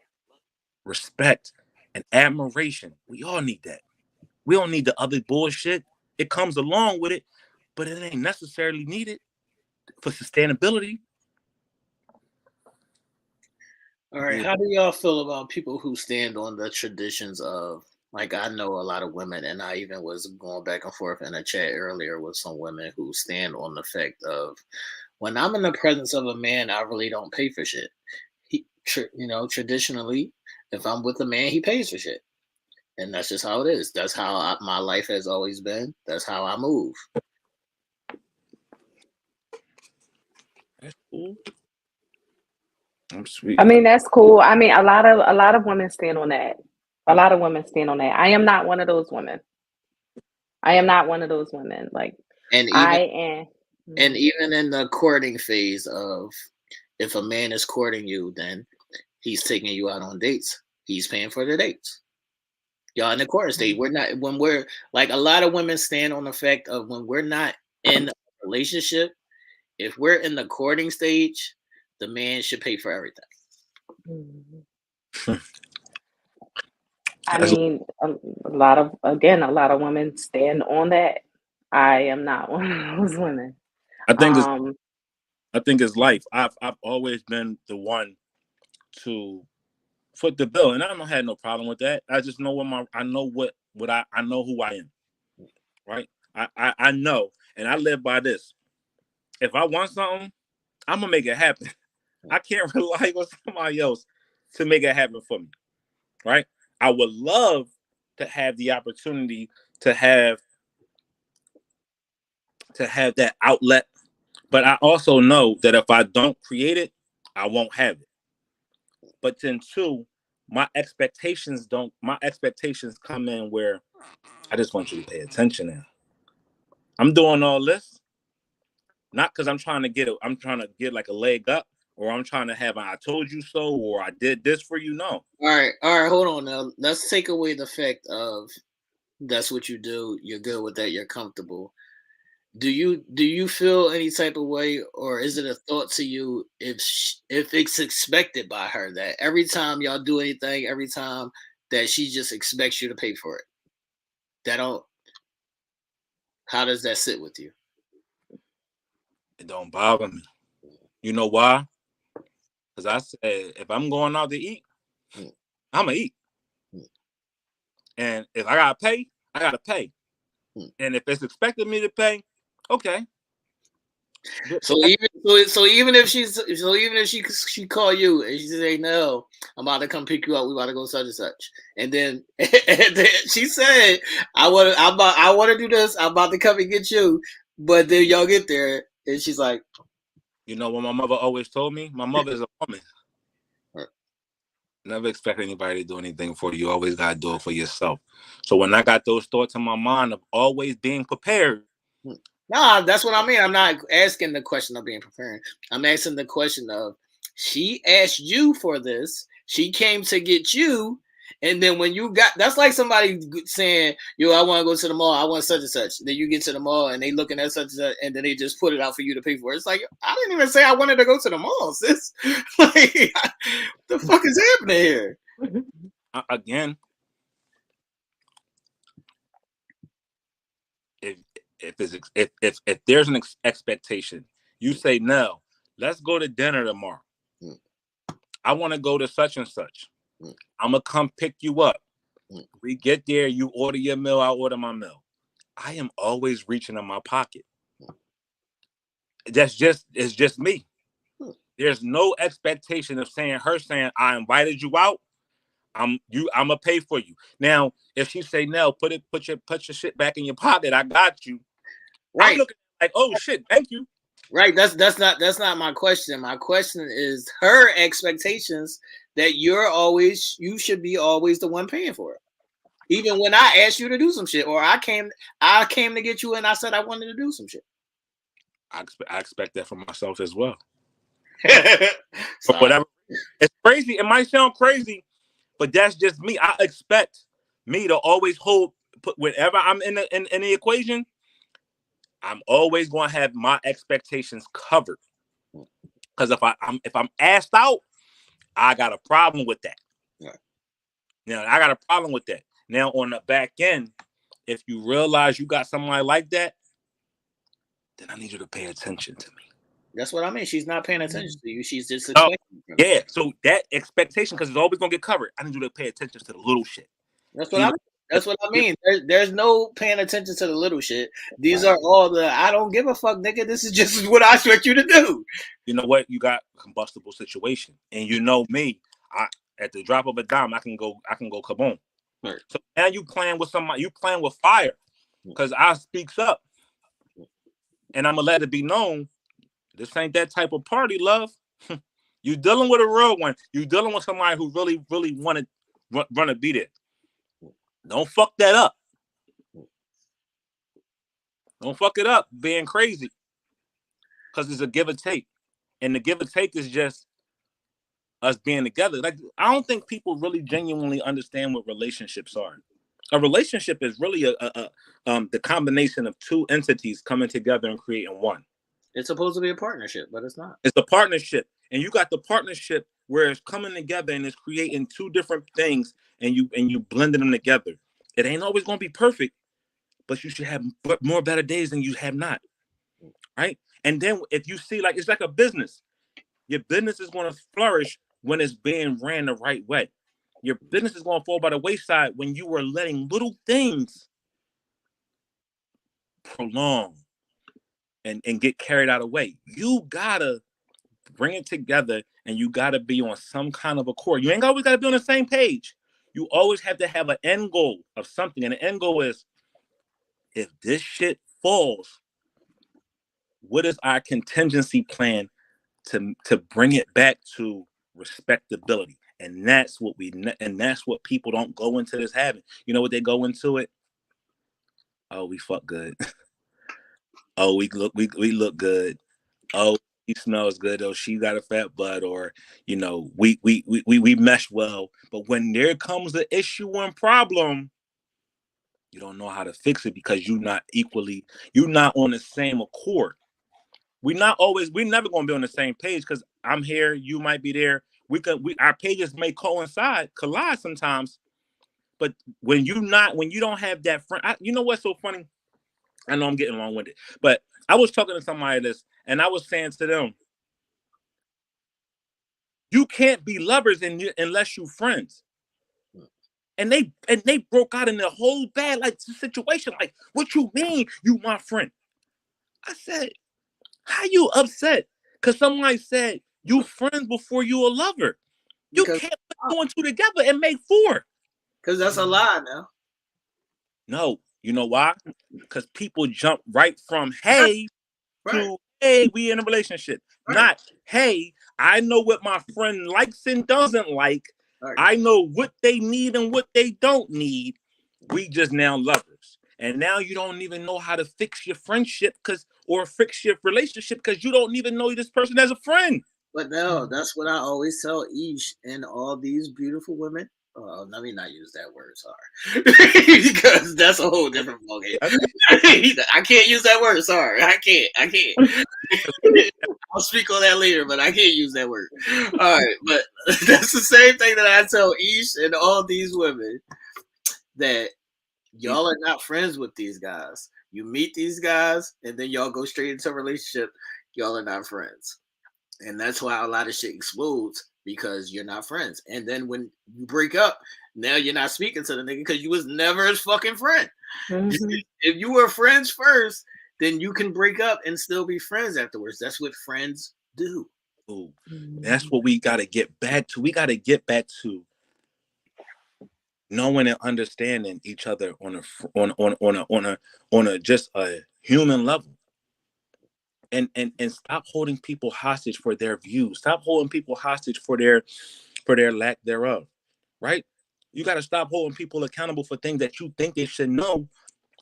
D: respect, and admiration. We all need that. We don't need the other bullshit. It comes along with it, but it ain't necessarily needed for sustainability.
F: All right. How do y'all feel about people who stand on the traditions of, like, I know a lot of women, and I even was going back and forth in a chat earlier with some women who stand on the fact of, when I'm in the presence of a man, I really don't pay for shit. Traditionally, if I'm with a man, he pays for shit. And that's just how it is. That's how my life has always been. That's how I move.
D: That's cool. I'm sweet.
A: I mean, that's cool. I mean, a lot of women stand on that. A lot of women stand on that. I am not one of those women. Like,
F: and even in the courting phase of, if a man is courting you, then he's taking you out on dates. He's paying for the dates. Y'all in the courting stage. We're like, a lot of women stand on the fact of, when we're not in a relationship, if we're in the courting stage, the man should pay for everything.
A: I mean, a lot of women stand on that. I am not one of those women.
D: I think it's life. I've always been the one to foot the bill, and I don't have no problem with that. I just know I know who I am, right? I know, and I live by this. If I want something, I'm gonna make it happen. I can't rely on somebody else to make it happen for me, right? I would love to have the opportunity to have that outlet, but I also know that if I don't create it, I won't have it. But then too, my expectations come in where I just want you to pay attention now. I'm doing all this not because I'm trying to get like a leg up, or I'm trying to have I told you so, or I did this for you. No.
F: All right, hold on now. Let's take away the fact of that's what you do. You're good with that. You're comfortable. Do you feel any type of way, or is it a thought to you if it's expected by her that every time y'all do anything, every time that she just expects you to pay for it? How does that sit with you?
D: It don't bother me. You know why? Because I said if I'm going out to eat, I'm gonna eat, and if I gotta pay, I gotta pay, and if it's expected me to pay, okay.
F: So even if she call you and she say, no, I'm about to come pick you up, we about to go such and such, and then she said, I want to do this, I'm about to come and get you, but then y'all get there and she's like,
D: you know what my mother always told me? My mother is a woman.
F: Right.
D: Never expect anybody to do anything for you. You always gotta do it for yourself. So when I got those thoughts in my mind of always being prepared.
F: Nah, that's what I mean. I'm not asking the question of being prepared. I'm asking the question of she asked you for this. She came to get you. And then when you got, that's like somebody saying, yo, I want to go to the mall. I want such and such. Then you get to the mall and they looking at such and such, and then they just put it out for you to pay for it. It's like, I didn't even say I wanted to go to the mall, sis. Like, the fuck is happening here?
D: Again, if there's an expectation, you say, no, let's go to dinner tomorrow. I want to go to such and such. I'm going to come pick you up. We get there, you order your meal, I order my meal. I am always reaching in my pocket. It's just me. There's no expectation of saying I invited you out. I'm gonna pay for you. Now, if she say, Nell, put your shit back in your pocket, I got you. Right. I'm looking like, oh shit, thank you.
F: Right. That's not my question. My question is her expectations that you should be always the one paying for it. Even when I asked you to do some shit, or I came to get you and I said I wanted to do some shit.
D: I expect that from myself as well. But whatever. It's crazy. It might sound crazy, but that's just me. I expect me to always put whenever I'm in the equation, I'm always going to have my expectations covered. Because if I'm asked out, I got a problem with that.
F: Right.
D: Now I got a problem with that. Now on the back end, if you realize you got somebody like that, then I need you to pay attention to me.
F: That's what I mean. She's not paying attention to you. She's just
D: yeah. So that expectation, because it's always gonna get covered. I need you to pay attention to the little shit.
F: That's what I mean. There's no paying attention to the little shit. These are all the I don't give a fuck, nigga. This is just what I expect you to do.
D: You know what? You got a combustible situation, and you know me. At the drop of a dime, I can go kaboom.
F: Right.
D: So now you playing with somebody. You playing with fire, because I speaks up, and I'm gonna let it be known. This ain't that type of party, love. You dealing with a real one. You dealing with somebody who really, really wanted run to be there. Don't fuck that up. Don't fuck it up being crazy. Because it's a give or take. And the give or take is just us being together. Like, I don't think people really genuinely understand what relationships are. A relationship is really the combination of two entities coming together and creating one.
F: It's supposed to be a partnership, but it's not.
D: It's a partnership, and you got the partnership where it's coming together and it's creating two different things, and you blending them together. It ain't always gonna be perfect, but you should have more better days than you have not, right? And then if you see, like, it's like a business. Your business is going to flourish when it's being ran the right way. Your business is going to fall by the wayside when you are letting little things prolong and get carried out of the way. You gotta bring it together, and you gotta be on some kind of accord. You ain't always gotta be on the same page. You always have to have an end goal of something, and the end goal is, if this shit falls, what is our contingency plan to bring it back to respectability? And that's what people don't go into this having. You know what they go into it? Oh, we fuck good. Oh, we look good. Oh, he smells good. Oh, she got a fat butt. Or, you know, we mesh well. But when there comes an issue and problem, you don't know how to fix it because you're not on the same accord. We're never gonna be on the same page because I'm here, you might be there. Our pages may collide sometimes. But when you don't have that friend, you know what's so funny? I know I'm getting long-winded, but I was talking to somebody this, and I was saying to them, you can't be lovers unless you friends. And they broke out in the whole bad situation. Like, what you mean you my friend? I said, how you upset? Because somebody said you friends before you a lover. You can't put two and two together and make four.
F: Because that's a lie now.
D: No, you know why? Because people jump right from hey to hey, we in a relationship. Right. Not hey, I know what my friend likes and doesn't like. Right. I know what they need and what they don't need. We just now lovers. And now you don't even know how to fix your friendship or fix your relationship because you don't even know this person as a friend.
F: But no, that's what I always tell Ish and all these beautiful women. Let me not use that word, sorry. Because that's a whole different ballgame. I can't use that word, sorry. I can't. I'll speak on that later, but I can't use that word. All right, but that's the same thing that I tell Ish and all these women, that y'all are not friends with these guys. You meet these guys, and then y'all go straight into a relationship. Y'all are not friends. And that's why a lot of shit explodes, because you're not friends. And then when you break up, now you're not speaking to the nigga because you was never his fucking friend. Mm-hmm. If you were friends first, then you can break up and still be friends afterwards. That's what friends do.
D: Ooh, that's what we got to get back to. We got to get back to knowing and understanding each other on a just a human level. And stop holding people hostage for their views. Stop holding people hostage for their lack thereof, right? You got to stop holding people accountable for things that you think they should know,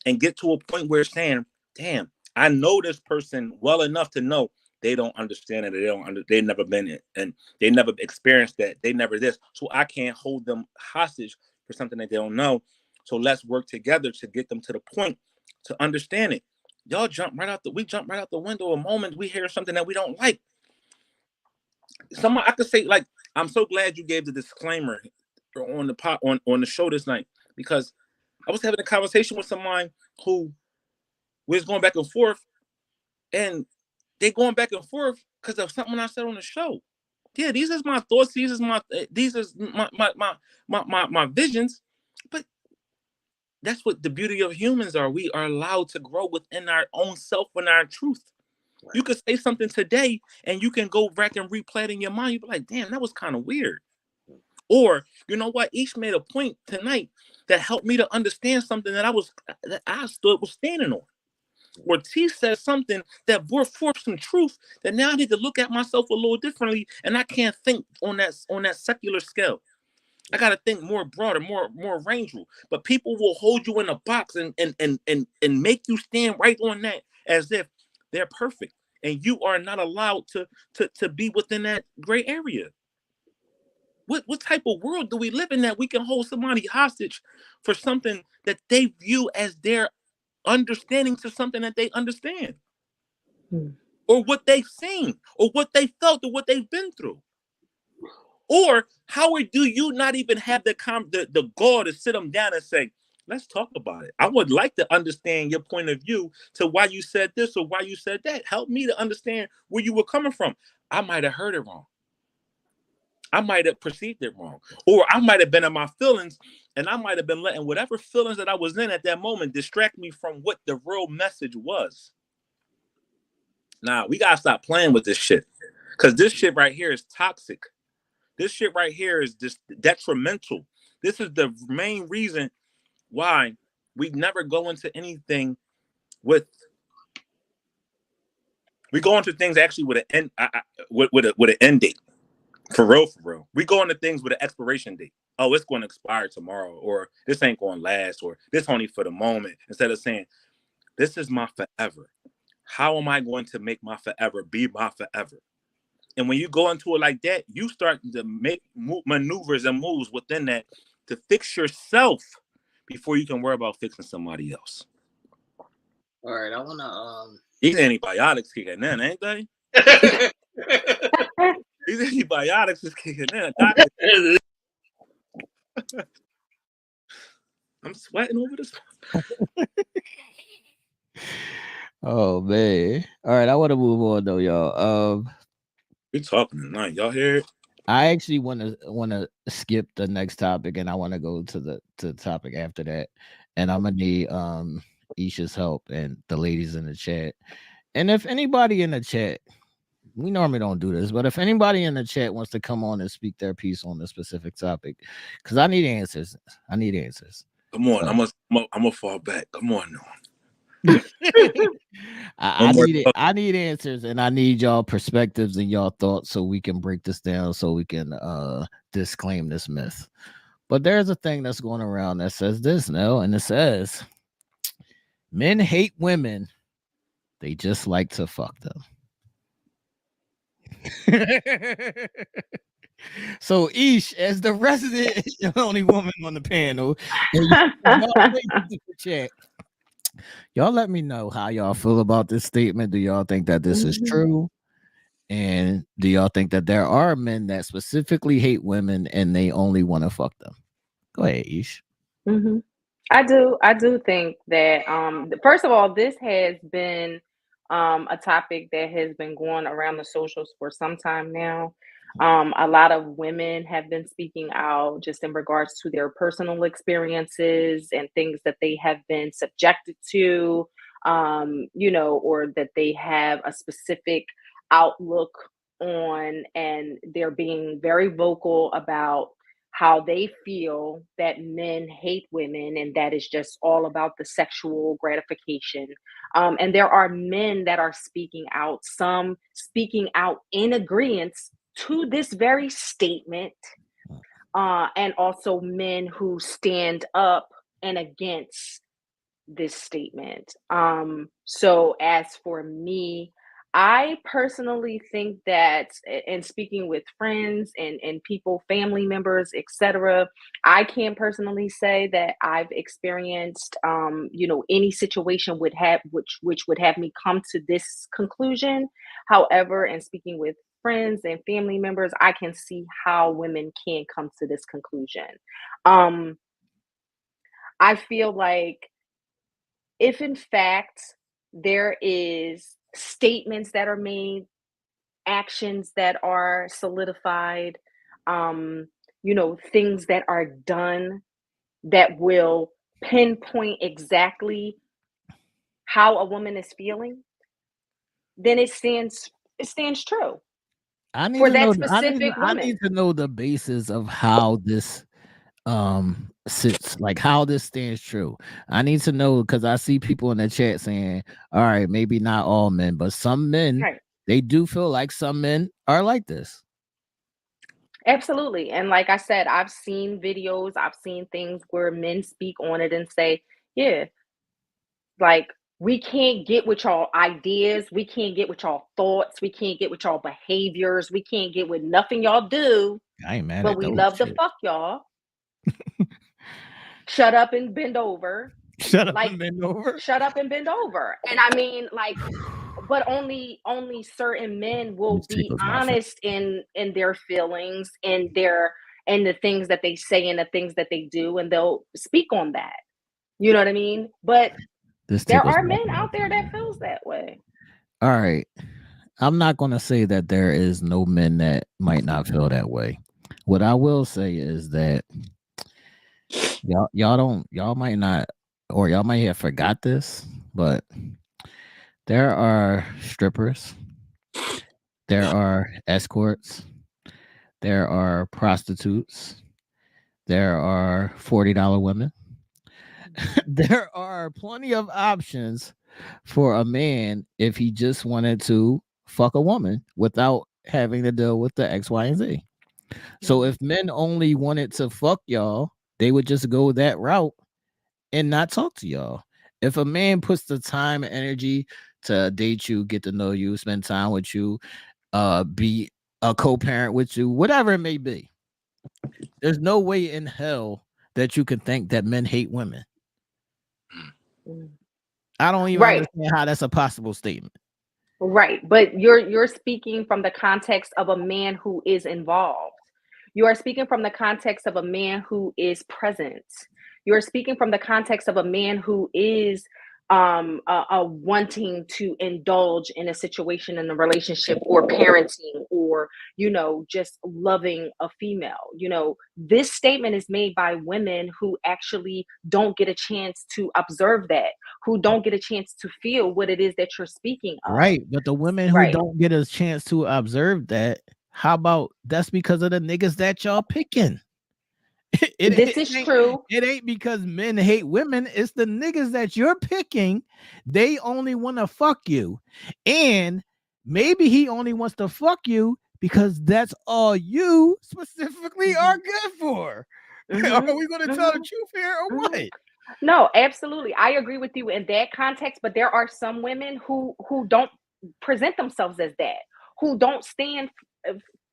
D: and get to a point where saying, damn, I know this person well enough to know they don't understand it. They've never been it, and they never experienced that. They never this. So I can't hold them hostage for something that they don't know. So let's work together to get them to the point to understand it. Y'all jump right out the window a moment we hear something that we don't like. I could say, like, I'm so glad you gave the disclaimer on the show this night, because I was having a conversation with someone who was going back and forth, and they going back and forth because of something I said on the show. Yeah, these is my thoughts. These is my visions, but that's what the beauty of humans are. We are allowed to grow within our own self and our truth. Right. You could say something today and you can go back and replay it in your mind. You'd be like, damn, that was kind of weird. Or, you know what? Each made a point tonight that helped me to understand something that I was standing on. Or T said something that brought forth some truth that now I need to look at myself a little differently, and I can't think on that secular scale. I got to think more broader, more rangeful. But people will hold you in a box and make you stand right on that as if they're perfect, and you are not allowed to be within that gray area. What type of world do we live in that we can hold somebody hostage for something that they view as their understanding to something that they understand? or what they've seen or what they felt or what they've been through? Or how do you not even have the gall to sit them down and say, let's talk about it. I would like to understand your point of view to why you said this or why you said that. Help me to understand where you were coming from. I might have heard it wrong. I might have perceived it wrong. Or I might have been in my feelings and I might have been letting whatever feelings that I was in at that moment distract me from what the real message was. Nah, we got to stop playing with this shit. Because this shit right here is toxic. This shit right here is just detrimental. This is the main reason why we never go into anything with. We go into things actually with an end, with an end date. For real. We go into things with an expiration date. Oh, it's going to expire tomorrow, or this ain't going to last, or this only for the moment. Instead of saying, this is my forever. How am I going to make my forever be my forever? And when you go into it like that, you start to make maneuvers and moves within that to fix yourself before you can worry about fixing somebody else.
F: All right, I want to.
D: These antibiotics kicking in, ain't they? These antibiotics is kicking in. I'm sweating over this.
B: Oh man! All right, I want to move on though, y'all.
D: We talking tonight, y'all hear it?
B: I actually want to skip the next topic, and I want to go to the topic after that. And I'm gonna need Aisha's help and the ladies in the chat. And if anybody in the chat, we normally don't do this, but if anybody in the chat wants to come on and speak their piece on this specific topic, because I need answers.
D: Come on, I'm gonna fall back. Come on, now.
B: I need answers, and I need y'all perspectives and y'all thoughts so we can break this down, so we can disclaim this myth. But there's a thing that's going around that says this, Nell, and it says men hate women, they just like to fuck them. So Ish, as the resident only woman on the panel, y'all let me know how y'all feel about this statement. Do y'all think that this is true? And do y'all think that there are men that specifically hate women and they only want to fuck them? Go ahead, Ish.
A: I do think that first of all, this has been a topic that has been going around the socials for some time now. A lot of women have been speaking out just in regards to their personal experiences and things that they have been subjected to, or that they have a specific outlook on, and they're being very vocal about how they feel that men hate women and that is just all about the sexual gratification. And there are men that are speaking out, some speaking out in agreement to this very statement, and also men who stand up and against this statement. So as for me, I personally think that, and speaking with friends and people, family members, etc., I can personally say that I've experienced, any situation which would have me come to this conclusion. However, in speaking with friends and family members, I can see how women can come to this conclusion. I feel like if in fact there is statements that are made, actions that are solidified, things that are done that will pinpoint exactly how a woman is feeling, then it stands true.
B: I need to know the basis of how this sits, like how this stands true. I need to know, because I see people in the chat saying, all right, maybe not all men, but some men, right, they do feel like some men are like this.
A: Absolutely. And like I said, I've seen videos, I've seen things where men speak on it and say, yeah, like, we can't get with y'all ideas, we can't get with y'all thoughts, we can't get with y'all behaviors, we can't get with nothing y'all do.
B: I ain't mad
A: but
B: at
A: we
B: those
A: love
B: shit.
A: to fuck y'all. Shut up and bend over.
B: Shut up and bend over.
A: Shut up and bend over. And I mean, like, but only certain men will
B: These
A: be
B: tickles my
A: honest in their feelings and the things that they say and the things that they do, and they'll speak on that. You know what I mean? But
B: This
A: there
B: tickles
A: are
B: my
A: men out there that
B: fancy.
A: feels that way.
B: All right. I'm not going to say that there is no men that might not feel that way. What I will say is that y'all might not, or y'all might have forgot this, but there are strippers, there are escorts, there are prostitutes, there are $40 women. There are plenty of options for a man if he just wanted to fuck a woman without having to deal with the X, Y, and Z. So if men only wanted to fuck y'all, they would just go that route and not talk to y'all. If a man puts the time and energy to date you, get to know you, spend time with you, be a co-parent with you, whatever it may be, there's no way in hell that you can think that men hate women. I don't even
A: Right.
B: understand how that's a possible statement.
A: Right. But you're speaking from the context of a man who is involved. You are speaking from the context of a man who is present. You are speaking from the context of a man who is wanting to indulge in a situation, in a relationship, or parenting, or just loving a female. This statement is made by women who actually don't get a chance to observe that, who don't get a chance to feel what it is that you're speaking of.
B: Right. But the women who
A: Right.
B: don't get a chance to observe that, how about that's because of the niggas that y'all picking?
A: This is true.
B: It ain't because men hate women. It's the niggas that you're picking. They only want to fuck you. And maybe he only wants to fuck you because that's all you specifically are good for. Are we going to tell the truth here or what?
A: No, absolutely. I agree with you in that context, but there are some women who don't present themselves as that, who don't stand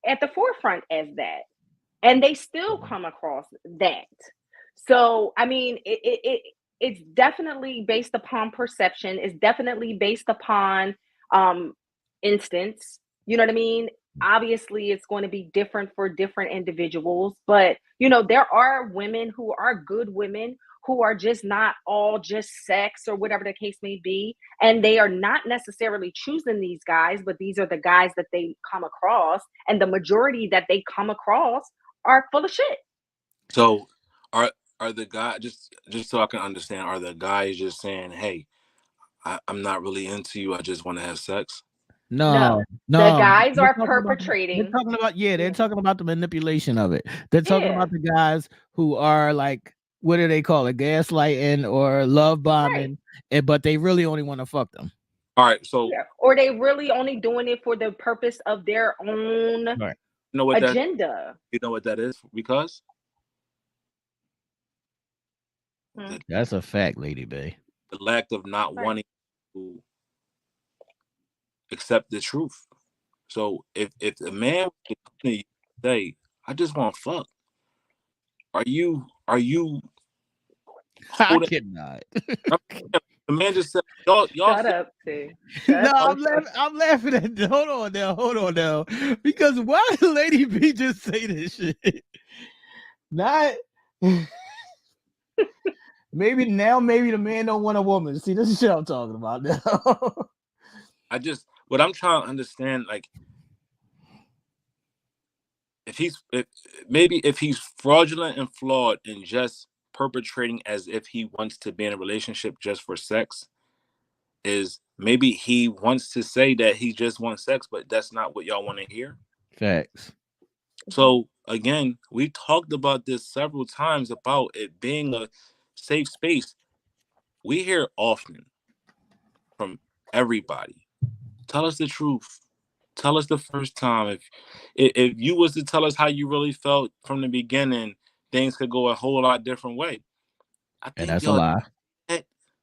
A: at the forefront as that, and they still come across that. So, I mean, it's definitely based upon perception. It's definitely based upon instance. You know what I mean? Obviously, it's going to be different for different individuals, but there are women who are good women who are just not all just sex or whatever the case may be, and they are not necessarily choosing these guys, but these are the guys that they come across, and the majority that they come across are full of shit.
D: So are the guys, just so I can understand, are the guys just saying, hey, I'm not really into you, I just want to have sex?
B: No.
A: The guys
B: They're
A: are
B: talking
A: perpetrating.
B: they're talking about the manipulation of it. They're talking about the guys who are like, what do they call it? Gaslighting or love bombing, but they really only want to fuck them.
D: All right, so
A: or they really only doing it for the purpose of their own agenda.
D: You know what that is? Because
B: that's a fact, Lady Bay.
D: The lack of not wanting to accept the truth. So if a man say, I just want to fuck, are you
B: I cannot.
D: The man just said, y'all
A: shut up, T.
B: No, I'm laughing at hold on now. Because why did Lady B just say this shit? Not maybe the man don't want a woman. See, this is shit I'm talking about now.
D: What I'm trying to understand, like, if he's fraudulent and flawed and just perpetrating as if he wants to be in a relationship just for sex, is maybe he wants to say that he just wants sex, but that's not what y'all want to hear.
B: Facts.
D: So again, we talked about this several times about it being a safe space. We hear often from everybody, tell us the truth. Tell us the first time. If you was to tell us how you really felt from the beginning, things could go a whole lot different way. I think
B: that's a lie.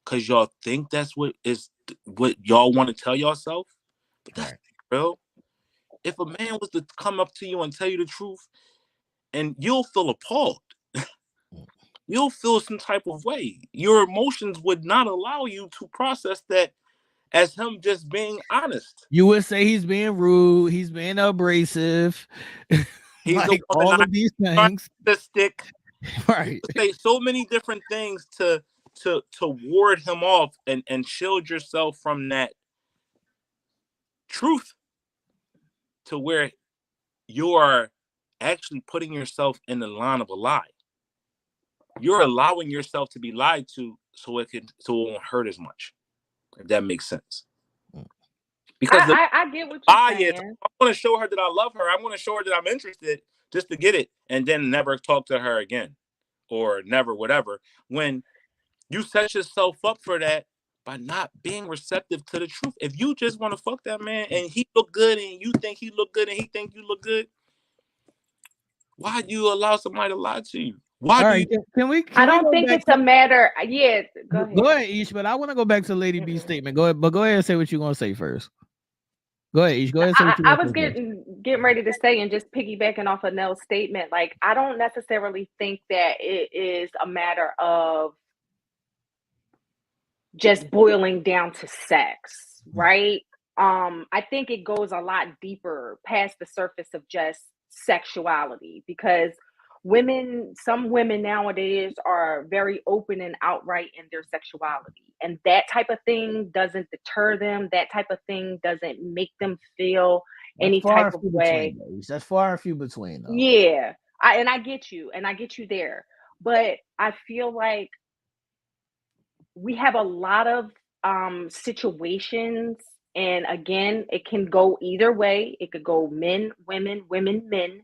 D: Because y'all think that's what y'all want to tell yourself. But that's real. If a man was to come up to you and tell you the truth, and you'll feel appalled. You'll feel some type of way. Your emotions would not allow you to process that as him just being honest.
B: You would say he's being rude, he's being abrasive,
D: He's
B: like
D: the
B: all of these things.
D: narcissistic.
B: Right.
D: You say so many different things to ward him off and shield yourself from that truth, to where you are actually putting yourself in the line of a lie. You're allowing yourself to be lied to so it won't hurt as much, if that makes sense. Because
A: I get what you're saying.
D: I want to show her that I love her. I want to show her that I'm interested, just to get it, and then never talk to her again, or never whatever. When you set yourself up for that by not being receptive to the truth. If you just want to fuck that man and he look good and you think he look good and he think you look good, why do you allow somebody to lie to you? Why
B: can we?
A: I don't think it's a matter. Yeah, go ahead.
B: Go ahead, Ish. But I want to go back to Lady B's statement. Go ahead, but go ahead and say what you're gonna say first. Go ahead, Ish. Go ahead. And say what
A: I was getting ready to say, and just piggybacking off of Nell's statement. Like, I don't necessarily think that it is a matter of just boiling down to sex, right? I think it goes a lot deeper past the surface of just sexuality, because some women nowadays are very open and outright in their sexuality, and that type of thing doesn't deter them. That type of thing doesn't make them feel any type of way.
B: That's far and few between, though.
A: Yeah, I get you there, but I feel like we have a lot of situations, and again, it can go either way. It could go men, women, women, men.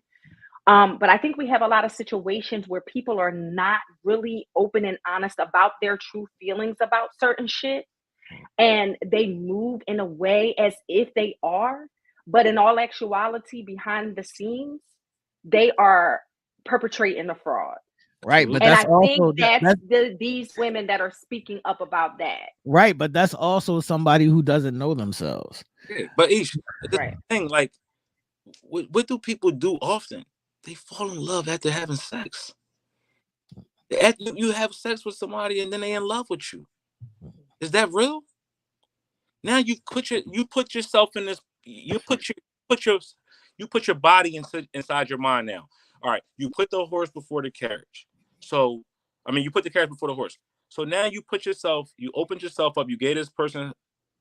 A: But I think we have a lot of situations where people are not really open and honest about their true feelings about certain shit, and they move in a way as if they are, but in all actuality, behind the scenes, they are perpetrating a fraud.
B: Right, but
A: and
B: that's also
A: these women that are speaking up about that.
B: Right, but that's also somebody who doesn't know themselves.
D: Yeah, but Ish, the thing, like, what do people do often? They fall in love after having sex. After you have sex with somebody and then they in love with you. Is that real? Now you put yourself in this. You put your body inside your mind now. All right, you put the horse before the carriage. So, I mean, you put the carriage before the horse. So now you opened yourself up. You gave this person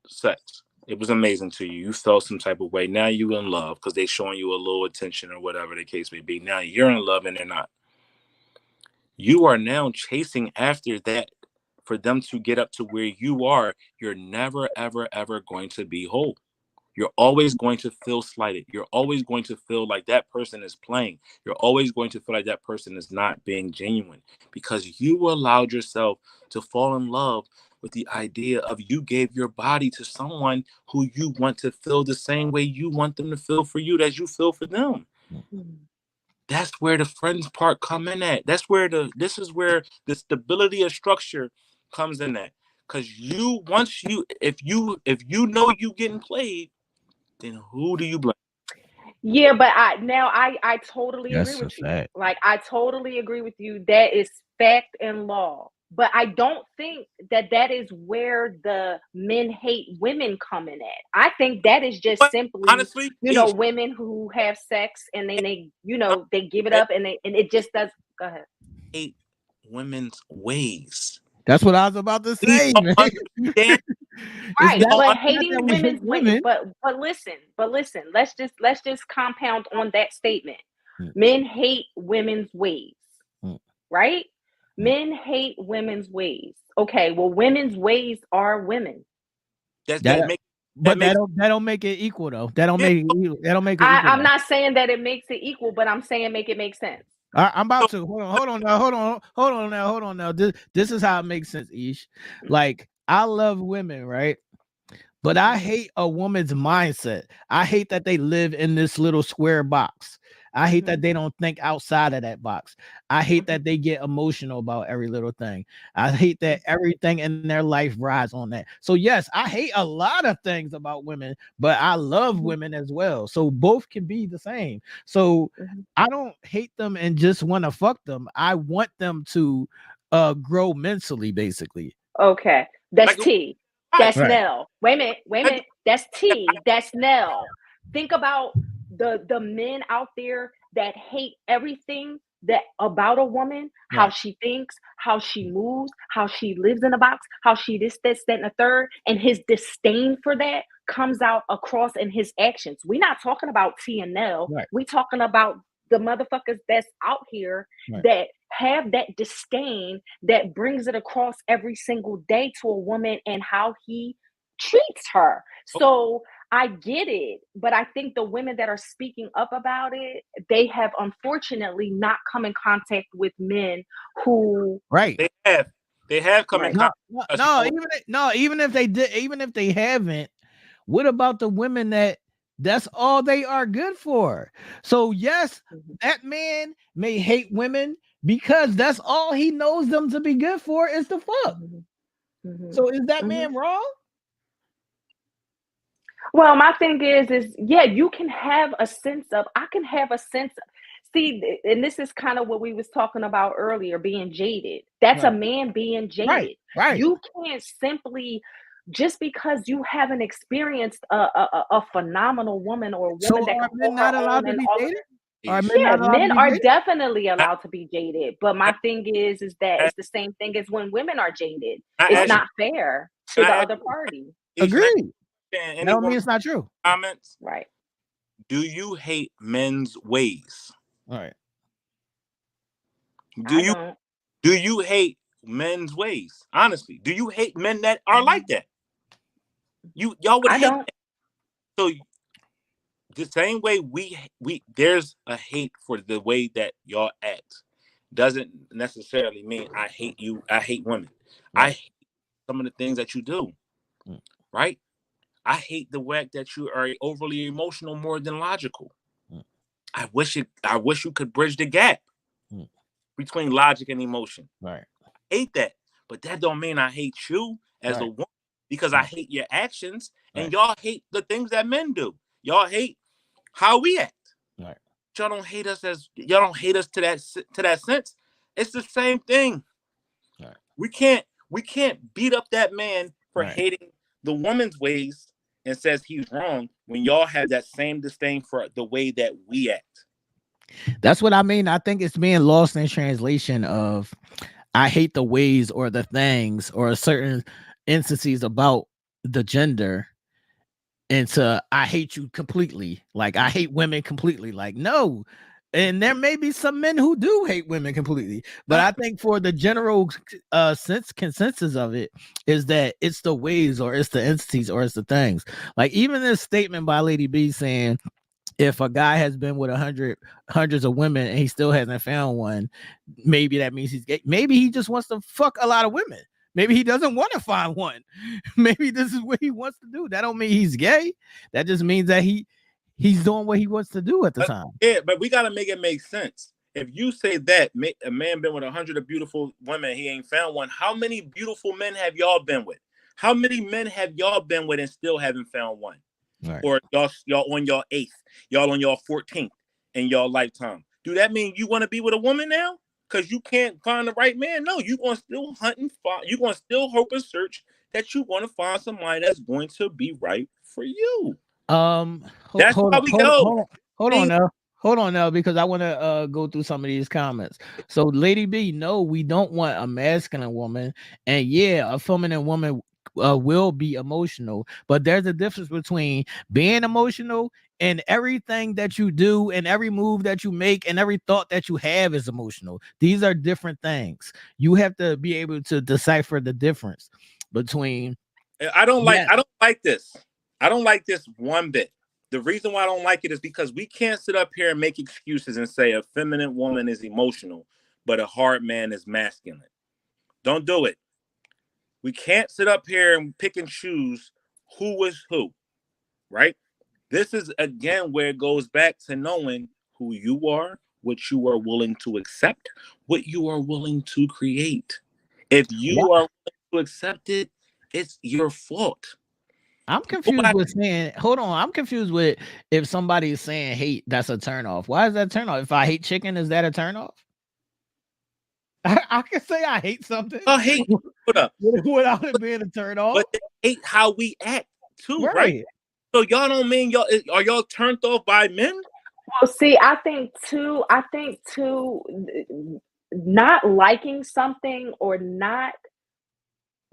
D: sex. It was amazing to you. You felt some type of way. Now you in love because they showing you a little attention or whatever the case may be. Now you're in love and they're not. You are now chasing after that for them to get up to where you are. You're never, ever, ever going to be whole. You're always going to feel slighted. You're always going to feel like that person is playing. You're always going to feel like that person is not being genuine, because you allowed yourself to fall in love with the idea of you gave your body to someone who you want to feel the same way you want them to feel for you as you feel for them. That's where the friends part come in at. This is where the stability of structure comes in at. Because if you know you getting played, then who do you blame?
A: Yeah, but I totally agree with you. Like, I totally agree with you. That is fact and law. But I don't think that is where the men hate women come in at. I think that is just simply,
D: honestly,
A: women who have sex and then they give it up and it just does. Go ahead.
D: Hate women's ways.
B: That's what I was about to say, man.
A: Right, but hating women's ways. But listen. Let's just compound on that statement. Men hate women's ways, right? Men hate women's ways. Okay, well, women's ways are women.
B: That don't make it equal, though. That don't make it equal.
A: I'm not saying that it makes it equal, but I'm saying make it make sense.
B: I'm about to hold on now. This is how it makes sense, Ish. Like, I love women, right? But I hate a woman's mindset. I hate that they live in this little square box. I hate that they don't think outside of that box. I hate that they get emotional about every little thing. I hate that everything in their life rides on that. So yes, I hate a lot of things about women, but I love women as well. So both can be the same. So I don't hate them and just want to fuck them. I want them to grow mentally, basically.
A: Okay, that's T. That's
B: Right.
A: Nell. Wait a minute. That's T. That's Nell. Think about the men out there that hate everything that about a woman, how
B: Right.
A: she thinks, how she moves, how she lives in a box, how she this, that, and the third, and his disdain for that comes out across in his actions. We're not talking about T and Nell.
B: Right.
A: We're talking about the motherfuckers that's out here
B: Right.
A: that have that disdain that brings it across every single day to a woman and how he treats her. So I get it, but I think the women that are speaking up about it, they have unfortunately not come in contact with men who
B: Right.
D: They have come in
B: No,
D: contact.
B: even if they did, even if they haven't, what about the women that's all they are good for? So yes, that man may hate women because that's all he knows them to be good for is to fuck. So is that man wrong?
A: Well, my thing is yeah, you can have a sense of, I can have a sense of, see, and this is kind of what we was talking about earlier, being jaded. That's a man being jaded.
B: Right.
A: You can't simply, just because you haven't experienced a phenomenal woman or a woman
B: So
A: that
B: are
A: can
B: men
A: hold
B: not
A: her
B: allowed
A: own
B: to
A: and
B: be
A: all of
B: jaded?
A: that.
B: Are men
A: Yeah,
B: not allowed to
A: men
B: be
A: are
B: jaded?
A: definitely allowed to be jaded, but my thing is that it's the same thing as when women are jaded. It's not fair to the other party.
B: Agreed.
D: Any
B: That don't mean
D: woman
B: it's not true.
D: comments?
A: Right.
D: Do you hate men's ways?
B: All right.
D: Do you hate men's ways? Honestly, do you hate men that are like that? Y'all would hate that. So the same way we there's a hate for the way that y'all act doesn't necessarily mean I hate you. I hate women.
B: Right.
D: I hate some of the things that you do. Right? I hate the fact that you are overly emotional more than logical. I wish you could bridge the gap between logic and emotion.
B: Right.
D: I hate that. But that don't mean I hate you as a woman, because I hate your actions, and y'all hate the things that men do. Y'all hate how we act.
B: Right.
D: Y'all don't hate us to that sense. It's the same thing.
B: Right.
D: We can't beat up that man for hating the woman's ways and says he's wrong when y'all have that same disdain for the way that we act.
B: That's what I mean. I think it's being lost in translation of I hate the ways or the things or certain instances about the gender into I hate you completely. Like I hate women completely. Like no. And there may be some men who do hate women completely, but I think for the general consensus of it is that it's the ways or it's the entities or it's the things. Like even this statement by Lady B saying, if a guy has been with hundreds of women and he still hasn't found one, maybe that means he's gay. Maybe he just wants to fuck a lot of women. Maybe he doesn't want to find one. Maybe this is what he wants to do. That don't mean he's gay. That just means that he's doing what he wants to do at the time.
D: Yeah, but we got to make it make sense. If you say that a man been with 100 beautiful women, he ain't found one. How many beautiful men have y'all been with? How many men have y'all been with and still haven't found one?
B: Right.
D: Or y'all on your 8th, y'all on your 14th in your lifetime. Do that mean you want to be with a woman now? Because you can't find the right man? No, you're going to still hunt and find. You're going to still hope and search that you're going to find somebody that's going to be right for you.
B: That's how we go. Hold on now, because I want to go through some of these comments. So Lady B, no, we don't want a masculine woman, and yeah, a feminine woman will be emotional, but there's a difference between being emotional and everything that you do and every move that you make and every thought that you have is emotional. These are different things. You have to be able to decipher the difference between.
D: I don't like this. I don't like this one bit. The reason why I don't like it is because we can't sit up here and make excuses and say a feminine woman is emotional, but a hard man is masculine. Don't do it. We can't sit up here and pick and choose who is who, right? This is, again, where it goes back to knowing who you are, what you are willing to accept, what you are willing to create. If you are willing to accept it, it's your fault.
B: I'm confused with saying, hold on. I'm confused with if somebody is saying hate, that's a turn off. Why is that a turn off? If I hate chicken, is that a turn off? I can say I hate something.
D: I hate
B: without it being a turn off.
D: But they hate how we act too,
B: Right.
D: right? So y'all don't mean y'all are y'all turned off by men?
A: Well, see, I think too, not liking something or not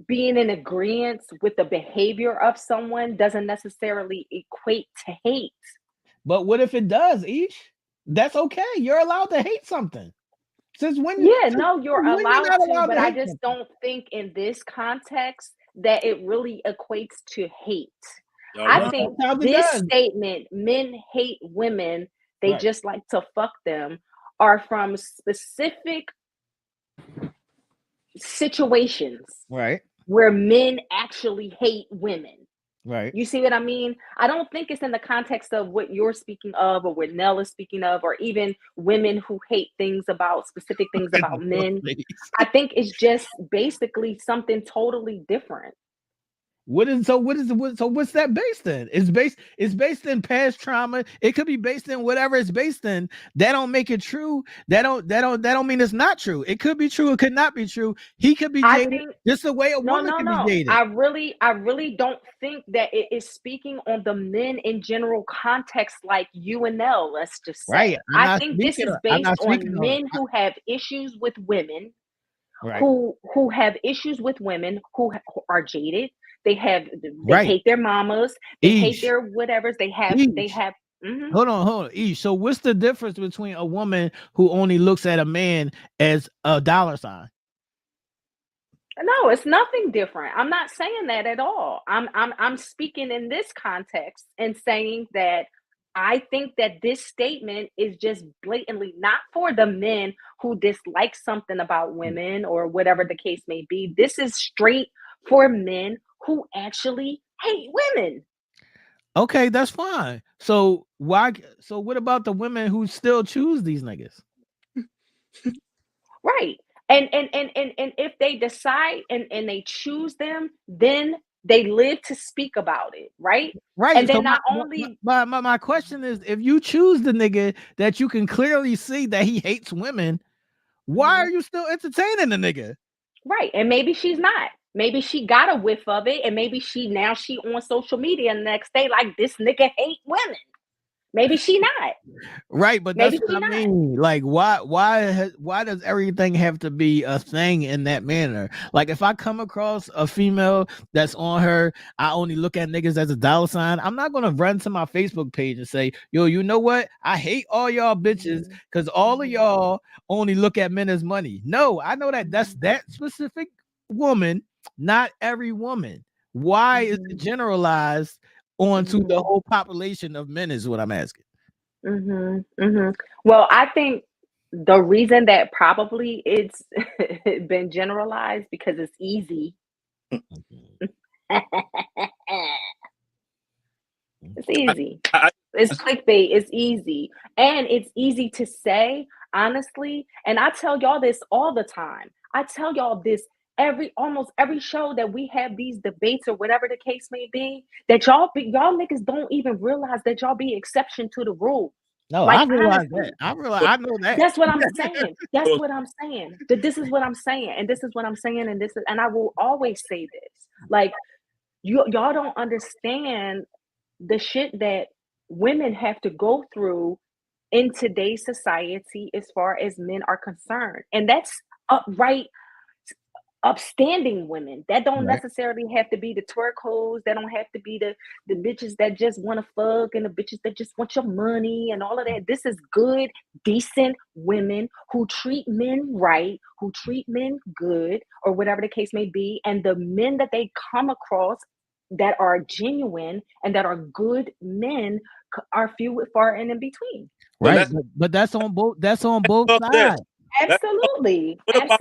A: being in agreement with the behavior of someone doesn't necessarily equate to hate.
B: But what if it does, Ish? That's okay. You're allowed to hate something. Since when?
A: Yeah, no, you're
B: when
A: allowed
B: not
A: to, but I
B: hate
A: just
B: something?
A: don't think in this context that it really equates to hate.
D: Y'all
A: I
D: wrong.
A: think
B: Sometimes it
A: this
B: does.
A: statement, men hate women, they
B: Right.
A: just like to fuck them, are from specific situations
B: Right.
A: where men actually hate women.
B: Right.
A: You see what I mean? I don't think it's in the context of what you're speaking of or what Nell is speaking of, or even women who hate things about specific things about men. I think it's just basically something totally different.
B: What's that based in? It's based in past trauma. It could be based in whatever it's based in. That don't make it true. That don't mean it's not true. It could be true, it could not be true. He could be jaded just the way a woman can be jaded.
A: I really don't think that it is speaking on the men in general context like you and Nell, let's just say.
B: Right.
A: I think this is based on men who have issues with women,
B: right,
A: who have issues with women who are jaded. They
B: right.
A: hate their mamas. They hate
B: Ish.
A: their whatevers. They have.
B: Mhm. Hold on. Ish. So what's the difference between a woman who only looks at a man as a dollar sign?
A: No, it's nothing different. I'm not saying that at all. I'm speaking in this context and saying that I think that this statement is just blatantly not for the men who dislike something about women or whatever the case may be. This is straight for men who actually hate women.
B: Okay, that's fine. So what about the women who still choose these niggas?
A: Right. And if they decide and they choose them, then they live to speak about it, right?
B: Right.
A: And then
B: so
A: not only
B: my question is, if you choose the nigga that you can clearly see that he hates women, why are you still entertaining the nigga?
A: Right. And maybe she's not. Maybe she got a whiff of it, and maybe she on social media the next day like, this nigga hate women. Maybe she not.
B: Right, but
A: Maybe
B: that's what
A: she
B: I
A: not.
B: mean. Like, why does everything have to be a thing in that manner? Like, if I come across a female that's on her, I only look at niggas as a dollar sign, I'm not gonna run to my Facebook page and say, yo, you know what? I hate all y'all bitches because all of y'all only look at men as money. No, I know that's that specific woman, not every woman. Why is it generalized onto the whole population of men is what I'm asking.
A: Well, I think the reason that probably it's been generalized because it's easy. It's easy. It's clickbait. It's easy. And it's easy to say, honestly. And I tell y'all this all the time. I tell y'all this almost every show that we have these debates or whatever the case may be, that y'all niggas don't even realize that y'all be exception to the rule.
B: No,
A: like,
B: I realize
A: honestly,
B: that. I know that.
A: That's what I'm saying. That's what I'm saying. This is what I'm saying. And this is what I'm saying. And I will always say this. Like, y'all don't understand the shit that women have to go through in today's society as far as men are concerned. And that's upright, upstanding women. That don't necessarily have to be the twerk hoes. That don't have to be the bitches that just want to fuck and the bitches that just want your money and all of that. This is good, decent women who treat men right, who treat men good, or whatever the case may be. And the men that they come across that are genuine and that are good men are few, far, and in between.
B: Right, but that's on both sides.
A: Absolutely.
D: What about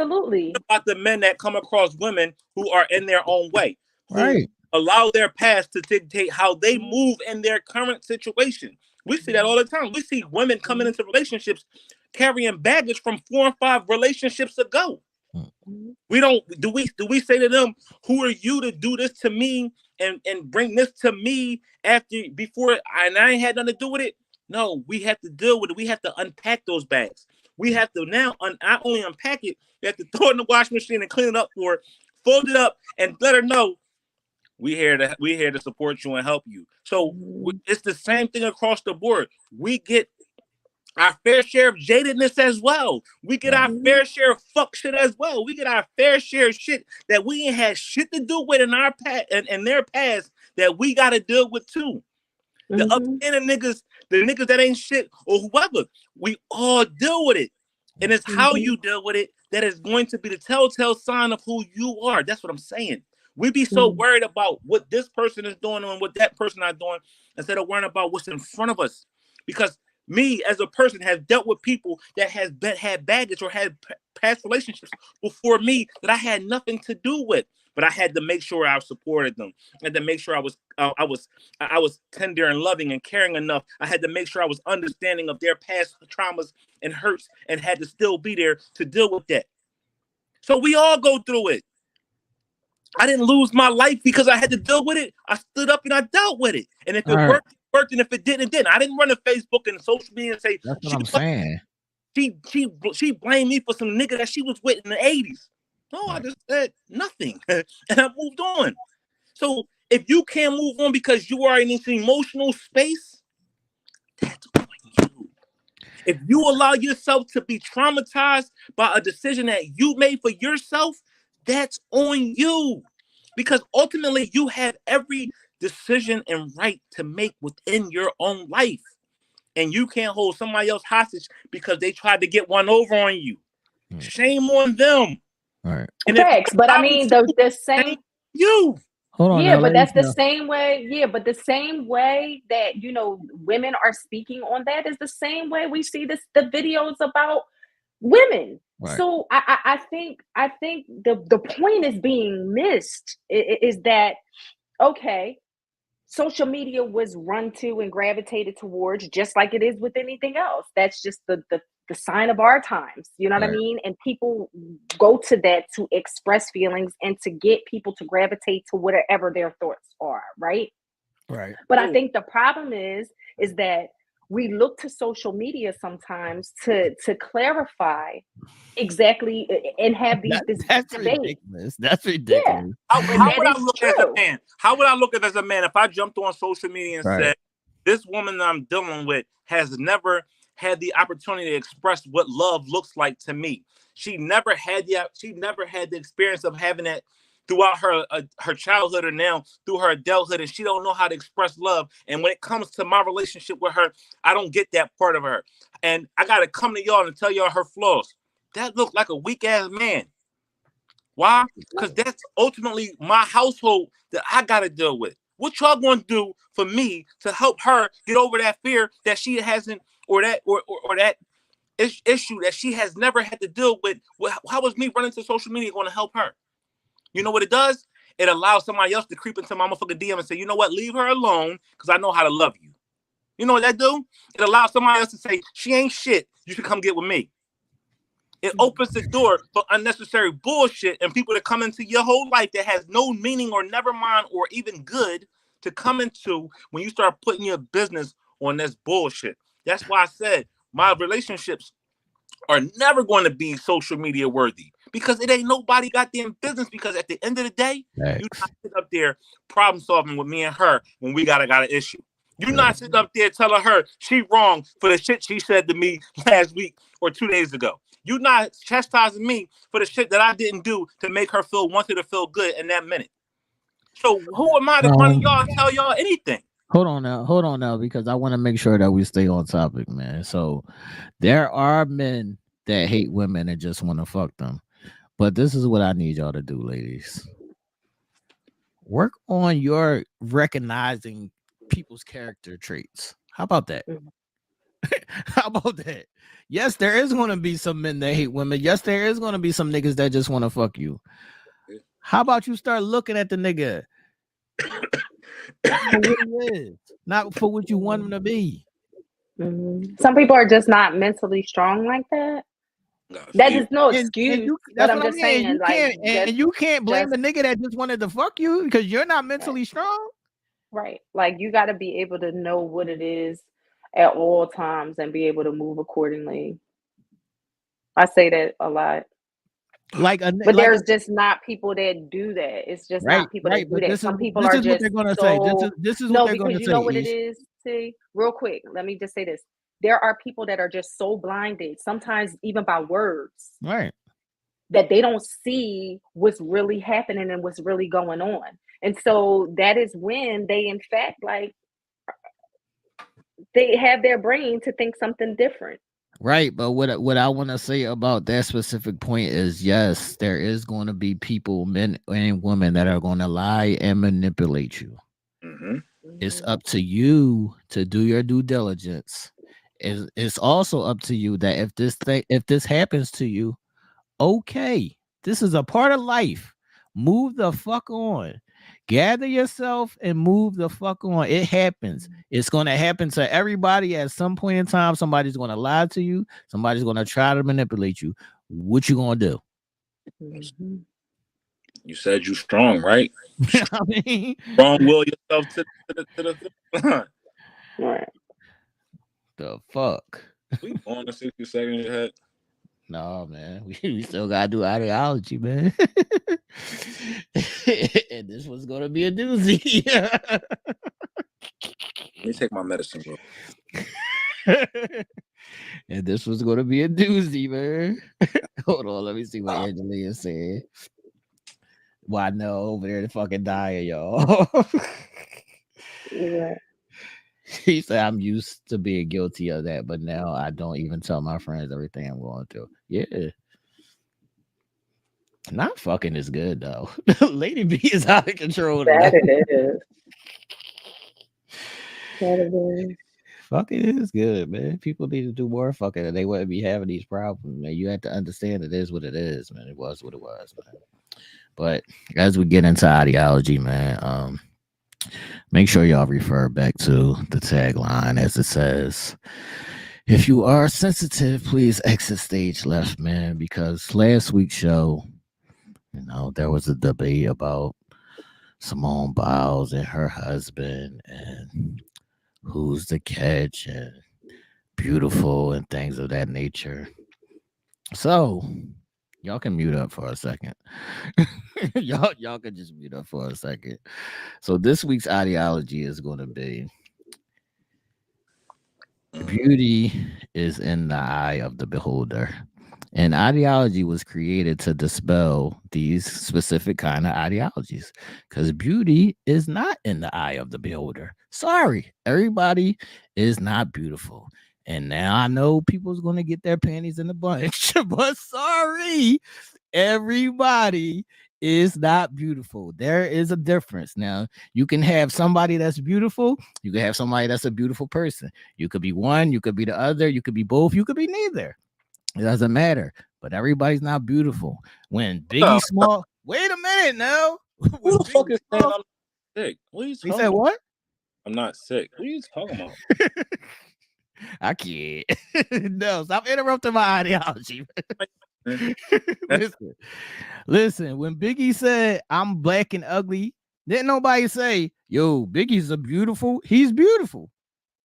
D: the men that come across women who are in their own way?
B: Right.
D: Allow their past to dictate how they move in their current situation. We see that all the time. We see women coming into relationships carrying baggage from 4 and 5 relationships ago. We don't do we say to them, who are you to do this to me and bring this to me before I ain't had nothing to do with it? No, we have to deal with it. We have to unpack those bags. We have to now not only unpack it, we have to throw it in the washing machine and clean it up for her, fold it up, and let her know we here to support you and help you. So it's the same thing across the board. We get our fair share of jadedness as well. We get our fair share of fuck shit as well. We get our fair share of shit that we ain't had shit to do with in our past and their past that we got to deal with too. The upstanding niggas, the niggas that ain't shit or whoever, we all deal with it. And it's how you deal with it that is going to be the telltale sign of who you are. That's what I'm saying. We be so worried about what this person is doing and what that person is doing instead of worrying about what's in front of us. Because me as a person has dealt with people that had baggage or had past relationships before me that I had nothing to do with. But I had to make sure I supported them. I had to make sure I was tender and loving and caring enough. I had to make sure I was understanding of their past traumas and hurts and had to still be there to deal with that. So we all go through it. I didn't lose my life because I had to deal with it. I stood up and I dealt with it. And if it worked, it worked. And if it didn't, it didn't. I didn't run to Facebook and social media and say,
B: that's what I'm saying.
D: She blamed me for some nigga that she was with in the 80s. No, I just said nothing. And I moved on. So if you can't move on because you are in this emotional space, that's on you. If you allow yourself to be traumatized by a decision that you made for yourself, that's on you. Because ultimately you have every decision and right to make within your own life. And you can't hold somebody else hostage because they tried to get one over on you. Shame on them.
B: Right.
A: Correct. But I mean, the same
D: you.
B: Hold on.
A: Yeah,
B: now,
A: but that's the
B: know.
A: same way. Yeah, but the same way that women are speaking on that is the same way we see the videos about women. Right. So I think the point is being missed is that okay, social media was run to and gravitated towards just like it is with anything else. That's just the sign of our times. You know what I mean? And people go to that to express feelings and to get people to gravitate to whatever their thoughts are, right?
B: Right.
A: But I think the problem is that we look to social media sometimes to clarify exactly and have these
B: that's
A: debate.
B: ridiculous. That's ridiculous.
D: Yeah. How would I look as a man? How would I look as a man if I jumped on social media and said, this woman that I'm dealing with has never had the opportunity to express what love looks like to me. She never had the experience of having that throughout her childhood or now through her adulthood, and she don't know how to express love. And when it comes to my relationship with her, I don't get that part of her. And I got to come to y'all and tell y'all her flaws. That looked like a weak ass man. Why? Because that's ultimately my household that I got to deal with. What y'all going to do for me to help her get over that fear that she hasn't, or that issue that she has never had to deal with? How is me running to social media going to help her? You know what it does? It allows somebody else to creep into my motherfucking DM and say, you know what? Leave her alone because I know how to love you. You know what that do? It allows somebody else to say, she ain't shit. You should come get with me. It opens the door for unnecessary bullshit and people that come into your whole life that has no meaning or never mind or even good to come into when you start putting your business on this bullshit. That's why I said my relationships are never going to be social media worthy because it ain't nobody goddamn business. Because at the end of the day, you not sit up there problem solving with me and her when we got an issue. You not sitting up there telling her she wrong for the shit she said to me last week or 2 days ago. You not chastising me for the shit that I didn't do to make her wanted to feel good in that minute. So who am I to run y'all and tell y'all anything?
B: Hold on now, because I want to make sure that we stay on topic, man. So there are men that hate women and just want to fuck them. But this is what I need y'all to do, ladies. Work on your recognizing people's character traits. How about that? How about that? Yes, there is going to be some men that hate women. Yes, there is going to be some niggas that just want to fuck you. How about you start looking at the nigga for what he is, not for what you want him to be?
A: Some people are just not mentally strong like that. That is no excuse. But I'm just saying,
B: you can't blame the nigga that just wanted to fuck you because you're not mentally strong.
A: Right. Like you got to be able to know what it is at all times and be able to move accordingly. I say that a lot.
B: Like
A: but there's just not people that do that. It's just not people that do
B: but
A: that. Some people
B: this
A: are
B: is what
A: just
B: they're gonna say.
A: so
B: This is what
A: no,
B: they're gonna
A: because you
B: say.
A: know what it is. See, real quick, let me just say this: there are people that are just so blinded, sometimes even by words,
B: right,
A: that they don't see what's really happening and what's really going on. And so that is when they, in fact, like they have their brain to think something different.
B: Right, but what I want to say about that specific point is, yes, there is going to be people, men and women, that are going to lie and manipulate you.
D: Mm-hmm.
B: It's up to you to do your due diligence. It's also up to you that if this happens to you, okay, this is a part of life. Move the fuck on. Gather yourself and move the fuck on. It happens. It's going to happen to everybody at some point in time. Somebody's going to lie to you. Somebody's going to try to manipulate you. What you going to do?
A: Mm-hmm.
D: You said you strong, right?
B: I mean,
D: strong will yourself to the
A: Right.
B: the fuck?
D: We on the 60 seconds ahead.
B: No, man. We still got to do ideology, man. And this was going to be a doozy.
D: Let me take my medicine, bro.
B: And this was going to be a doozy, man. Hold on. Let me see what Angelina said. Why no over there to fucking dying, y'all.
A: Yeah.
B: He said, I'm used to being guilty of that, but now I don't even tell my friends everything I'm going through. Yeah. Not fucking is good, though. Lady B is out of control.
A: That it is. That it is.
B: Fucking is good, man. People need to do more fucking, and they wouldn't be having these problems, man. You have to understand it is what it is, man. It was what it was, man. But as we get into ideology, man, make sure y'all refer back to the tagline as it says, if you are sensitive, please exit stage left, man, because last week's show, you know, there was a debate about Simone Biles and her husband and who's the catch and beautiful and things of that nature. So y'all can mute up for a second. y'all can just mute up for a second. So this week's ideology is going to be beauty is in the eye of the beholder. And ideology was created to dispel these specific kind of ideologies because beauty is not in the eye of the beholder. Sorry, everybody is not beautiful. And now I know people's going to get their panties in a bunch, but sorry, everybody is not beautiful. There is a difference. Now, you can have somebody that's beautiful. You can have somebody that's a beautiful person. You could be one, you could be the other, you could be both, you could be neither. It doesn't matter. But everybody's not beautiful. When Biggie Small, wait a minute now.
D: Who the fuck is saying I'm sick? What are you talking
B: He said
D: about?
B: what?
D: I'm not sick. What are you talking about?
B: I can't. No, stop interrupting my ideology. Listen. When Biggie said I'm black and ugly, didn't nobody say, yo, Biggie's a beautiful. He's beautiful.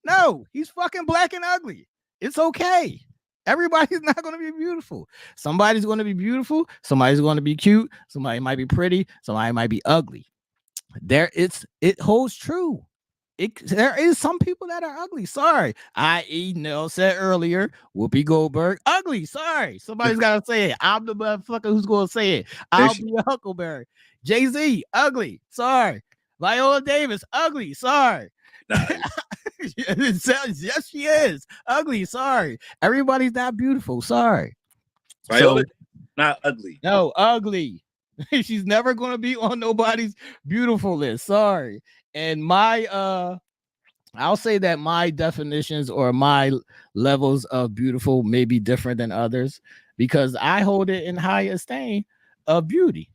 B: No, he's fucking black and ugly. It's okay. Everybody's not going to be beautiful. Somebody's going to be beautiful. Somebody's going to be cute. Somebody might be pretty. Somebody might be ugly. It holds true. There is some people that are ugly. Sorry. I.e. Nell said earlier, Whoopi Goldberg, ugly. Sorry. Somebody's got to say it. I'm the motherfucker who's going to say it. I'll be a Huckleberry. Jay-Z, ugly. Sorry. Viola Davis, ugly. Sorry. Yes, she is ugly. Sorry, everybody's not beautiful. Sorry,
D: Viola, not ugly.
B: No, ugly. She's never gonna be on nobody's beautiful list. Sorry, and I'll say that my definitions or my levels of beautiful may be different than others because I hold it in high esteem of beauty,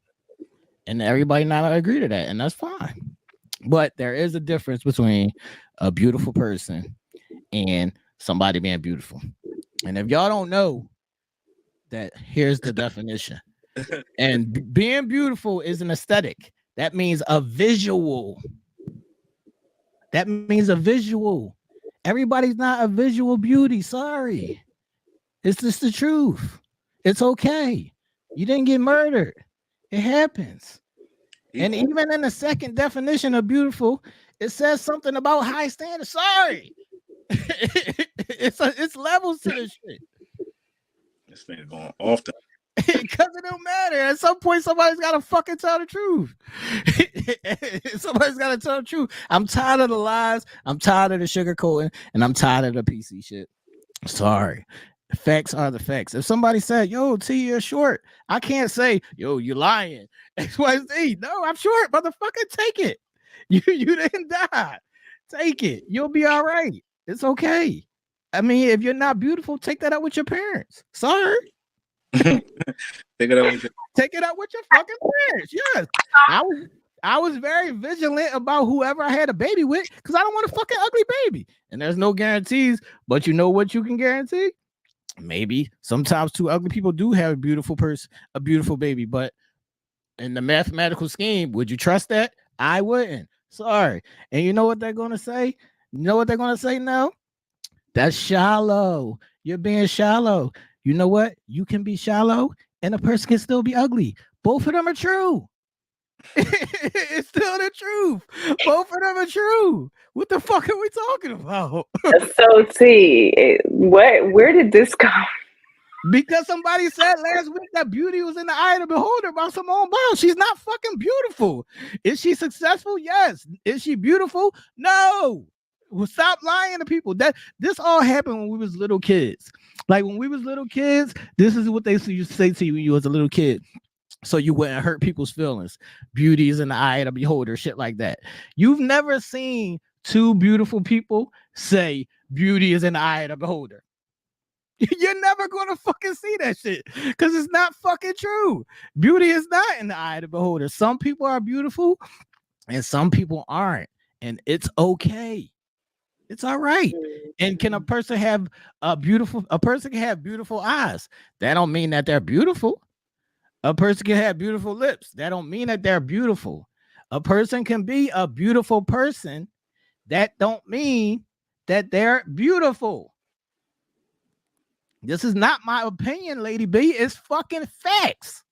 B: and everybody not agree to that, and that's fine. But there is a difference between a beautiful person and somebody being beautiful. And if y'all don't know that, here's the definition. And being beautiful is an aesthetic. That means a visual. Everybody's not a visual beauty. Sorry. It's just the truth. It's okay. You didn't get murdered. It happens. And even in the second definition of beautiful, it says something about high standards. Sorry. It's levels to this shit.
D: This nigga going off the
B: because it don't matter. At some point, somebody's got to fucking tell the truth. Somebody's got to tell the truth. I'm tired of the lies. I'm tired of the sugarcoating, and I'm tired of the PC shit. Sorry. The facts are the facts. If somebody said, yo, T, you're short, I can't say, yo, you're lying. XYZ. No, I'm short, motherfucker. Take it. You didn't die. Take it. You'll be all right. It's okay. I mean, if you're not beautiful, take that out with your parents. Sorry.
D: Take it
B: out with your fucking parents. Yes. I was very vigilant about whoever I had a baby with because I don't want a fucking ugly baby. And there's no guarantees, but you know what you can guarantee? Maybe sometimes two ugly people do have a beautiful person, a beautiful baby, but in the mathematical scheme, would you trust that? I wouldn't. Sorry. And you know what they're going to say? You know what they're going to say now? That's shallow. You're being shallow. You know what? You can be shallow and a person can still be ugly. Both of them are true. It's still the truth. Both of them are true. What the fuck are we talking about?
A: So T, where did this come?
B: Because somebody said last week that beauty was in the eye of the beholder by Simone Biles. She's not fucking beautiful. Is she successful? Yes. Is she beautiful? No. Well, stop lying to people. That this all happened when we was little kids. Like when we was little kids, this is what they used to say to you when you was a little kid. So you wouldn't hurt people's feelings. Beauty is in the eye of the beholder, shit like that. You've never seen two beautiful people say beauty is in the eye of the beholder. You're never going to fucking see that shit because it's not fucking true. Beauty is not in the eye of the beholder. Some people are beautiful and some people aren't. And it's okay. It's all right. And can a person have a person can have beautiful eyes. That don't mean that they're beautiful. A person can have beautiful lips. That don't mean that they're beautiful. A person can be a beautiful person. That don't mean that they're beautiful. This is not my opinion, Lady B. It's fucking facts.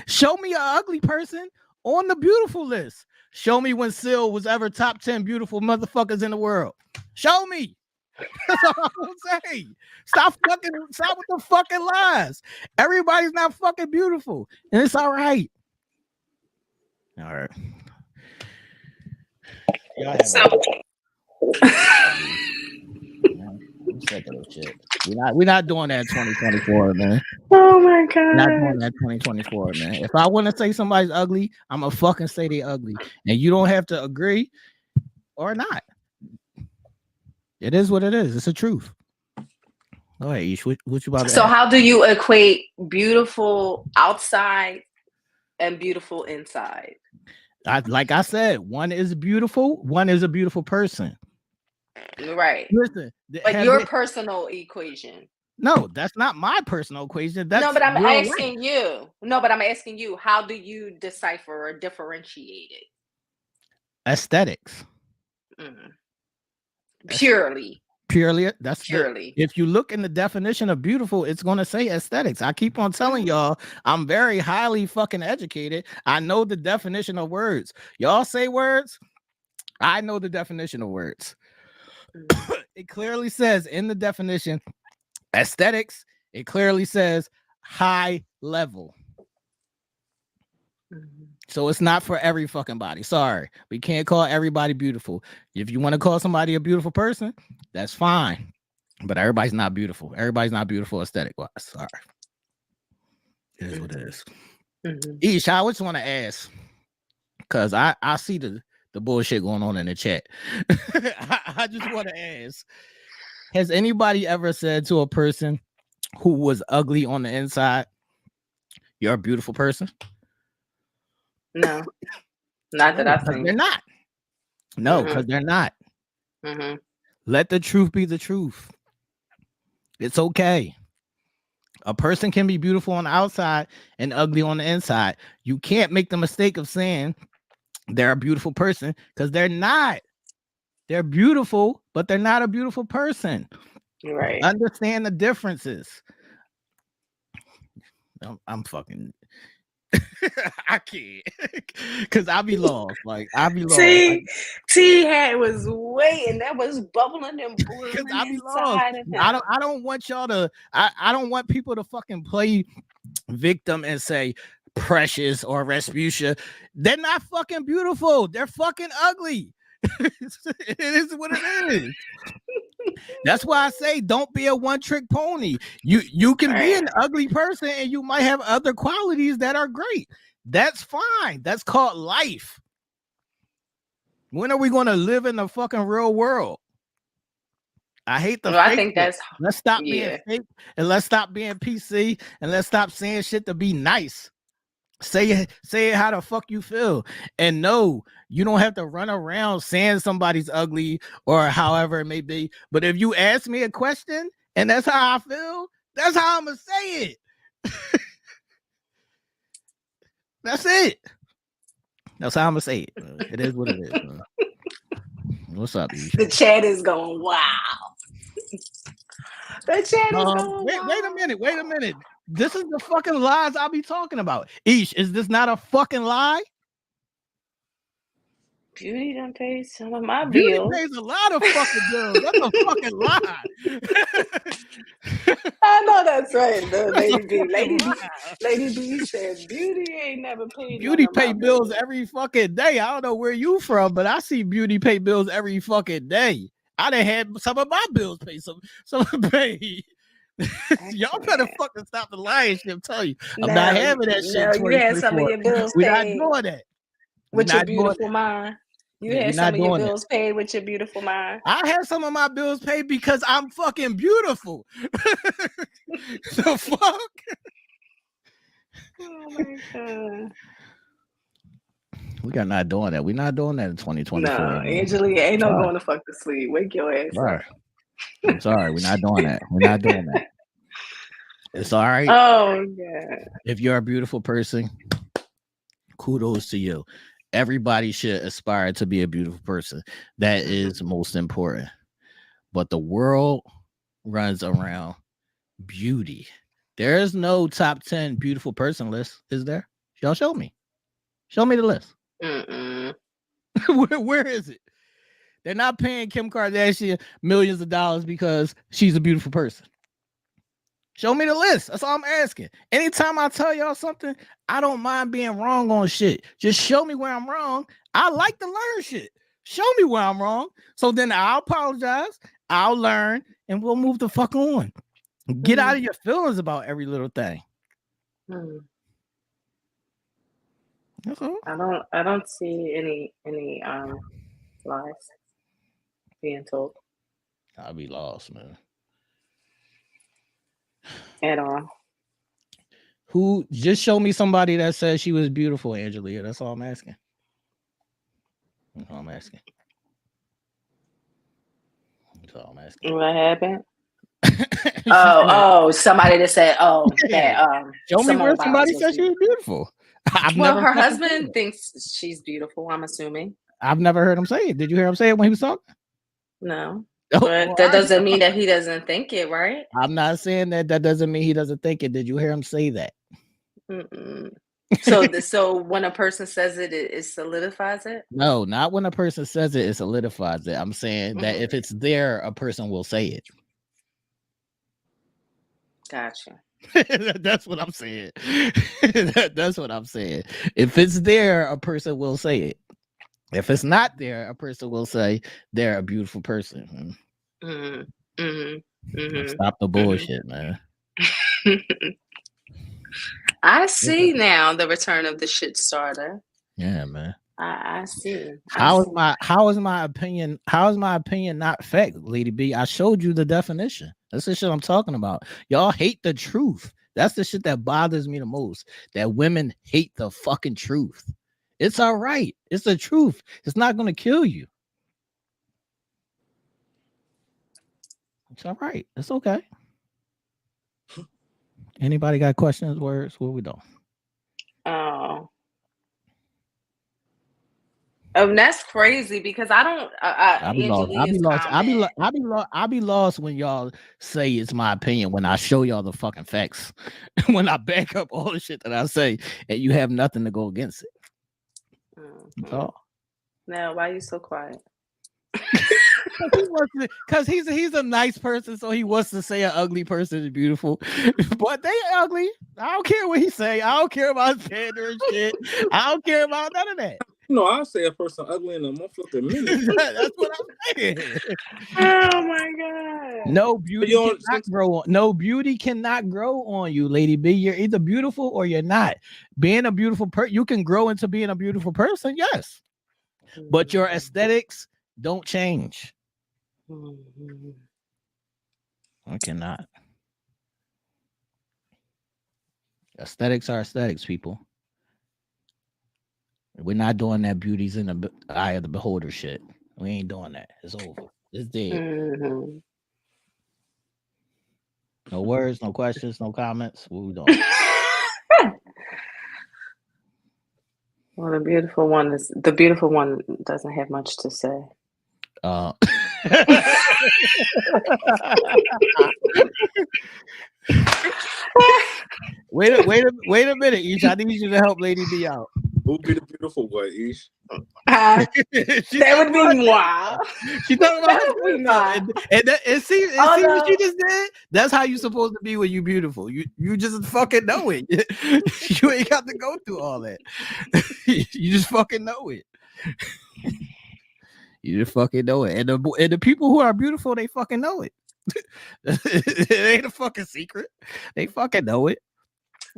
B: Show me an ugly person on the beautiful list. Show me when Syl was ever top 10 beautiful motherfuckers in the world. Show me. That's all I'm gonna say. Stop with the fucking lies. Everybody's not fucking beautiful, and it's all right. All right. Shit. We're not doing that 2024, man.
A: Oh my god.
B: We're not doing that 2024, man. If I want to say somebody's ugly, I'm gonna fucking say they ugly, and you don't have to agree or not. It is what it is. It's the truth. All right, Ish, what you about to
A: So
B: ask?
A: how do you equate beautiful outside and beautiful inside?
B: Like I said, one is beautiful, one is a beautiful person.
A: Right.
B: Listen,
A: but your personal equation.
B: No, that's not my personal equation. That's
A: no, but I'm asking
B: life.
A: you. No, but I'm asking you, how do you decipher or differentiate it?
B: Aesthetics.
A: Purely.
B: That's
A: purely.
B: If you look in the definition of beautiful, it's going to say aesthetics. I keep on telling y'all, I'm very highly fucking educated. I know the definition of words. Y'all say words. I know the definition of words. It clearly says in the definition, aesthetics. It clearly says high level. So it's not for every fucking body. Sorry. We can't call everybody beautiful. If you want to call somebody a beautiful person, that's fine. But everybody's not beautiful. Everybody's not beautiful aesthetic wise. Sorry. It is what it is. Ish, I just want to ask, because I see the bullshit going on in the chat. I just want to ask, has anybody ever said to a person who was ugly on the inside, you're a beautiful person?
A: No, not that I've seen.
B: They're not. No, because they're not. Let the truth be the truth. It's okay. A person can be beautiful on the outside and ugly on the inside. You can't make the mistake of saying they're a beautiful person because they're not. They're beautiful, but they're not a beautiful person.
A: Right.
B: Understand the differences. I'm fucking. I can't, cause I be lost. Like I be lost.
A: T hat was waiting. That was bubbling and boiling
B: I be lost.
A: inside of him.
B: I don't want y'all to. I don't want people to fucking play victim and say Precious or Respucia. They're not fucking beautiful. They're fucking ugly. It is what it is. That's why I say don't be a one-trick pony. You can be an ugly person and you might have other qualities that are great. That's fine. That's called life. When are we going to live in the fucking real world? I hate the fake.
A: I think that's
B: let's stop being fake and let's stop being PC and let's stop saying shit to be nice. Say it how the fuck you feel. And no, you don't have to run around saying somebody's ugly or however it may be. But if you ask me a question and that's how I feel, that's how I'm gonna say it. That's it. That's how I'm gonna say it. It is what it is. What's up, Aisha?
A: The chat is going, wow. The chat is going,
B: wait a minute. This is the fucking lies I'll be talking about. Ish, is this not a fucking lie?
A: Beauty done paid some of my
B: Beauty
A: bills.
B: pays a lot of fucking bills. That's a fucking lie.
A: I know that's right. Lady B said Beauty ain't never paid.
B: Beauty pay bills every fucking day. I don't know where you from, but I see Beauty pay bills every fucking day. I done had some of my bills pay some pay. Y'all better fucking stop the lying shit. I'm telling you, I'm not having that shit.
A: You had some of your bills
B: We're
A: paid.
B: not doing that.
A: With your beautiful mind. You had some of your bills paid with your beautiful mind.
B: I had some of my bills paid because I'm fucking beautiful. The fuck?
A: Oh my god.
B: We got not doing that. We're not doing that in 2024.
A: No, Angela, ain't no going to fuck to sleep. Wake your ass up.
B: I'm sorry. We're not doing that. We're not doing that. It's all right.
A: Oh god.
B: If you're a beautiful person, kudos to you. Everybody should aspire to be a beautiful person. That is most important. But the world runs around beauty. There is no top 10 beautiful person list, is there? Y'all show me. Show me the list. Where is it? They're not paying Kim Kardashian millions of dollars because she's a beautiful person. Show me the list. That's all I'm asking. Anytime I tell y'all something, I don't mind being wrong on shit. Just show me where I'm wrong. I like to learn shit. Show me where I'm wrong. So then I'll apologize. I'll learn and we'll move the fuck on. Get out of your feelings about every little thing. That's all.
A: I don't see any lies being told.
B: I'll be lost, man.
A: At all.
B: Who just show me somebody that says she was beautiful, Angelia. That's all I'm asking. That's all I'm asking. That's all I'm asking.
A: What happened? Somebody that said,
B: show me where somebody said she was beautiful.
A: Her husband thinks she's beautiful, I'm assuming.
B: I've never heard him say it. Did you hear him say it when he was talking?
A: No. But that doesn't mean that he doesn't think it, right?
B: I'm not saying that doesn't mean he doesn't think it. Did you hear him say that?
A: So when a person says it, it solidifies it?
B: No, not when a person says it, it solidifies it. I'm saying that if it's there, a person will say it.
A: Gotcha.
B: That's what I'm saying. That's what I'm saying. If it's there, a person will say it. If it's not there, a person will say they're a beautiful person. Stop the bullshit, man.
A: I see now the return of the shit starter.
B: Yeah, man.
A: I see.
B: How is my opinion not fact, Lady B? I showed you the definition. That's the shit I'm talking about. Y'all hate the truth. That's the shit that bothers me the most. That women hate the fucking truth. It's all right. It's the truth. It's not going to kill you. It's all right. It's okay. Anybody got questions, words? What we doing?
A: That's crazy because I don't.
B: I be lost. I be
A: Angelia's
B: lost.
A: comment.
B: I be lost when y'all say it's my opinion. When I show y'all the fucking facts, when I back up all the shit that I say, and you have nothing to go against it. That's all.
A: Now, why are you so quiet?
B: Because he's a nice person, so he wants to say an ugly person is beautiful, but they ugly. I don't care what he say. I don't care about his gender and shit. I don't care about none of that.
D: No, I'll say a person ugly in a motherfucking minute.
B: That's what I'm saying.
A: Oh my god!
B: No beauty cannot grow on. No beauty cannot grow on you, Lady B. You're either beautiful or you're not. Being a beautiful person, you can grow into being a beautiful person, yes, but your aesthetics don't change. I cannot. Aesthetics are aesthetics, people. We're not doing that beauty's in the eye of the beholder shit. We ain't doing that. It's over. It's dead. No words, no questions, no comments. What we doing?
A: Well, the beautiful one doesn't have much to say.
B: Wait a minute, Ish. I need you to help Lady B out.
D: Who be the beautiful one, Ish?
A: That would be wild.
B: She talking about her and see what you just did. That's how you supposed to be when you beautiful. You just fucking know it. You ain't got to go through all that. You just fucking know it. You just fucking know it. And the people who are beautiful, they fucking know it. It ain't a fucking secret. They fucking know it.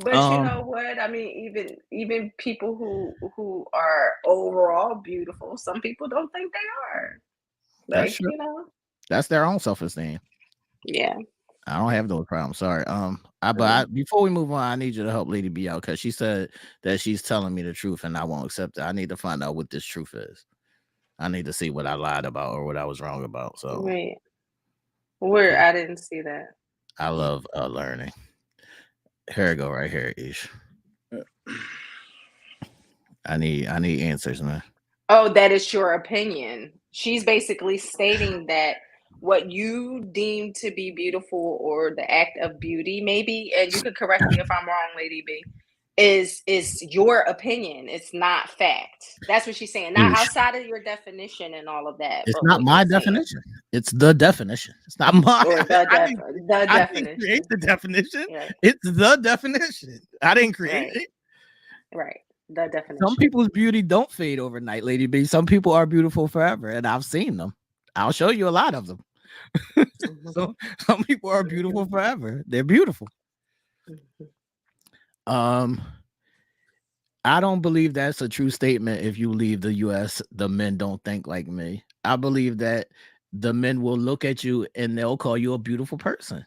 A: But you know what? I mean, even people who are overall beautiful, some people don't think they are. Like,
B: that's true.
A: You know,
B: that's their own self-esteem.
A: Yeah.
B: I don't have those problems. Sorry. But before we move on, I need you to help Lady B out because she said that she's telling me the truth and I won't accept it. I need to find out what this truth is. I need to see what I lied about or what I was wrong about. So
A: wait, where I didn't see that.
B: I love learning. Here we go, right here, Ish. I need answers, man.
A: Oh, that is your opinion. She's basically stating that what you deem to be beautiful or the act of beauty, maybe, and you could correct me if I'm wrong, Lady B, is your opinion. It's not fact. That's what she's saying. Not outside of your definition and all of that.
B: It's not my definition. It's the definition. It's not my.
A: I
B: didn't create the definition. Right. It's the definition. I didn't create it. Right.
A: The definition.
B: Some people's beauty don't fade overnight, Lady B. Some people are beautiful forever, and I've seen them. I'll show you a lot of them. So some people are beautiful forever. They're beautiful. I don't believe that's a true statement. If you leave the US, the men don't think like me. I believe that the men will look at you and they'll call you a beautiful person.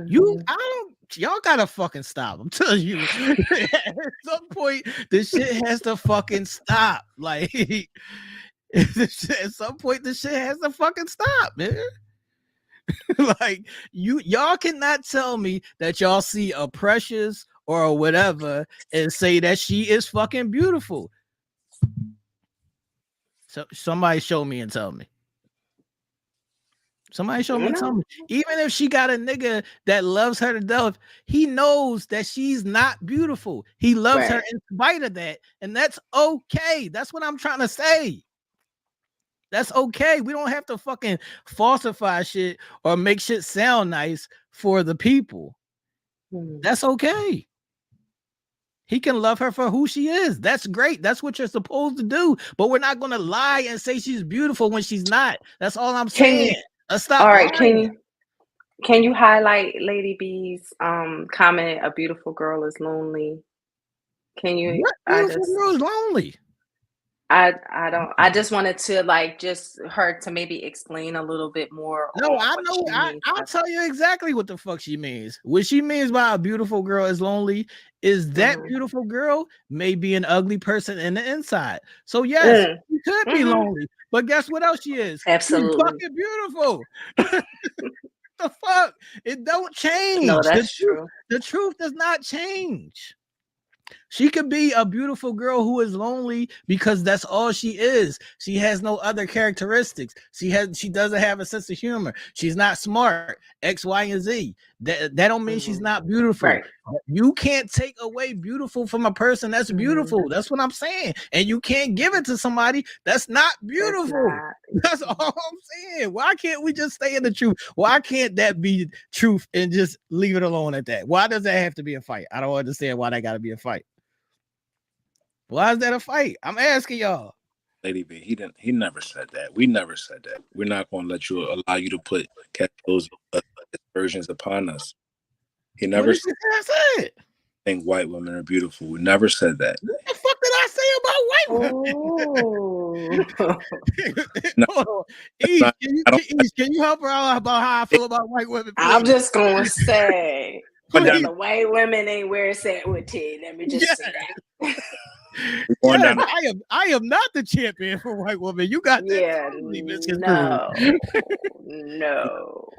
B: Y'all gotta fucking stop. I'm telling you, at some point, this shit has to fucking stop. Like, at some point, this shit has to fucking stop, man. Like, y'all cannot tell me that y'all see a Precious or whatever and say that she is fucking beautiful. So somebody show me and tell me. Somebody show me and tell me. Even if she got a nigga that loves her to death, he knows that she's not beautiful. He loves her in spite of that. And that's okay. That's what I'm trying to say. That's okay. We don't have to fucking falsify shit or make shit sound nice for the people. That's okay. He can love her for who she is. That's great. That's what you're supposed to do. But we're not going to lie and say she's beautiful when she's not. That's all I'm saying. Stop.
A: All right. Can you highlight Lady B's comment? A beautiful girl is lonely. Can you?
B: What beautiful girl is lonely?
A: I don't. I just wanted to just her to maybe explain a little bit more.
B: No, I know. I'll tell you exactly what the fuck she means. What she means by a beautiful girl is lonely is that beautiful girl may be an ugly person in the inside. So yes, she could be lonely. But guess what else she is?
A: Absolutely.
B: She's fucking beautiful. The fuck? It don't change.
A: No, that's true.
B: The truth does not change. She could be a beautiful girl who is lonely because that's all she is. She has no other characteristics. She doesn't have a sense of humor. She's not smart. X, Y, and Z. That don't mean she's not beautiful.
A: Right.
B: You can't take away beautiful from a person that's beautiful. That's what I'm saying. And you can't give it to somebody that's not beautiful. That's all I'm saying. Why can't we just stay in the truth? Why can't that be truth and just leave it alone at that? Why does that have to be a fight? I don't understand why that got to be a fight. Why is that a fight? I'm asking y'all.
D: Lady B, he never said that. We never said that. We're not going to allow you to put those aspersions upon us. He never said
B: I
D: think white women are beautiful. We never said that.
B: What the fuck did I say about white women? Can you help her out about how I feel about white women? Please?
A: I'm just gonna say the white women ain't where it's at with Ted. Let me just say that.
B: I am not the champion for white women. You got that.
A: No,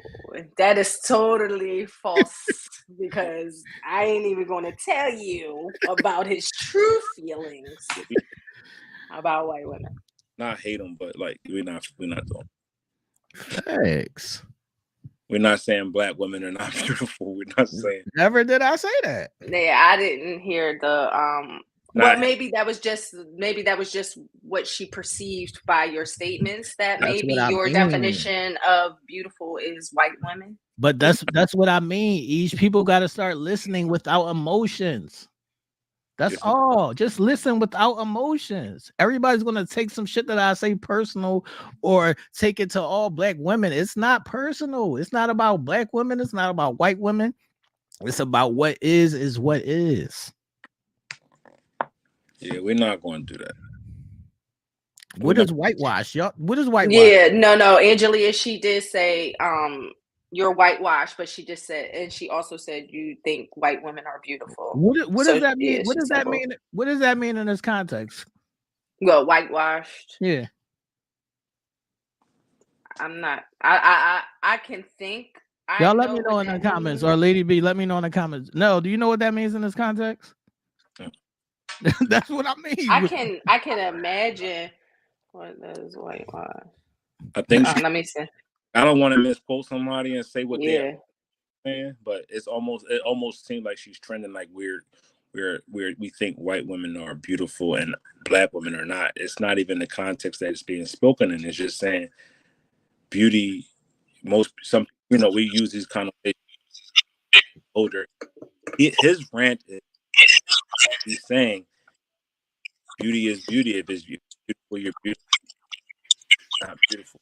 A: that is totally false because I ain't even going to tell you about his true feelings about white women.
D: Not hate them, but like we're not doing.
B: Thanks.
D: We're not saying black women are not beautiful. We're not saying.
B: Never did I say that.
A: Yeah, I didn't hear the well, maybe that was just what she perceived by your statements. That maybe your definition of beautiful is white women.
B: But that's what I mean. Each people got to start listening without emotions. That's all. Just listen without emotions. Everybody's gonna take some shit that I say personal or take it to all black women. It's not personal. It's not about black women. It's not about white women. It's about what is what is.
D: Yeah, we're not going to do that.
B: What is whitewash, y'all? What is whitewash?
A: Yeah, no. Angelia, she did say you're whitewashed, but she just said, and she also said you think white women are beautiful.
B: What does that mean? What does that mean? What does that mean in this context?
A: Well, whitewashed.
B: Yeah.
A: I'm not. I can think.
B: Y'all let me know in the comments, or Lady B, let me know in the comments. No, do you know what that means in this context? That's what I mean.
A: I can imagine what does whitewash.
D: I think.
A: Let me see.
D: I don't want to misquote somebody and say what they're saying, but it almost seems like she's trending like we think white women are beautiful and black women are not. It's not even the context that it's being spoken in. It's just saying beauty. We use these connotations older. His rant is he's saying beauty is beauty. If it's beautiful, you're beautiful. Not beautiful.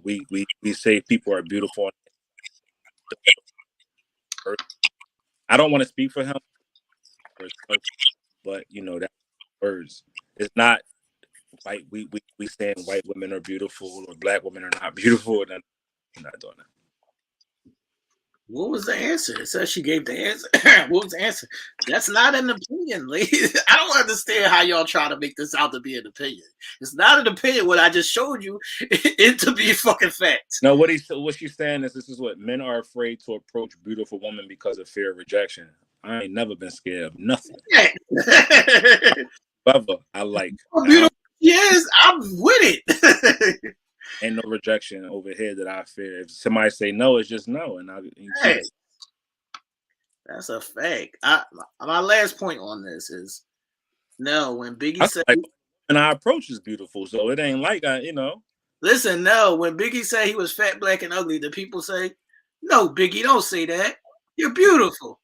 D: We say people are beautiful. I don't want to speak for him, but that's words. It's not white. We saying white women are beautiful or black women are not beautiful. And I'm not doing that.
F: What was the answer? It says she gave the answer. What was the answer? That's not an opinion, ladies. I don't understand how y'all try to make this out to be an opinion. It's not an opinion. What I just showed you it to be fucking fact.
D: No, what she's saying is this is what men are afraid to approach beautiful women because of fear of rejection. I ain't never been scared of nothing. However, I like
F: beautiful. Yes, I'm with it.
D: Ain't no rejection over here that I fear. If somebody say no, it's just no, and
F: that's a fact. My last point on this is no. When Biggie said,
D: and our approach is beautiful, so it ain't like
F: Listen, no. When Biggie said he was fat, black, and ugly, the people say, "No, Biggie, don't say that. You're beautiful."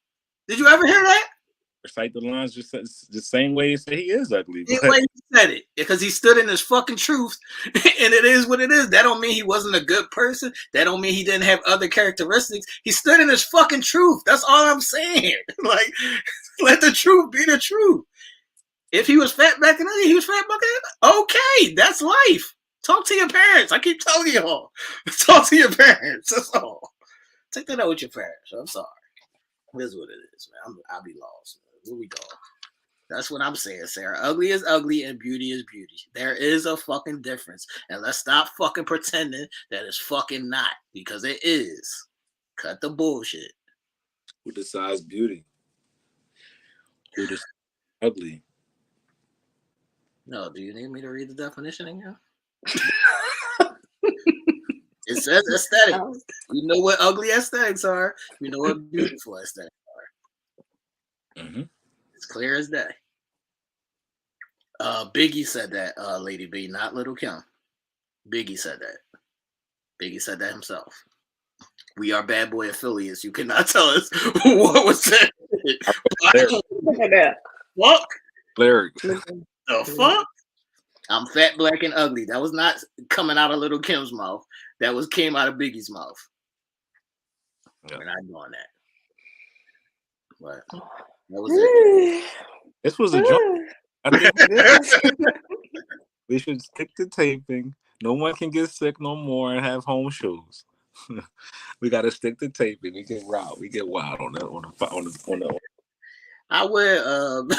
F: Did you ever hear that?
D: Recite the lines just the same way he said he is ugly.
F: The way he said it, because he stood in his fucking truth, and it is what it is. That don't mean he wasn't a good person. That don't mean he didn't have other characteristics. He stood in his fucking truth. That's all I'm saying. Like, let the truth be the truth. If he was fat back in the day, he was fat back in the day. Okay, that's life. Talk to your parents. I keep telling y'all. Talk to your parents. That's all. Take that out with your parents. I'm sorry. This is what it is, man. I'll be lost. Where we go? That's what I'm saying, Sarah. Ugly is ugly and beauty is beauty. There is a fucking difference. And let's stop fucking pretending that it's fucking not, because it is. Cut the bullshit.
D: Who decides beauty? Ugly.
F: No, do you need me to read the definition again? It says aesthetic. You know what ugly aesthetics are. You know what beautiful aesthetics are.
D: Mm-hmm.
F: It's clear as day. Biggie said that, Lady B, not Little Kim. Biggie said that. Biggie said that himself. We are bad boy affiliates. You cannot tell us what was said.
A: Look at that.
F: Fuck.
D: Lyrics.
F: The fuck? I'm fat, black, and ugly. That was not coming out of Little Kim's mouth. That came out of Biggie's mouth.
D: Yeah.
F: We're not doing that. But that was it.
D: This was a joke. I think we should stick to taping. No one can get sick no more and have home shows. We got to stick to taping. We get wild. We get wild on the.
F: I would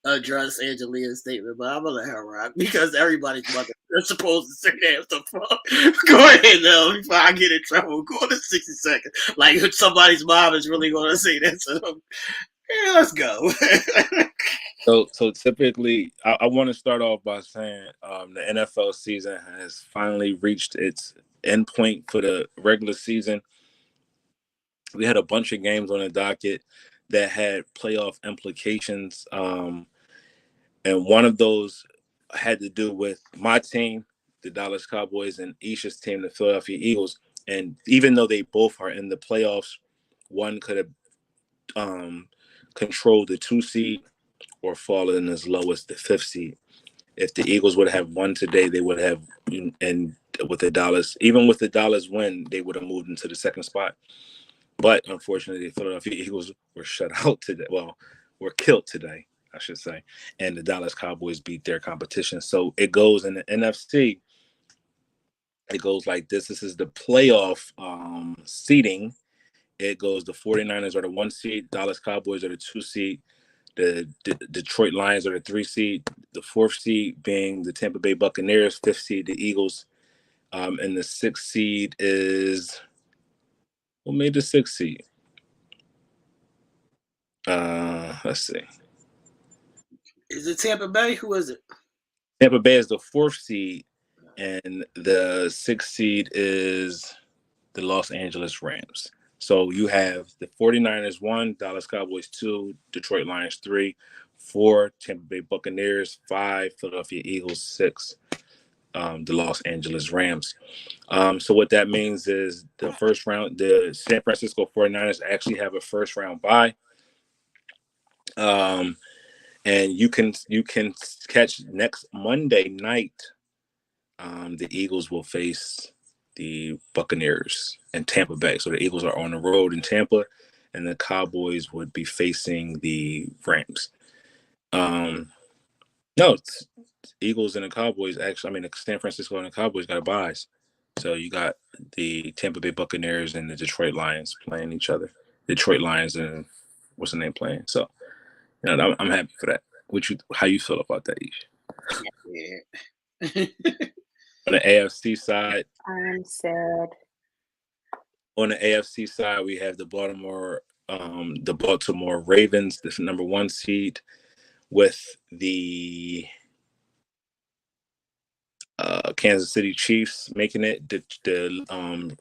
F: address Angelia's statement, but I'm gonna let her rock because everybody's mother is supposed to say that. The fuck? Go ahead now before I get in trouble. Go to 60 seconds. Like if somebody's mom is really gonna say that to them. Yeah, let's go.
D: So typically, I want to start off by saying the NFL season has finally reached its end point for the regular season. We had a bunch of games on the docket that had playoff implications. And one of those had to do with my team, the Dallas Cowboys, and Aisha's team, the Philadelphia Eagles. And even though they both are in the playoffs, one could have controlled the 2 seed or fallen as low as the 5th seed. If the Eagles would have won today, they would have, and with the Dallas, even with the Dallas win, they would have moved into the 2nd spot. But unfortunately, the Philadelphia Eagles were shut out today. Well, were killed today, I should say. And the Dallas Cowboys beat their competition. So it goes in the NFC. It goes like this. This is the playoff seeding. It goes the 49ers are the 1 seed. Dallas Cowboys are the 2 seed. The Detroit Lions are the 3 seed. The 4th seed being the Tampa Bay Buccaneers. 5th seed, the Eagles. And the 6th seed is... Who made the 6th seed? Let's see.
F: Is it Tampa Bay? Who is it?
D: Tampa Bay is the 4th seed, and the 6th seed is the Los Angeles Rams. So you have the 49ers 1, Dallas Cowboys 2, Detroit Lions 3, 4, Tampa Bay Buccaneers 5, Philadelphia Eagles 6, the Los Angeles Rams. So what that means is the first round, the San Francisco 49ers actually have a first round bye. And you can catch next Monday night. The Eagles will face the Buccaneers in Tampa Bay. So the Eagles are on the road in Tampa, and the Cowboys would be facing the Rams. No, it's Eagles and the Cowboys. Actually, I mean, the San Francisco and the Cowboys got buys. So you got the Tampa Bay Buccaneers and the Detroit Lions playing each other. Detroit Lions and what's the name playing? So, I'm happy for that. How you feel about that, Aisha?
F: Yeah.
D: On the AFC side,
A: I'm sad.
D: On the AFC side, we have the Baltimore Ravens, the number 1 seed, with the Kansas City Chiefs making it, the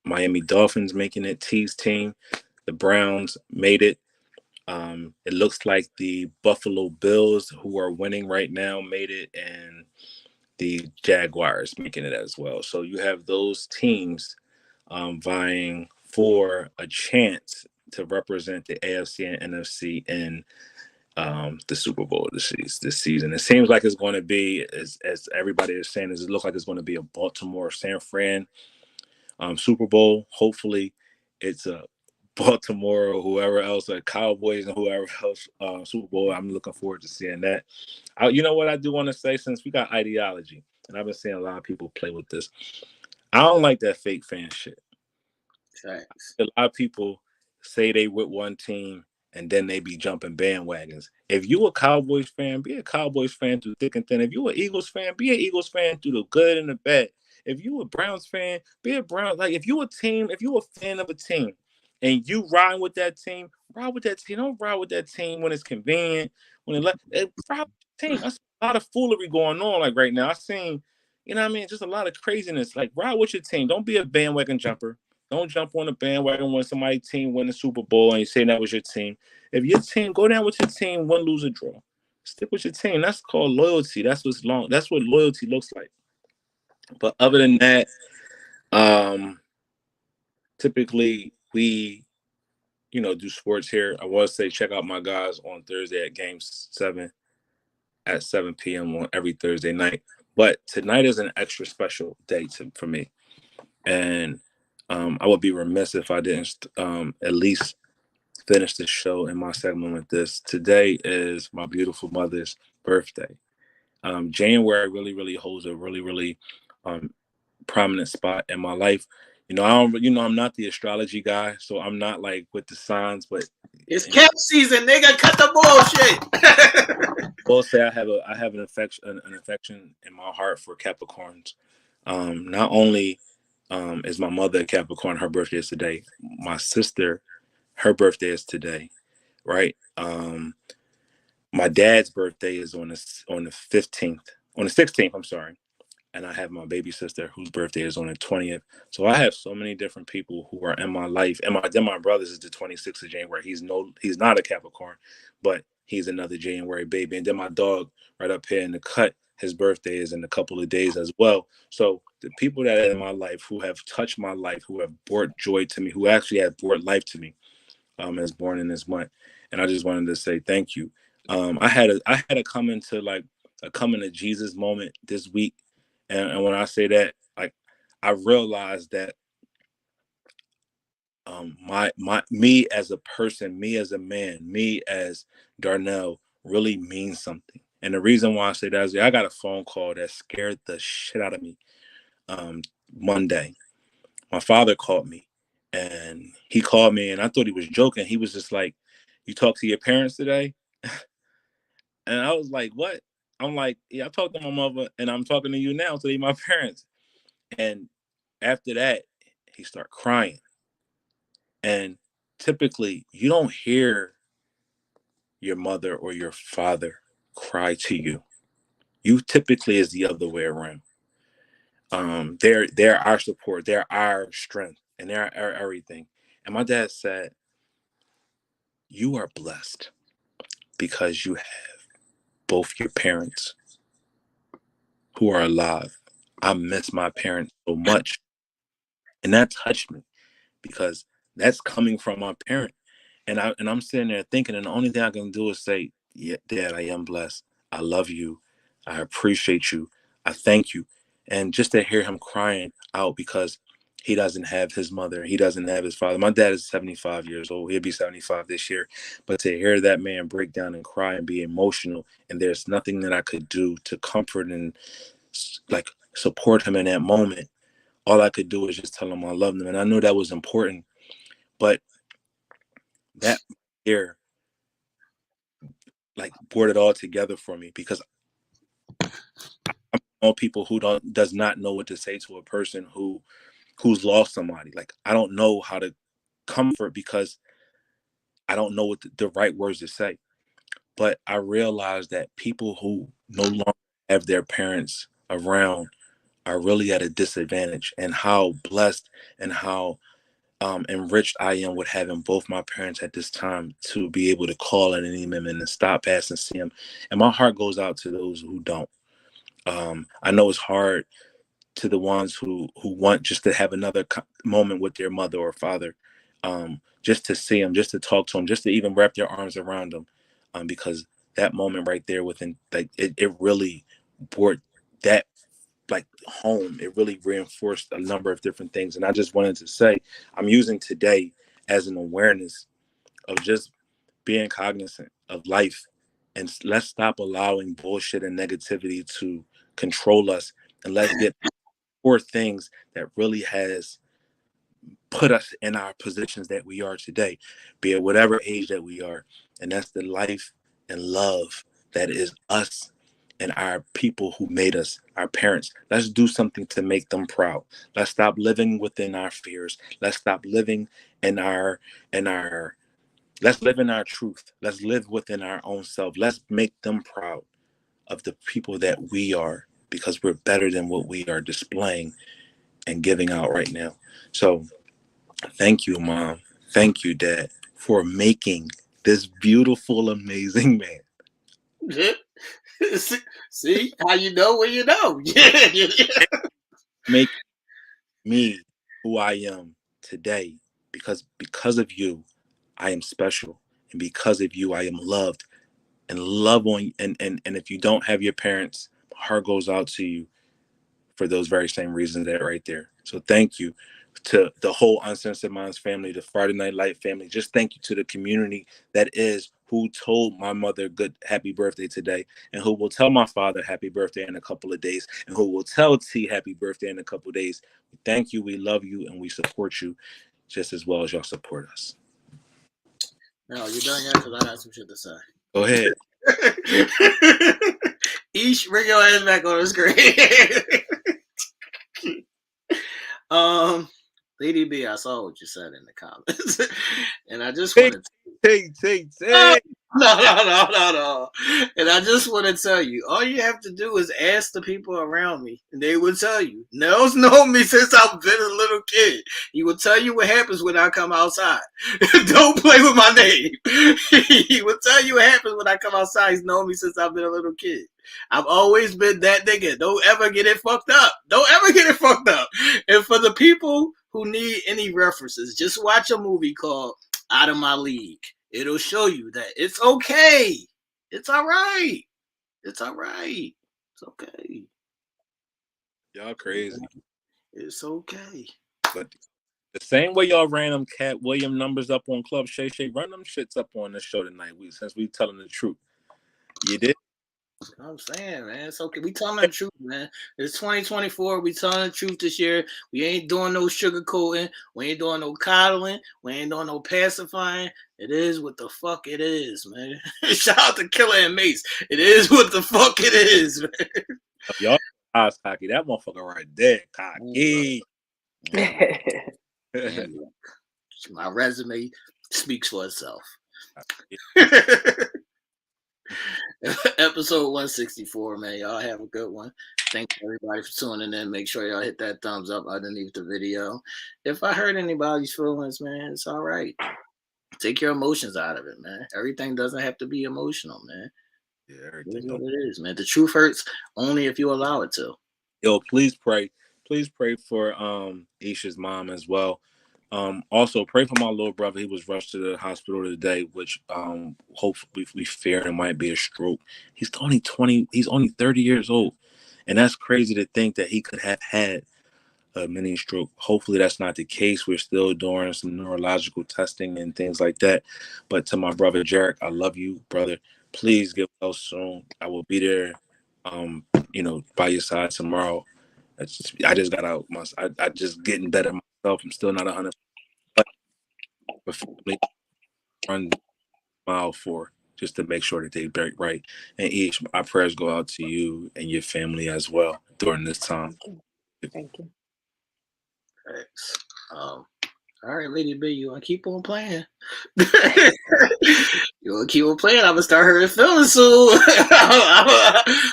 D: Miami Dolphins making it, T's team. The Browns made it. It looks like the Buffalo Bills, who are winning right now, made it, and the Jaguars making it as well. So you have those teams vying for a chance to represent the AFC and NFC in the Super Bowl this season. It seems like it's going to be, as everybody is saying, it looks like it's going to be a Baltimore San Fran Super Bowl. Hopefully it's a Baltimore or whoever else, like Cowboys and whoever else Super Bowl. I'm looking forward to seeing that. You know what I do want to say, since we got ideology, and I've been seeing a lot of people play with this, I don't like that fake fan shit.
F: Thanks.
D: A lot of people say they with one team and then they be jumping bandwagons. If you a Cowboys fan, be a Cowboys fan through thick and thin. If you an Eagles fan, be an Eagles fan through the good and the bad. If you a Browns fan, be a Browns. Like if you a fan of a team, and you riding with that team, ride with that team. Don't ride with that team when it's convenient. When ride with the team. I see a lot of foolery going on like right now. I seen, you know what I mean, just a lot of craziness. Like ride with your team. Don't be a bandwagon jumper. Don't jump on the bandwagon when somebody's team win the Super Bowl and you say that was your team. If your team, go down with your team, win, lose, or draw. Stick with your team. That's called loyalty. That's what loyalty looks like. But other than that, typically we, do sports here. I will say check out my guys on Thursday at Game 7 at 7 p.m. on every Thursday night. But tonight is an extra special day for me. And I would be remiss if I didn't at least finish the show in my segment with this. Today is my beautiful mother's birthday. January really, really holds a really, really prominent spot in my life. I'm not the astrology guy, so I'm not like with the signs, but
F: it's cap season, nigga. Cut the bullshit.
D: I'll say I have an affection in my heart for Capricorns. Not only is my mother a Capricorn, her birthday is today. My sister, her birthday is today, right? My dad's birthday is on the 15th, on the 16th. I'm sorry. And I have my baby sister whose birthday is on the 20th. So I have so many different people who are in my life. And my brother's is the 26th of January. He's not a Capricorn, but he's another January baby. And then my dog right up here in the cut, his birthday is in a couple of days as well. So the people that are in my life who have touched my life, who have brought joy to me, who actually have brought life to me, is born in this month. And I just wanted to say thank you. I had a come into Jesus moment this week. And when I say that, like, I realized that me as a person, me as a man, me as Darnell really means something. And the reason why I say that is I got a phone call that scared the shit out of me. Monday, my father called me, and he called me, and I thought he was joking. He was just like, "You talk to your parents today?" And I was like, "What?" I'm like, "Yeah, I talked to my mother, and I'm talking to you now. So they're my parents." And after that, he started crying. And typically, you don't hear your mother or your father cry to you. You typically is the other way around. They're our support, they're our strength, and they're our everything. And my dad said, "You are blessed because you have both your parents who are alive." I miss my parents so much. And that touched me because that's coming from my parent. And I'm sitting there thinking, and the only thing I can do is say, "Yeah, Dad, I am blessed. I love you. I appreciate you. I thank you." And just to hear him crying out because he doesn't have his mother, he doesn't have his father. My dad is 75 years old. He'll be 75 this year. But to hear that man break down and cry and be emotional, and there's nothing that I could do to comfort and like support him in that moment, all I could do is just tell him I loved him. And I knew that was important. But that year like brought it all together for me because I know people who does not know what to say to a person who's lost somebody. Like, I don't know how to comfort because I don't know what the right words to say. But I realized that people who no longer have their parents around are really at a disadvantage, and how blessed and how enriched I am with having both my parents at this time to be able to call in any minute and stop past and see them. And my heart goes out to those who don't. I know it's hard to the ones who want just to have another moment with their mother or father, just to see them, just to talk to them, just to even wrap their arms around them, because that moment right there within, like, it really brought that like home. It really reinforced a number of different things. And I just wanted to say, I'm using today as an awareness of just being cognizant of life, and let's stop allowing bullshit and negativity to control us, and let's get for things that really has put us in our positions that we are today, be it whatever age that we are. And that's the life and love that is us.
C: and our people who made us, our parents. Let's do something to make them proud. Let's stop living within our fears. Let's stop living in our let's live in our truth. Let's live within our own self. Let's make them proud of the people that we are, because we're better than what we are displaying and giving out right now. So thank you, Mom. Thank you, Dad, for making this beautiful, amazing man.
F: See how you know when you know.
C: Make me who I am today, because of you, I am special, and because of you, I am loved, and love on and if you don't have your parents, my heart goes out to you for those very same reasons that right there. So thank you to the whole Uncensored Minds family, the Friday Night Light family. Just thank you to the community that is who told my mother good happy birthday today, and who will tell my father happy birthday in a couple of days, and who will tell T happy birthday in a couple of days. Thank you, we love you, and we support you just as well as y'all support us.
F: No, you done yet? Because I got some shit to say.
C: Go ahead.
F: Ish, bring your ass back on the screen. Lady B, I saw what you said in the comments, and I just wanted to no. And I just want to tell you, all you have to do is ask the people around me, and they will tell you. Nell's known me since I've been a little kid. He will tell you what happens when I come outside. Don't play with my name. He will tell you what happens when I come outside. He's known me since I've been a little kid. I've always been that nigga. Don't ever get it fucked up. And for the people who need any references, just watch a movie called Out of My League. It'll show you that it's okay. It's all right. It's okay.
C: Y'all crazy.
F: It's okay.
C: But the same way y'all ran them Katt Williams numbers up on Club Shay Shay, run them shits up on this show tonight. Since we telling the truth. You did?
F: I'm saying, man, it's okay. We telling the truth, man. It's 2024. We telling the truth this year. We ain't doing no sugarcoating. We ain't doing no coddling. We ain't doing no pacifying. It is what the fuck it is, man. Shout out to Killer and Mace. It is what the fuck it is, man.
C: Y'all eyes cocky. That motherfucker right there, cocky.
F: My resume speaks for itself. Episode 164, man. Y'all have a good one. Thanks everybody for tuning in. Make sure y'all hit that thumbs up underneath the video. If I hurt anybody's feelings, man, it's all right. Take your emotions out of it, man. Everything doesn't have to be emotional, man.
C: Yeah, everything.
F: What it is, man. The truth hurts only if you allow it to.
C: Yo, please pray. Please pray for Aisha's mom as well. Also pray for my little brother. He was rushed to the hospital today, which hopefully we fear it might be a stroke. He's only 30 years old. And that's crazy to think that he could have had a mini stroke. Hopefully that's not the case. We're still doing some neurological testing and things like that. But to my brother Jarek, I love you, brother. Please get well soon. I will be there, by your side tomorrow. I just got out. I just getting better myself. I'm still not 100%. But family run mile for just to make sure that they break right. And each our prayers go out to you and your family as well during this time.
A: Thank you.
F: Thanks. All right, Lady B, you want to keep on playing? You want to keep on playing? I'm going to start hurting feelings soon.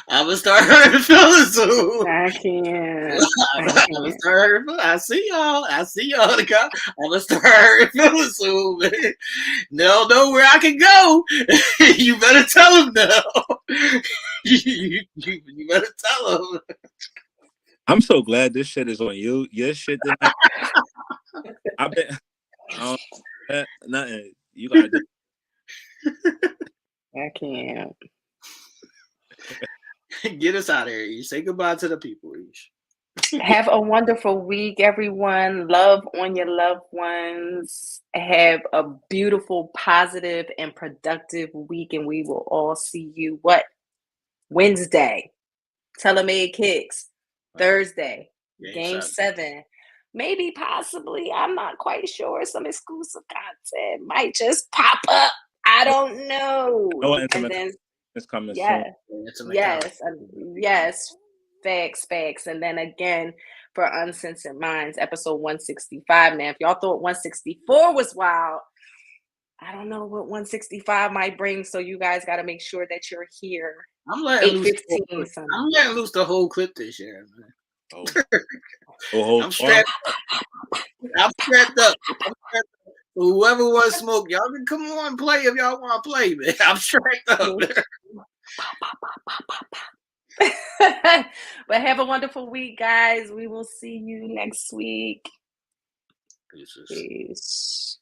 F: I'm going to start hurting feelings soon.
A: I can't.
F: I'm going to start hurting feelings. I see y'all. I'm going to start hurting feelings soon, man. Nell know where I can go. You better tell him, Nell. You better tell him.
C: I'm so glad this shit is on you. Your shit tonight. I've been nothing. You gotta do.
A: I can't.
F: Get us out of here. You say goodbye to the people.
A: Have a wonderful week, everyone. Love on your loved ones. Have a beautiful, positive, and productive week, and we will all see you Wednesday. Telemade Kicks. Thursday. Game 7. Maybe, possibly, I'm not quite sure. Some exclusive content might just pop up. I don't know. And then
D: It's coming
A: Yeah.
D: soon.
A: Yes. Facts. And then again, for Uncensored Minds, episode 165. Now, if y'all thought 164 was wild, I don't know what 165 might bring. So you guys got to make sure that you're here.
F: I'm letting loose.
A: 8:15.
F: I'm letting loose the whole clip this year, man. I'm strapped. I'm strapped up. Whoever wants to smoke, y'all can come on and play if y'all want to play, man. I'm strapped up.
A: But have a wonderful week, guys. We will see you next week. Peace.